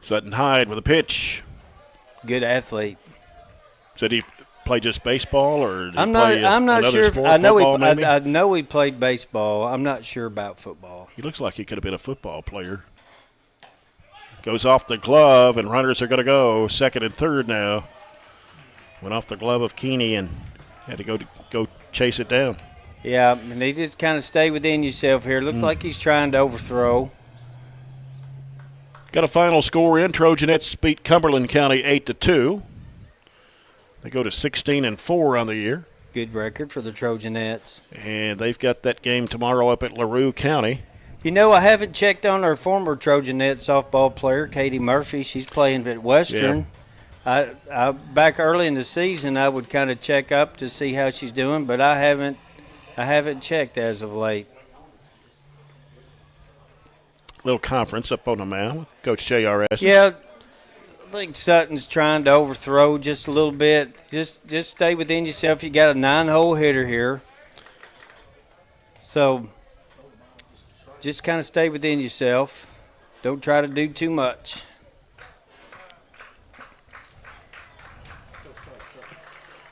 Sutton Hyde with a pitch. Good athlete. Did he play just baseball, or did I'm he not. play I'm not another sure. sport, I know football, maybe? I know he played baseball. I'm not sure about football. He looks like he could have been a football player. Goes off the glove, and runners are going to go second and third now. Went off the glove of Keeney and had to go chase it down. Yeah, and he just kind of stay within yourself here. Looks like he's trying to overthrow. Got a final score in. Trojanettes beat Cumberland County 8-2. They go to 16-4 on the year. Good record for the Trojanettes. And they've got that game tomorrow up at LaRue County. You know, I haven't checked on our former Trojanet softball player, Katie Murphy. She's playing at Western. I back early in the season, I would kind of check up to see how she's doing, but I haven't checked as of late. Little conference up on the mound, Coach JRS. Yeah, I think Sutton's trying to overthrow just a little bit. Just stay within yourself. You got a 9-hole hitter here, so just kind of stay within yourself. Don't try to do too much.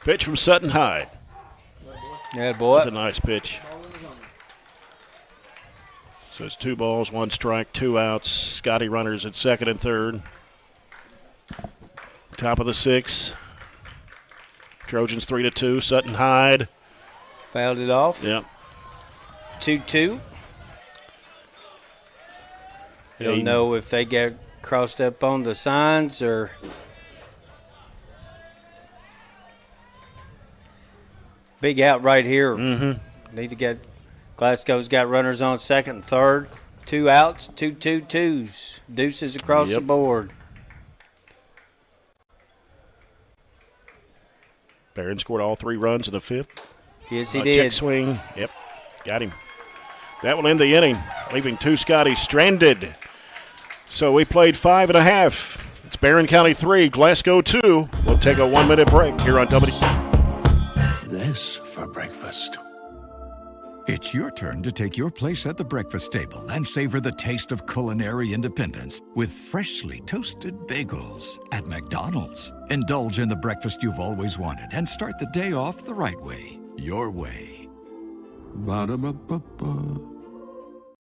Pitch from Sutton Hyde. Yeah, boy. That's a nice pitch. So it's 2 balls, 1 strike, 2 outs. Scotty runners at second and third. Top of the 6th. Trojans 3-2. Sutton Hyde. Fouled it off. Yep. 2-2. I don't know if they get crossed up on the signs or. Big out right here. Mm-hmm. Need to get. Glasgow's got runners on second and third. 2 outs, 2-2-2s. Deuces across the board. Barren scored all 3 runs in the 5th. Yes, he did. Check swing. Yep. Got him. That will end the inning, leaving 2 Scotties stranded. So we played 5.5. It's Barren County 3, Glasgow 2. We'll take a 1-minute break here on W. This for breakfast. It's your turn to take your place at the breakfast table and savor the taste of culinary independence with freshly toasted bagels at McDonald's. Indulge in the breakfast you've always wanted and start the day off the right way, your way. Ba-da-ba-ba-ba.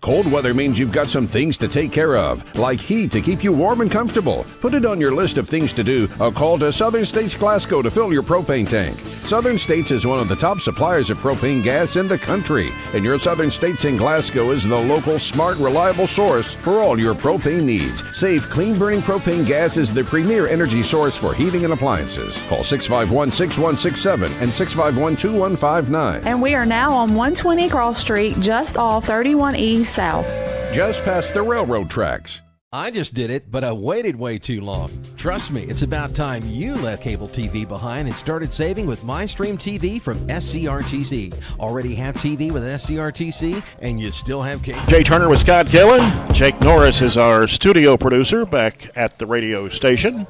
Cold weather means you've got some things to take care of, like heat to keep you warm and comfortable. Put it on your list of things to do. A call to Southern States Glasgow to fill your propane tank. Southern States is one of the top suppliers of propane gas in the country, and your Southern States in Glasgow is the local, smart, reliable source for all your propane needs. Safe, clean-burning propane gas is the premier energy source for heating and appliances. Call 651-6167 and 651-2159. And we are now on 120 Cross Street, just off 31E South. Just past the railroad tracks. I just did it, but I waited way too long. Trust me, it's about time you left cable TV behind and started saving with MyStream TV from SCRTC. Already have TV with SCRTC, and you still have cable. Jay Turner with Scott Gillen. Jake Norris is our studio producer back at the radio station.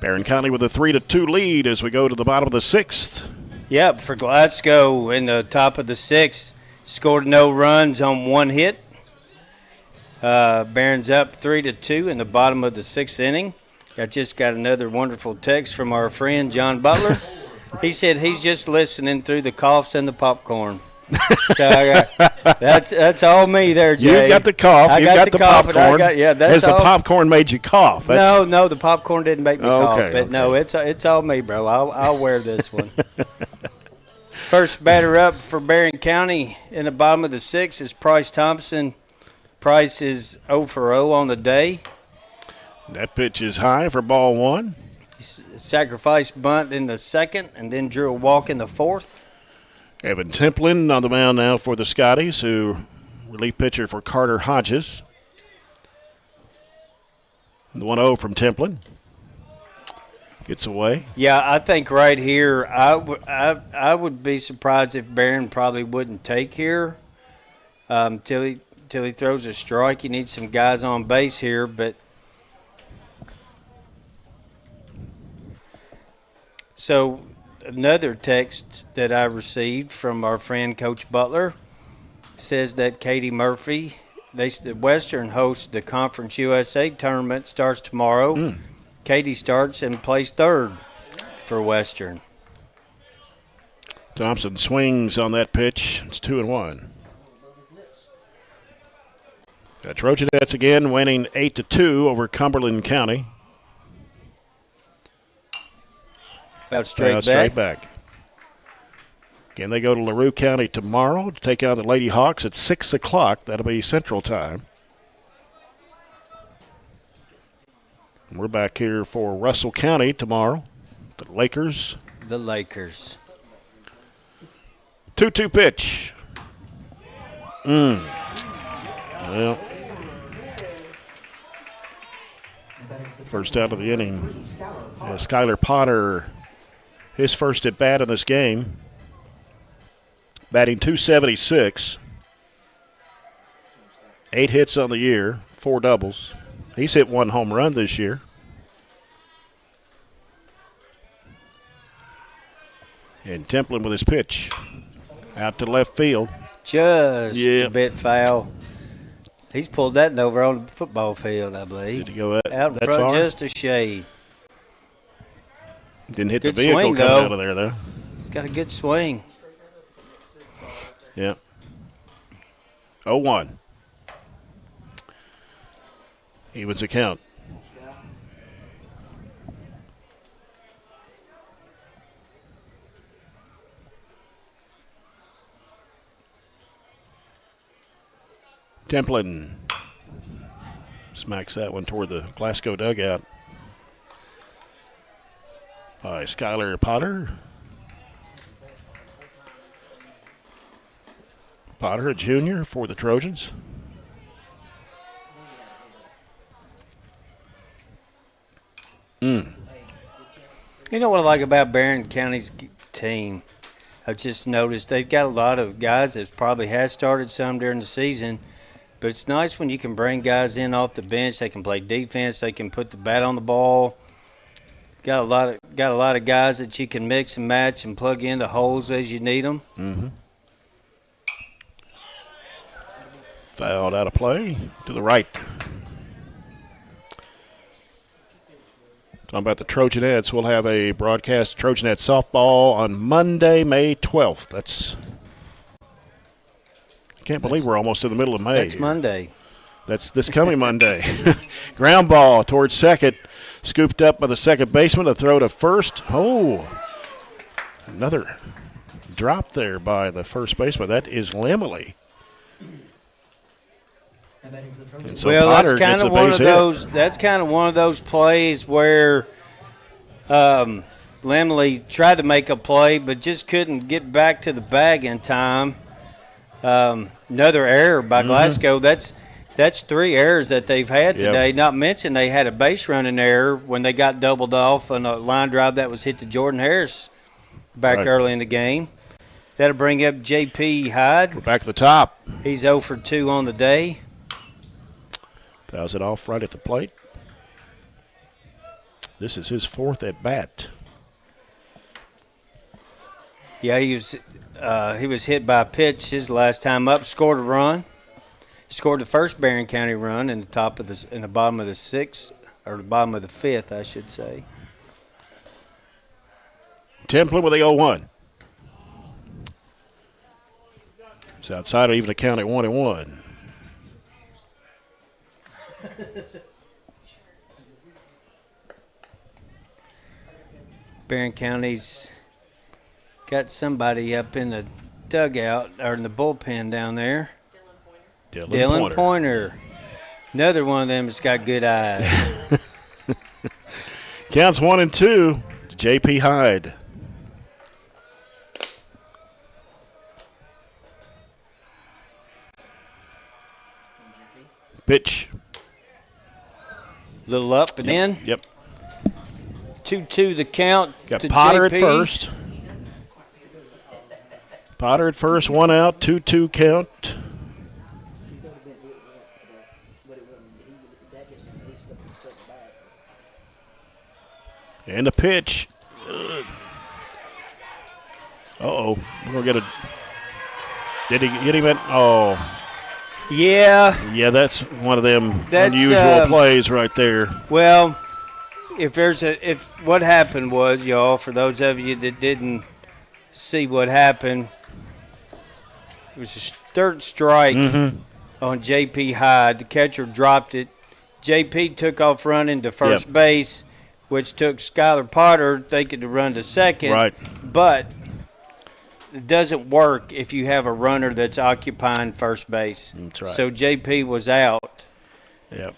Barren County with a 3-2 lead as we go to the bottom of the 6th. Yep, for Glasgow in the top of the 6th. Scored no runs on 1 hit. Barron's up 3-2 in the bottom of the 6th inning. I just got another wonderful text from our friend John Butler. He said he's just listening through the coughs and the popcorn. So that's all me there, Jay. You've got the cough. You've got the popcorn. Has the popcorn made you cough? No, the popcorn didn't make me cough. But okay. no, it's all me, bro. I'll wear this one. First batter up for Barren County in the bottom of the 6th is Price Thompson. Price is 0 for 0 on the day. That pitch is high for ball 1. Sacrifice bunt in the 2nd and then drew a walk in the 4th. Evan Templin on the mound now for the Scotties, who relief pitcher for Carter Hodges. The 1-0 from Templin. Gets away. Yeah, I think right here, I would be surprised if Barren probably wouldn't take here till he throws a strike. You need some guys on base here, but so another text that I received from our friend Coach Butler says that Katie Murphy, the Western hosts the Conference USA tournament, starts tomorrow. Katie starts and plays 3rd for Western. Thompson swings on that pitch. It's 2-1. Got Trojanettes again winning 8-2 over Cumberland County. About straight back. Again, they go to LaRue County tomorrow to take on the Lady Hawks at 6 o'clock. That'll be Central Time. We're back here for Russell County tomorrow. The Lakers. The Lakers. 2-2 pitch. Well, first out of the inning. Skylar Potter, his first at bat in this game. Batting .276. 8 hits on the year, 4 doubles. He's hit 1 home run this year. And Templin with his pitch. Out to left field. Just a bit foul. He's pulled that over on the football field, I believe. Did he go out in that front, far? just a shade. Didn't hit Good the vehicle swing, coming though. out of there, though. Got a good swing. Yeah. 0-1. Evens the count. Templin smacks that one toward the Glasgow dugout by Skylar Potter. Potter, a junior for the Trojans. You know what I like about Barren County's team? I've just noticed they've got a lot of guys that probably has started some during the season, but it's nice when you can bring guys in off the bench. They can play defense. They can put the bat on the ball. Got a lot of guys that you can mix and match and plug into holes as you need them. Mm-hmm. Fouled out of play to the right. Talking about the Trojanettes, we'll have a broadcast Trojanet softball on Monday, May 12th. I can't believe we're almost in the middle of May. That's Monday. That's this coming Monday. Ground ball towards second, scooped up by the second baseman. A throw to first. Oh, another drop there by the first baseman. That is Lemley. And so Well, Potter that's kind gets a of one base of hit. those. That's kind of one of those plays where Lemley tried to make a play, but just couldn't get back to the bag in time. Another error by Glasgow. That's 3 errors that they've had today. Not mention they had a base running error when they got doubled off on a line drive that was hit to Jordan Harris back early in the game. That'll bring up J.P. Hyde. We're back at the top. He's 0 for 2 on the day. Fouls it off right at the plate. This is his 4th at bat. Yeah, he was hit by a pitch his last time up. Scored a run. Scored the first Barren County run in the bottom of the 6th, or the bottom of the 5th, I should say. Templin with the 0-1. It's outside of even a count at 1-1. Barren County's got somebody up in the dugout or in the bullpen down there. Dylan Pointer. Another one of them that's got good eyes. Counts 1-2 to J.P. Hyde. Pitch. Little up and in. Yep. 2-2 the count. Got to Potter JP. at first. Potter at first, 1 out, 2-2 count. And a pitch. Uh-oh. We're going to get a... Did he get him at... Oh. Yeah. Yeah, that's one of them unusual plays right there. Well, if what happened was, y'all, for those of you that didn't see what happened, it was a third strike on J.P. Hyde. The catcher dropped it. J.P. took off running to first base, which took Skylar Potter thinking to run to second. Right. But it doesn't work if you have a runner that's occupying first base. That's right. So J.P. was out. Yep.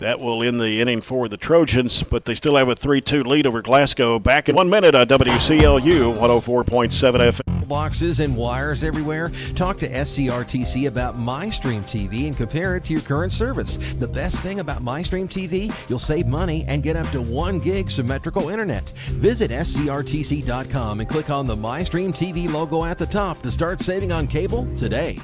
That will end the inning for the Trojans, but they still have a 3-2 lead over Glasgow. Back in 1 minute on WCLU 104.7 FM. Boxes and wires everywhere? Talk to SCRTC about MyStream TV and compare it to your current service. The best thing about MyStream TV, you'll save money and get up to 1 gig symmetrical internet. Visit scrtc.com and click on the MyStream TV logo at the top to start saving on cable today.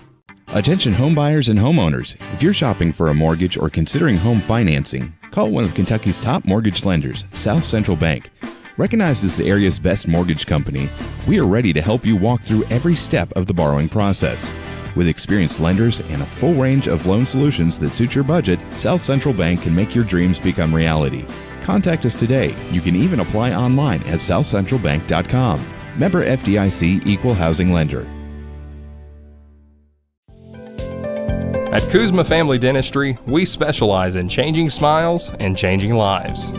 Attention home buyers and homeowners. If you're shopping for a mortgage or considering home financing, call one of Kentucky's top mortgage lenders, South Central Bank. Recognized as the area's best mortgage company, we are ready to help you walk through every step of the borrowing process. With experienced lenders and a full range of loan solutions that suit your budget, South Central Bank can make your dreams become reality. Contact us today. You can even apply online at southcentralbank.com. Member FDIC Equal Housing Lender. At Kuzma Family Dentistry, we specialize in changing smiles and changing lives.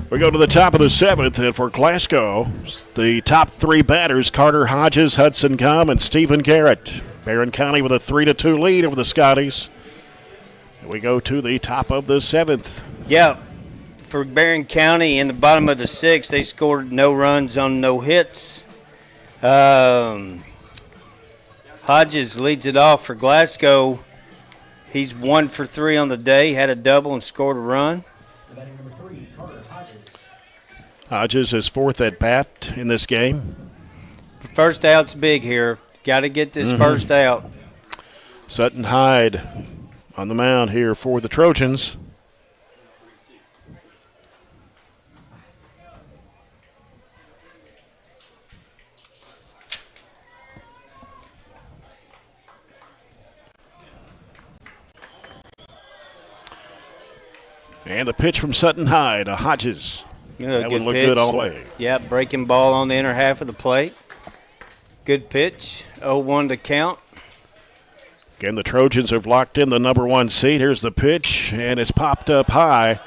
We go to the top of the 7th, and for Glasgow, the top 3 batters, Carter Hodges, Hudson Gum, and Stephen Garrett. Barren County with a 3-2 lead over the Scotties. We go to the top of the 7th. Yeah. For Barren County in the bottom of the 6th, they scored no runs on no hits. Hodges leads it off for Glasgow. He's 1 for 3 on the day, had a double and scored a run. Batting number 3, Carter Hodges. Hodges is 4th at bat in this game. The first out's big here. Got to get this first out. Sutton Hyde on the mound here for the Trojans. And the pitch from Sutton Hyde to Hodges. Yeah, that would look good all the way. Yeah, breaking ball on the inner half of the plate. Good pitch. 0-1 to count. Again, the Trojans have locked in the number 1 seed. Here's the pitch, and it's popped up high.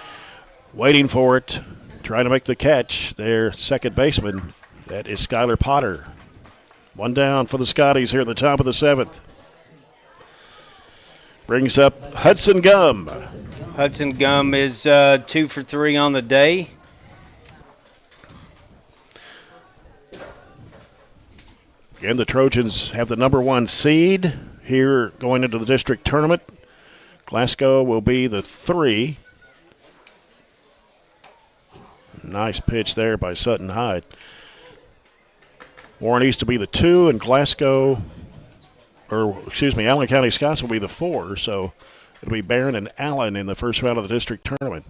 Waiting for it. Trying to make the catch. Their second baseman. That is Skylar Potter. 1 down for the Scotties here at the top of the 7th. Brings up Hudson Gum. Hudson Gum is 2 for 3 on the day. Again, the Trojans have the number 1 seed here going into the district tournament. Glasgow will be the 3. Nice pitch there by Sutton Hyde. Warren East to be the 2, and Allen County Scots will be the 4, so it'll be Barren and Allen in the first round of the district tournament.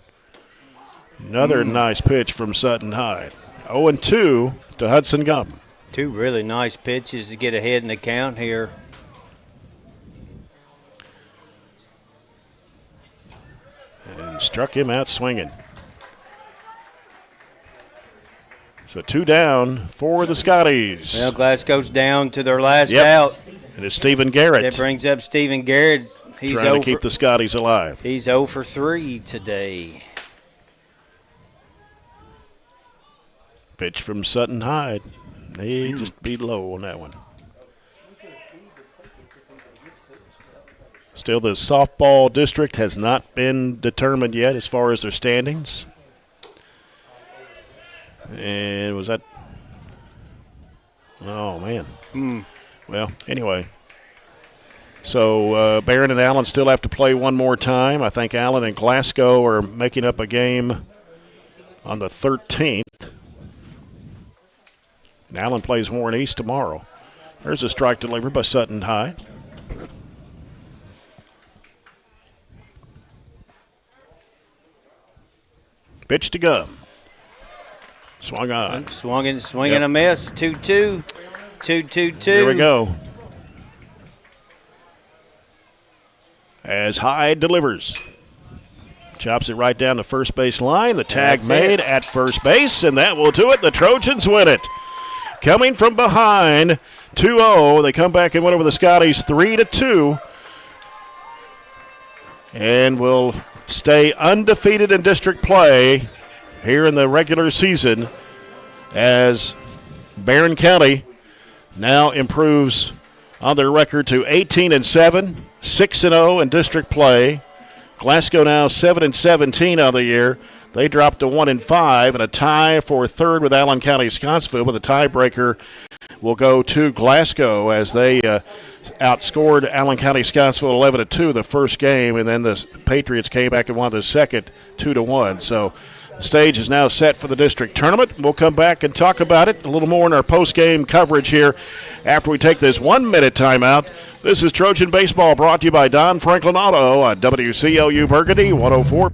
Another nice pitch from Sutton Hyde. 0-2 to Hudson Gum. 2 really nice pitches to get ahead in the count here. And struck him out swinging. So 2 down for the Scotties. Well, Glasgow's down to their last out. And it's Stephen Garrett. That brings up Stephen Garrett. He's trying to keep the Scotties alive. He's 0 for 3 today. Pitch from Sutton Hyde. He just be low on that one. Still, the softball district has not been determined yet as far as their standings. And was that? Oh, man. Well, anyway. So Barren and Allen still have to play one more time. I think Allen and Glasgow are making up a game on the 13th. And Allen plays Warren East tomorrow. There's a strike delivered by Sutton Hyde. Pitch to Gum. Swung on. Swinging a miss. 2-2. 2-2-2. Here we go. As Hyde delivers. Chops it right down the first base line. The tag made at first base, and that will do it. The Trojans win it. Coming from behind, 2-0. They come back and win over the Scotties 3-2. And will stay undefeated in district play here in the regular season as Barren County now improves on their record to 18-7, 6-0 in district play. Glasgow now 7-17 on the year. They dropped to 1-5 and a tie for third with Allen County Scottsville, but the tiebreaker will go to Glasgow as they outscored Allen County Scottsville 11-2 the first game, and then the Patriots came back and won the second 2-1. So the stage is now set for the district tournament. We'll come back and talk about it a little more in our post-game coverage here after we take this 1-minute timeout. This is Trojan Baseball brought to you by Don Franklin Auto on WCLU Burgundy 104.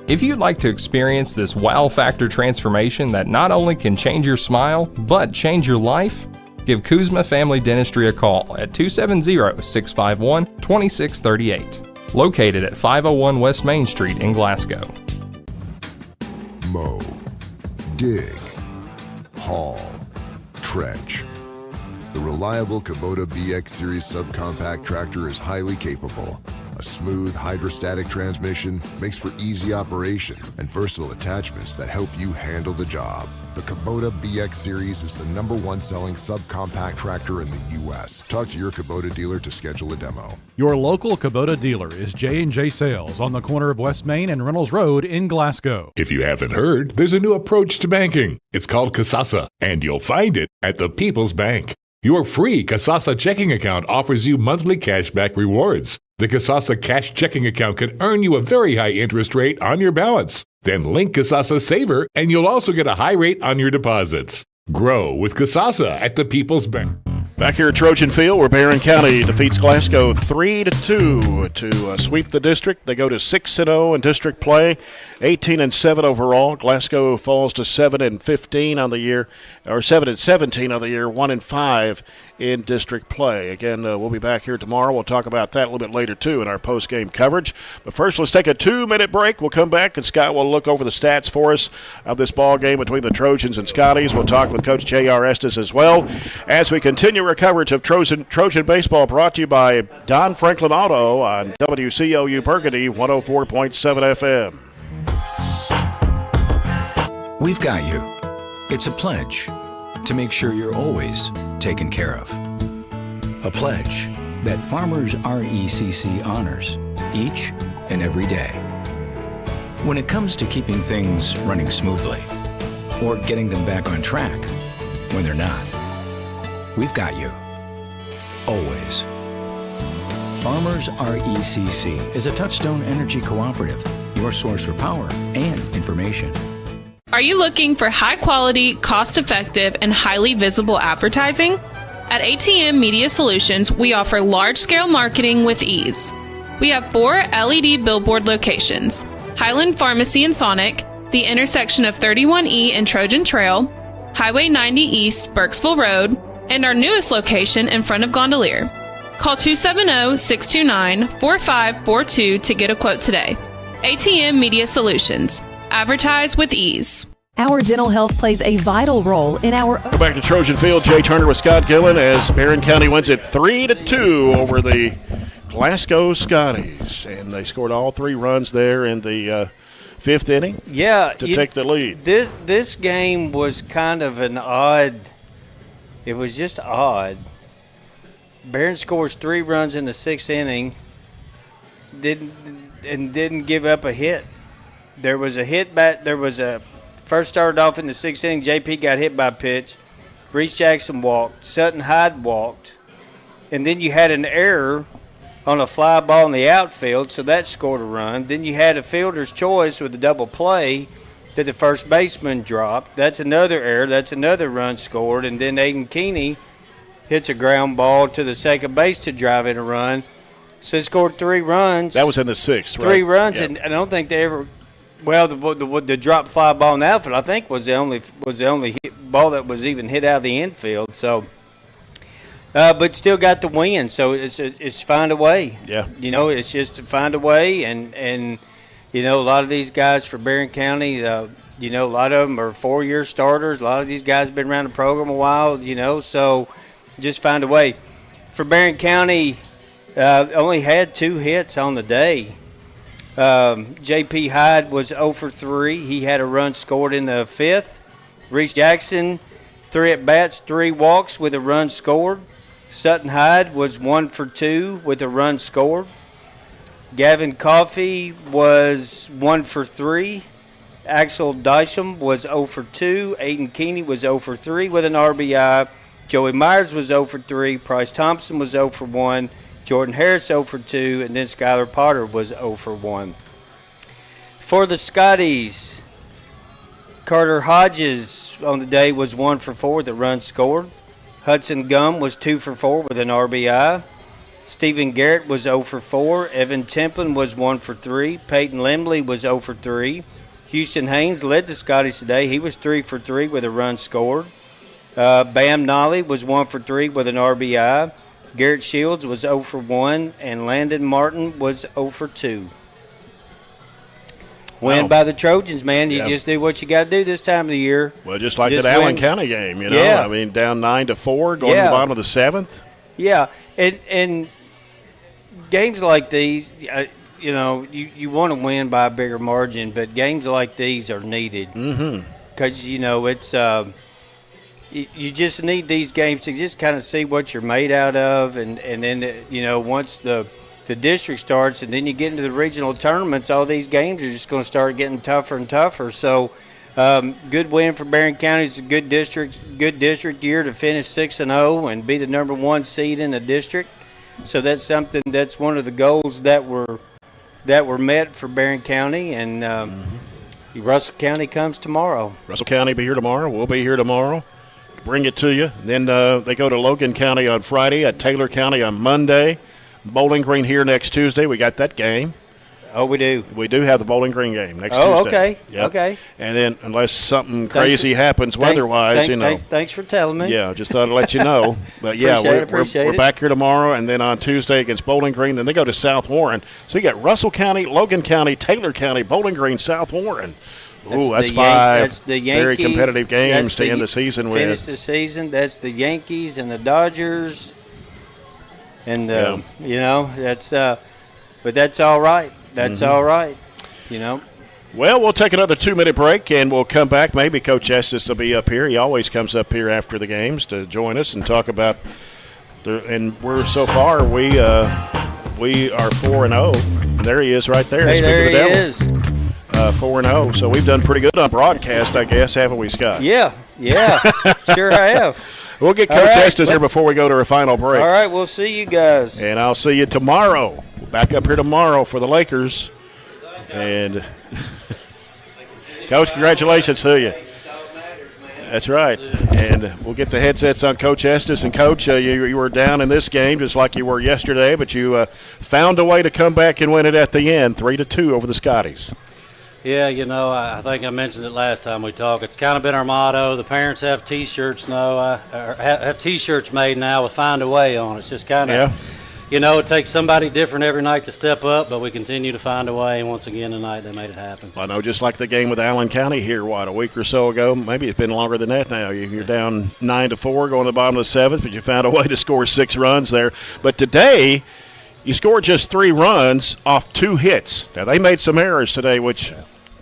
If you'd like to experience this wow factor transformation that not only can change your smile, but change your life, give Kuzma Family Dentistry a call at 270-651-2638. Located at 501 West Main Street in Glasgow. Mow, dig, haul, trench. The reliable Kubota BX Series subcompact tractor is highly capable. A smooth hydrostatic transmission makes for easy operation and versatile attachments that help you handle the job. The Kubota BX Series is the #1 selling subcompact tractor in the U.S. Talk to your Kubota dealer to schedule a demo. Your local Kubota dealer is J&J Sales on the corner of West Main and Reynolds Road in Glasgow. If you haven't heard, there's a new approach to banking. It's called Kasasa, and you'll find it at the People's Bank. Your free Kasasa checking account offers you monthly cashback rewards. The Kasasa Cash checking account can earn you a very high interest rate on your balance. Then link Kasasa Saver, and you'll also get a high rate on your deposits. Grow with Kasasa at the People's Bank. Back here at Trojan Field, where Barren County defeats Glasgow 3-2 to sweep the district. They go to 6-0 in district play, 18-7 overall. Glasgow falls to 7-15 on the year, or 7-17 on the year, 1-5 in district play. Again, we'll be back here tomorrow. We'll talk about that a little bit later, too, in our post-game coverage. But first, let's take a 2-minute break. We'll come back, and Scott will look over the stats for us of this ball game between the Trojans and Scotties. We'll talk with Coach J.R. Estes as well as we continue our coverage of Trojan Baseball, brought to you by Don Franklin Auto on WCLU Burgundy 104.7 FM. We've got you. It's a pledge to make sure you're always taken care of. A pledge that Farmers RECC honors each and every day. When it comes to keeping things running smoothly or getting them back on track when they're not, we've got you. Always. Farmers RECC is a Touchstone Energy Cooperative, your source for power and information. Are you looking for high-quality, cost-effective, and highly visible advertising? At ATM Media Solutions, we offer large-scale marketing with ease. We have 4 LED billboard locations: Highland Pharmacy in Sonic, the intersection of 31E and Trojan Trail, Highway 90 East, Burkesville Road, and our newest location in front of Gondolier. Call 270-629-4542 to get a quote today. ATM Media Solutions. Advertise with ease. Our dental health plays a vital role in our... Go back to Trojan Field. Jay Turner with Scott Gillen as Barren County wins it 3-2 over the Glasgow Scotties. And they scored all 3 runs there in the 5th inning to take the lead. This game was kind of an odd... It was just odd. Barren scores 3 runs in the 6th inning, didn't give up a hit. There was a hit back. First started off in the 6th inning. JP got hit by a pitch. Reese Jackson walked. Sutton Hyde walked, and then you had an error on a fly ball in the outfield, so that scored a run. Then you had a fielder's choice with a double play that the first baseman dropped. That's another error. That's another run scored. And then Aiden Keeney hits a ground ball to the second base to drive in a run. So they scored 3 runs. That was in the 6th, right? 3 runs, yep. And I don't think they ever. Well, the drop fly ball in the outfield, I think, was the only ball that was even hit out of the infield. So, but still got the win. So it's find a way. Yeah. It's just to find a way, and a lot of these guys for Barren County, a lot of them are 4-year starters. A lot of these guys have been around the program a while. So just find a way. For Barren County, only had 2 hits on the day. J.P. Hyde was 0 for 3. He had a run scored in the 5th. Reese Jackson 3 at-bats, 3 walks with a run scored. Sutton Hyde was 1 for 2 with a run scored. Gavin Coffey was 1 for 3. Axel Dysham was 0 for 2. Aiden Keeney was 0 for 3 with an RBI. Joey Myers was 0 for 3. Price Thompson was 0 for 1. Jordan Harris 0 for 2. And then Skylar Potter was 0 for 1. For the Scotties, Carter Hodges on the day was 1 for 4 with a run scored. Hudson Gum was 2 for 4 with an RBI. Stephen Garrett was 0 for 4. Evan Templin was 1 for 3. Peyton Lemley was 0 for 3. Houston Haynes led the Scotties today. He was 3 for 3 with a run scored. Bam Nolly was 1 for 3 with an RBI. Garrett Shields was 0 for 1. And Landon Martin was 0 for 2. Win by the Trojans, man. You just do what you got to do this time of the year. Well, just like that Allen County game, you know. Yeah. I mean, down 9-4, going to the bottom of the 7th. Yeah, and games like these, you know, you want to win by a bigger margin, but games like these are needed. Because, you know, it's you just need these games to just kind of see what you're made out of, and then, you know, once the district starts and then you get into the regional tournaments, all these games are just going to start getting tougher and tougher. So good win for Barren County. It's a good district year to finish 6-0 and be the number 1 seed in the district. So that's something, that's one of the goals that were met for Barren County. And Russell County comes tomorrow. Russell County be here tomorrow. We'll be here tomorrow. Bring it to you. Then they go to Logan County on Friday, at Taylor County on Monday. Bowling Green here next Tuesday. We got that game. Oh, we do. We do have the Bowling Green game next Tuesday. Oh, okay. Yep. Okay. And then, unless something crazy happens weather-wise, you know. Thanks for telling me. Yeah, just thought I'd let you know. But yeah, we're back here tomorrow, and then on Tuesday against Bowling Green. Then they go to South Warren. So you got Russell County, Logan County, Taylor County, Bowling Green, South Warren. Ooh, that's 5 that's the Yankees, very competitive games to end the season with. Finish the season. That's the Yankees and the Dodgers. And, you know, that's but that's all right. That's all right, you know. Well, we'll take another 2-minute break, and we'll come back. Maybe Coach Estes will be up here. He always comes up here after the games to join us and talk about and we're so far, we are 4-0. And there he is right there. Hey, there he is. 4-0. So we've done pretty good on broadcast, I guess, haven't we, Scott? Yeah, sure I have. We'll get Coach Estes here before we go to our final break. All right, we'll see you guys. And I'll see you tomorrow. Back up here tomorrow for the Lakers. And, Coach, congratulations to you. That's right. And we'll get the headsets on Coach Estes. And, Coach, you were down in this game just like you were yesterday, but you found a way to come back and win it at the end, 3-2 over the Scotties. Yeah, you know, I think I mentioned it last time we talked. It's kind of been our motto. The parents have T-shirts now, have T-shirts made now with "Find a Way" on it. It's just kind of, you know, it takes somebody different every night to step up, but we continue to find a way. And once again tonight, they made it happen. I know, just like the game with Allen County here, a week or so ago. Maybe it's been longer than that now. You're down 9-4, going to the bottom of the 7th, but you found a way to score 6 runs there. But today, you scored just 3 runs off 2 hits. Now, they made some errors today, which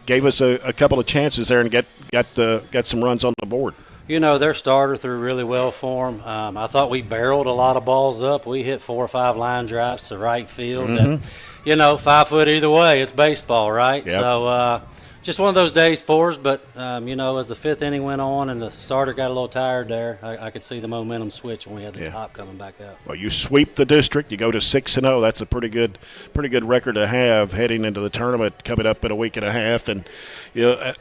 gave us a couple of chances there and got some runs on the board. You know, their starter threw really well for them. I thought we barreled a lot of balls up. We hit 4 or 5 line drives to right field. That, you know, 5 foot either way. It's baseball, right? Yep. So just one of those days for us. But, you know, as the 5th inning went on and the starter got a little tired there, I could see the momentum switch when we had the top coming back up. Well, you sweep the district. You go to 6-0. That's a pretty good record to have heading into the tournament coming up in a week and a half. And, you know,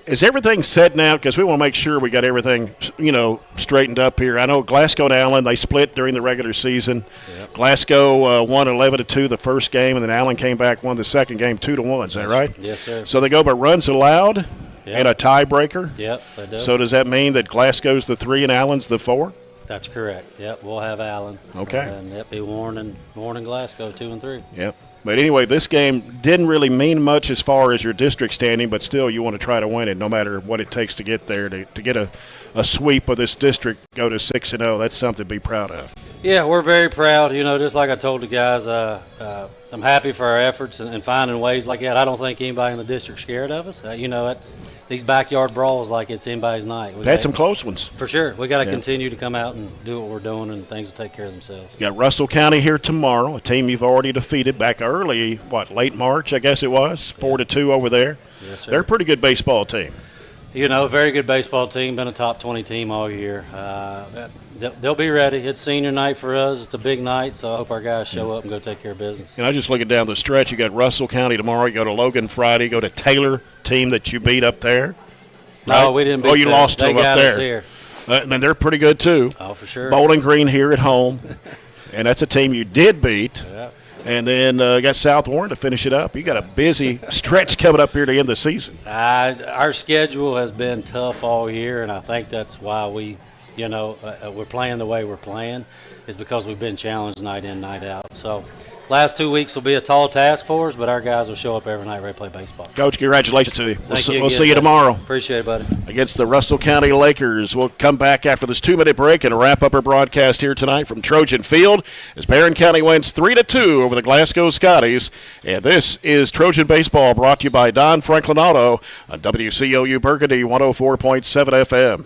is everything set now? Because we want to make sure we got everything, you know, straightened up here. I know Glasgow and Allen, they split during the regular season. Yep. Glasgow won 11-2 the first game, and then Allen came back, won the second game 2-1. Is that right? Yes, sir. So they go by runs allowed and a tiebreaker? Yep, they do. So does that mean that Glasgow's the 3 and Allen's the 4? That's correct. Yep, we'll have Allen. Okay. And it'll be Warren and Glasgow 2 and 3. Yep. But anyway, this game didn't really mean much as far as your district standing, but still you want to try to win it no matter what it takes to get there. To get a sweep of this district, go to 6-0, that's something to be proud of. Yeah, we're very proud. You know, just like I told the guys, I'm happy for our efforts and finding ways like that. I don't think anybody in the district's scared of us. You know, it's these backyard brawls like it's anybody's night. We've had some close ones. For sure. We got to continue to come out and do what we're doing, and things will take care of themselves. You got Russell County here tomorrow, a team you've already defeated back early, late March, I guess it was, 4-2 over there. Yes, sir. They're a pretty good baseball team. You know, very good baseball team, been a top 20 team all year. They'll be ready. It's senior night for us. It's a big night, so I hope our guys show up and go take care of business. And I just looking down the stretch, you got Russell County tomorrow, you go to Logan Friday, go to Taylor, team that you beat up there. No, we didn't beat them. Oh, you lost to them up there. Here. And they're pretty good, too. Oh, for sure. Bowling Green here at home. And that's a team you did beat. Yeah. And then you got South Warren to finish it up. You got a busy stretch coming up here to end the season. Our schedule has been tough all year, and I think that's why we're playing the way we're playing, is because we've been challenged night in, night out. So last 2 weeks will be a tall task for us, but our guys will show up every night ready to play baseball. Coach, congratulations to you. We'll see you buddy. tomorrow. Appreciate it, buddy. Against the Russell County Lakers. We'll come back after this 2-minute break and wrap up our broadcast here tonight from Trojan Field as Barren County wins 3-2 over the Glasgow Scotties. And this is Trojan Baseball, brought to you by Don Franklin Auto on WCLU Burgundy 104.7 FM.